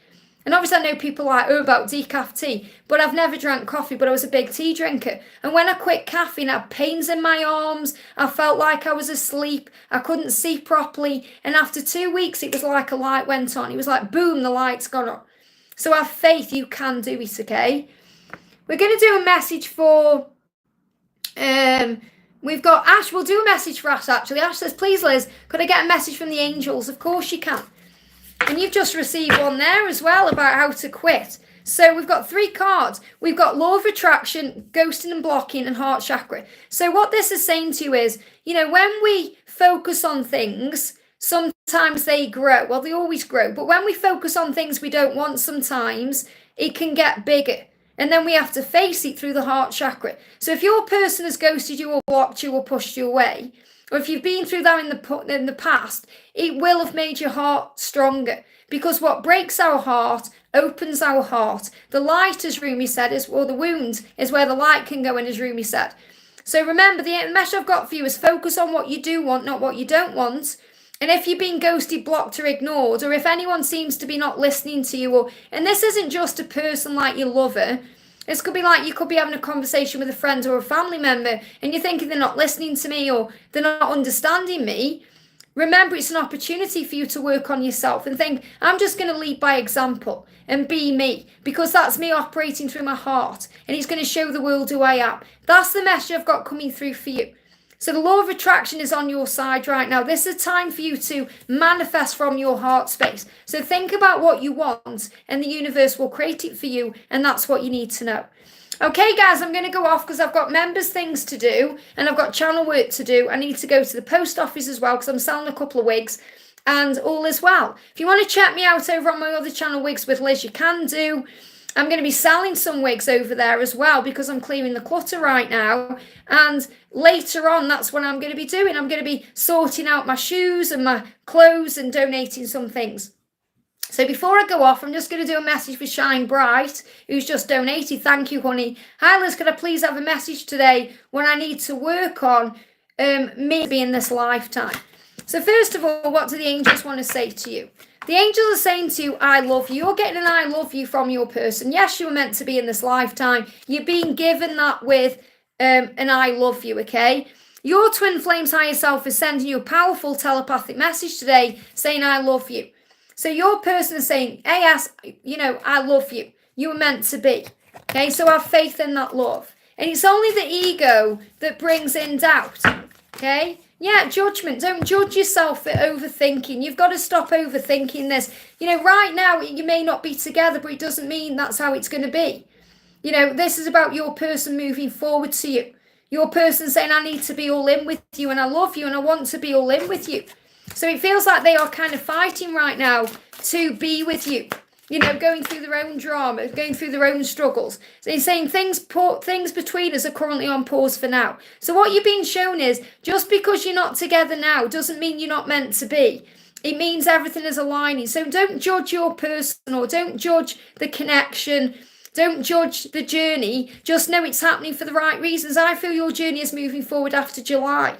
And obviously I know people about decaf tea, but I've never drank coffee, but I was a big tea drinker. And when I quit caffeine, I had pains in my arms. I felt like I was asleep. I couldn't see properly. And after 2 weeks, it was like a light went on. It was like, boom, the light's gone on. So have faith, you can do it, okay? We're going to do a message for, we've got Ash. We'll do a message for Ash, actually. Ash says, please, Liz, could I get a message from the angels? Of course you can. And you've just received one there as well about how to quit. So we've got 3 cards. We've got Law of Attraction, Ghosting and Blocking, and Heart Chakra. So what this is saying to you is, when we focus on things, sometimes they grow. Well, they always grow. But when we focus on things we don't want, sometimes it can get bigger. And then we have to face it through the heart chakra. So if your person has ghosted you or blocked you or pushed you away, or if you've been through that in the past, it will have made your heart stronger. Because what breaks our heart opens our heart. The light, as Rumi said, or the wound is where the light can go in, as Rumi said. So remember, the message I've got for you is focus on what you do want, not what you don't want. And if you're being ghosted, blocked, or ignored, or if anyone seems to be not listening to you, and this isn't just a person like your lover, this could be like you could be having a conversation with a friend or a family member, and you're thinking they're not listening to me or they're not understanding me. Remember, it's an opportunity for you to work on yourself and think, I'm just going to lead by example and be me, because that's me operating through my heart, and it's going to show the world who I am. That's the message I've got coming through for you. So the law of attraction is on your side right now. This is a time for you to manifest from your heart space. So think about what you want and the universe will create it for you. And that's what you need to know. Okay, guys, I'm going to go off because I've got members things to do and I've got channel work to do. I need to go to the post office as well because I'm selling a couple of wigs and all as well. If you want to check me out over on my other channel, Wigs with Liz, you can do. I'm going to be selling some wigs over there as well because I'm clearing the clutter right now. And later on, that's what I'm going to be doing. I'm going to be sorting out my shoes and my clothes and donating some things. So before I go off, I'm just going to do a message for Shine Bright, who's just donated. Thank you, honey. Hi, Liz, could I please have a message today when I need to work on me in this lifetime? So first of all, what do the angels want to say to you? The angels are saying to you, I love you. You're getting an I love you from your person. Yes, you were meant to be in this lifetime. You're being given that with an I love you, okay? Your twin flames higher self is sending you a powerful telepathic message today saying, I love you. So your person is saying, yes, I love you. You were meant to be. Okay, so have faith in that love. And it's only the ego that brings in doubt. Okay? Yeah, judgment. Don't judge yourself for overthinking. You've got to stop overthinking this. Right now you may not be together, but it doesn't mean that's how it's going to be. This is about your person moving forward to you. Your person saying, I need to be all in with you and I love you and I want to be all in with you. So it feels like they are kind of fighting right now to be with you. Going through their own drama, going through their own struggles. So he's saying things between us are currently on pause for now. So what you're being shown is, just because you're not together now doesn't mean you're not meant to be. It means everything is aligning. So don't judge your person or don't judge the connection. Don't judge the journey. Just know it's happening for the right reasons. I feel your journey is moving forward after July.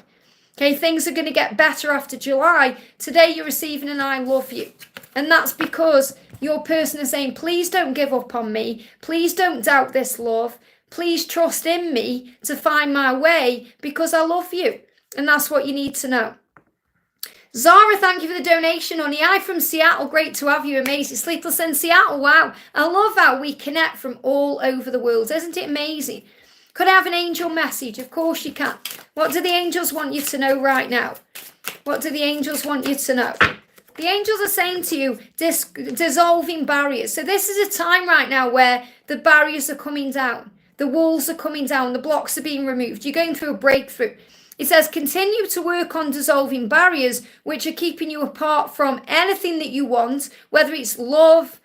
Okay, things are going to get better after July. Today you're receiving an I love you. And that's because your person is saying, please don't give up on me. Please don't doubt this love. Please trust in me to find my way because I love you. And that's what you need to know. Zara, thank you for the donation, honey. I'm from Seattle. Great to have you. Amazing. Sleepless in Seattle. Wow. I love how we connect from all over the world. Isn't it amazing? Could I have an angel message? Of course you can. What do the angels want you to know right now? What do the angels want you to know? The angels are saying to you, dissolving barriers. So this is a time right now where the barriers are coming down. The walls are coming down. The blocks are being removed. You're going through a breakthrough. It says, continue to work on dissolving barriers which are keeping you apart from anything that you want, whether it's love,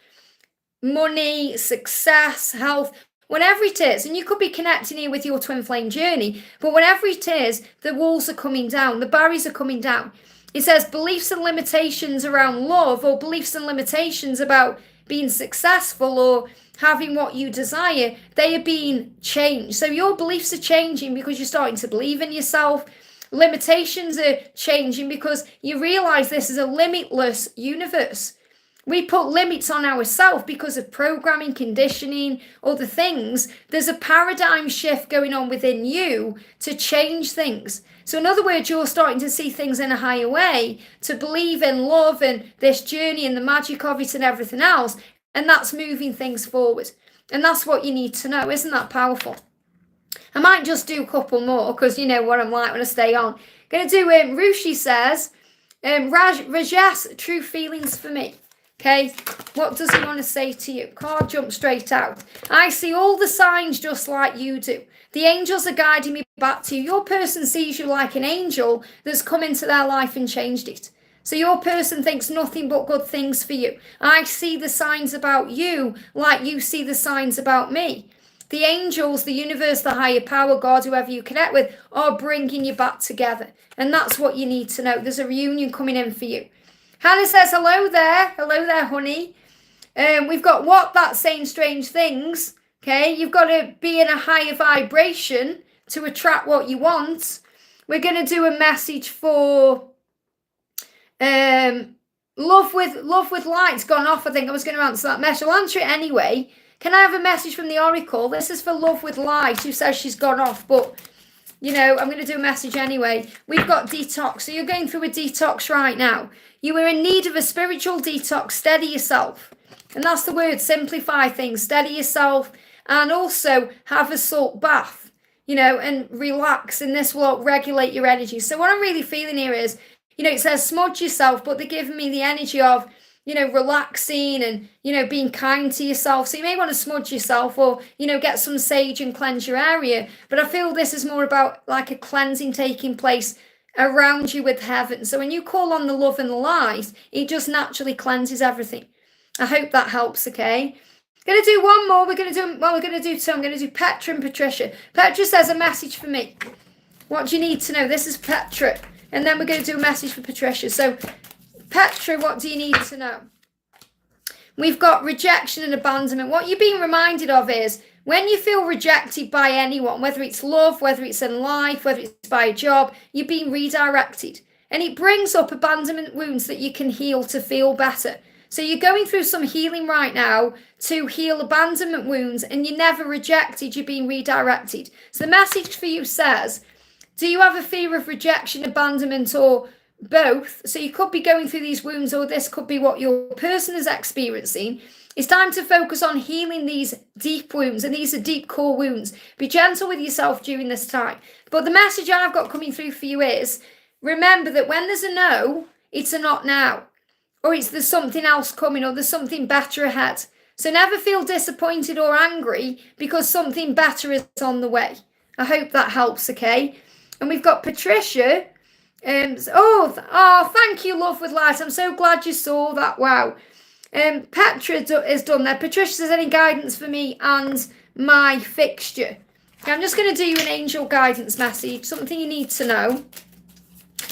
money, success, health, whatever it is. And you could be connecting here with your twin flame journey, but whatever it is, the walls are coming down. The barriers are coming down. It says beliefs and limitations around love or beliefs and limitations about being successful or having what you desire, they are being changed. So your beliefs are changing because you're starting to believe in yourself. Limitations are changing because you realize this is a limitless universe. We put limits on ourselves because of programming, conditioning, other things. There's a paradigm shift going on within you to change things. So in other words, you're starting to see things in a higher way, to believe in love and this journey and the magic of it and everything else. And that's moving things forward. And that's what you need to know. Isn't that powerful? I might just do a couple more because you know what I'm like when I stay on. Going to do Rushi says, Rajesh, true feelings for me. Okay, what does he want to say to you? Card jump straight out. I see all the signs just like you do. The angels are guiding me back to you. Your person sees you like an angel that's come into their life and changed it. So your person thinks nothing but good things for you. I see the signs about you like you see the signs about me. The angels, the universe, the higher power, God, whoever you connect with, are bringing you back together. And that's what you need to know. There's a reunion coming in for you. Hannah says, hello there. Hello there, honey. We've got what? That's saying strange things. Okay, you've got to be in a higher vibration to attract what you want. We're going to do a message for love with light's gone off. I think I was going to answer that message. I'll answer it anyway. Can I have a message from the Oracle? This is for love with light, who says she's gone off, but you know, I'm going to do a message anyway. We've got detox. So you're going through a detox right now. You are in need of a spiritual detox. Steady yourself. And that's the word, simplify things. Steady yourself and also have a salt bath. and relax, and this will regulate your energy. So what I'm really feeling here is, it says smudge yourself, but they're giving me the energy of, relaxing and, being kind to yourself. So you may want to smudge yourself or, get some sage and cleanse your area. But I feel this is more about like a cleansing taking place around you with heaven. So when you call on the love and the light, it just naturally cleanses everything. I hope that helps, okay? Going to do one more. We're going to do two. I'm going to do Petra and Patricia. Petra says a message for me. What do you need to know? This is Petra. And then we're going to do a message for Patricia. So, Petra, what do you need to know? We've got rejection and abandonment. What you're being reminded of is when you feel rejected by anyone, whether it's love, whether it's in life, whether it's by a job, you're being redirected. And it brings up abandonment wounds that you can heal to feel better. So you're going through some healing right now to heal abandonment wounds, and you're never rejected, you're being redirected. So the message for you says, do you have a fear of rejection, abandonment, or both? So you could be going through these wounds, or this could be what your person is experiencing. It's time to focus on healing these deep wounds, and these are deep core wounds. Be gentle with yourself during this time. But the message I've got coming through for you is, remember that when there's a no, it's a not now. Or there's something else coming, or there's something better ahead. So never feel disappointed or angry because something better is on the way. I hope that helps, okay? And we've got Patricia. Thank you, Love with Light. I'm so glad you saw that. Wow. Petra is done there. Patricia says, any guidance for me and my fixture? Okay, I'm just going to do you an angel guidance message, something you need to know.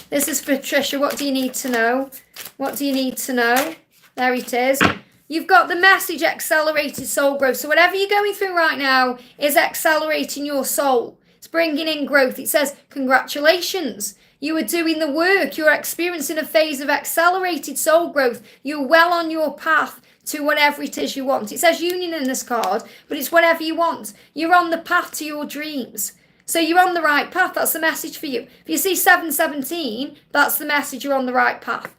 This is Patricia. What do you need to know? What do you need to know? There it is. You've got the message, accelerated soul growth. So whatever you're going through right now is accelerating your soul. It's bringing in growth. It says, congratulations. You are doing the work. You're experiencing a phase of accelerated soul growth. You're well on your path to whatever it is you want. It says union in this card, but it's whatever you want. You're on the path to your dreams. So you're on the right path. That's the message for you. If you see 717, that's the message. You're on the right path.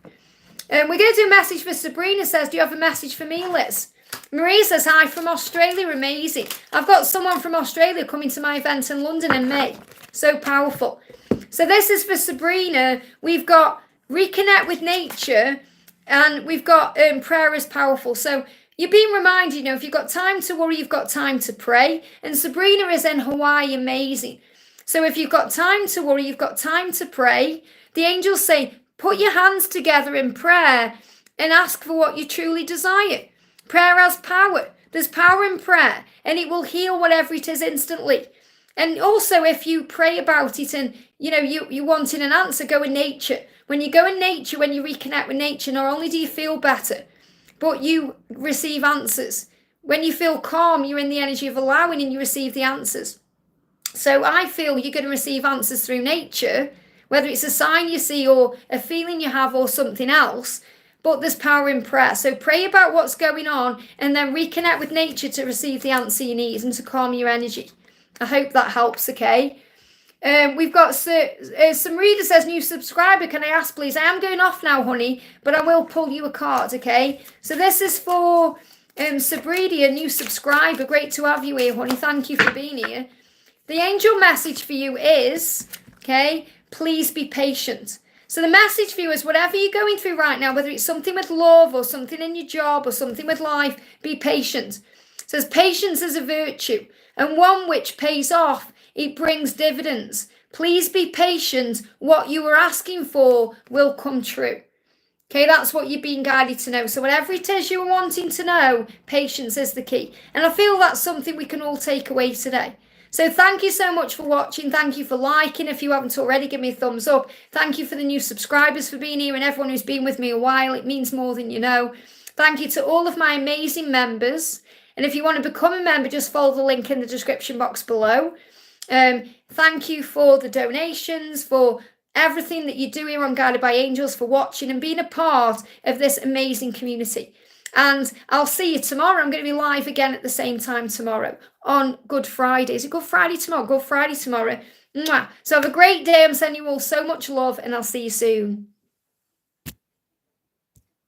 We're going to do a message for Sabrina. Says, do you have a message for me, Liz? Marie says, hi from Australia. Amazing. I've got someone from Australia coming to my event in London in May. So powerful. So this is for Sabrina. We've got reconnect with nature, and we've got prayer is powerful. So you're being reminded, if you've got time to worry, you've got time to pray. And Sabrina is in Hawaii. Amazing. So if you've got time to worry, you've got time to pray. The angels say, put your hands together in prayer and ask for what you truly desire. Prayer has power. There's power in prayer, and it will heal whatever it is instantly. And also, if you pray about it and, you wanting an answer, go in nature. When you go in nature, when you reconnect with nature, not only do you feel better, but you receive answers. When you feel calm, you're in the energy of allowing and you receive the answers. So I feel you're going to receive answers through nature, whether it's a sign you see or a feeling you have or something else, but there's power in prayer. So pray about what's going on and then reconnect with nature to receive the answer you need and to calm your energy. I hope that helps, okay? We've got some reader says, new subscriber, can I ask please? I am going off now, honey, but I will pull you a card, okay? So this is for Sabrina, a new subscriber. Great to have you here, honey. Thank you for being here. The angel message for you is, okay, please be patient. So the message for you is whatever you're going through right now, whether it's something with love or something in your job or something with life, be patient. It says patience is a virtue and one which pays off. It brings dividends. Please be patient. What you were asking for will come true. Okay, that's what you're being guided to know. So whatever it is you're wanting to know, patience is the key. And I feel that's something we can all take away today. So thank you so much for watching. Thank you for liking. If you haven't already, give me a thumbs up. Thank you for the new subscribers for being here and everyone who's been with me a while. It means more than you know. Thank you to all of my amazing members. And if you want to become a member, just follow the link in the description box below. Thank you for the donations, for everything that you do here on Guided by Angels, for watching and being a part of this amazing community. And I'll see you tomorrow. I'm going to be live again at the same time tomorrow on Good Friday. Is it Good Friday tomorrow? Good Friday tomorrow. Mwah. So have a great day. I'm sending you all so much love, and I'll see you soon.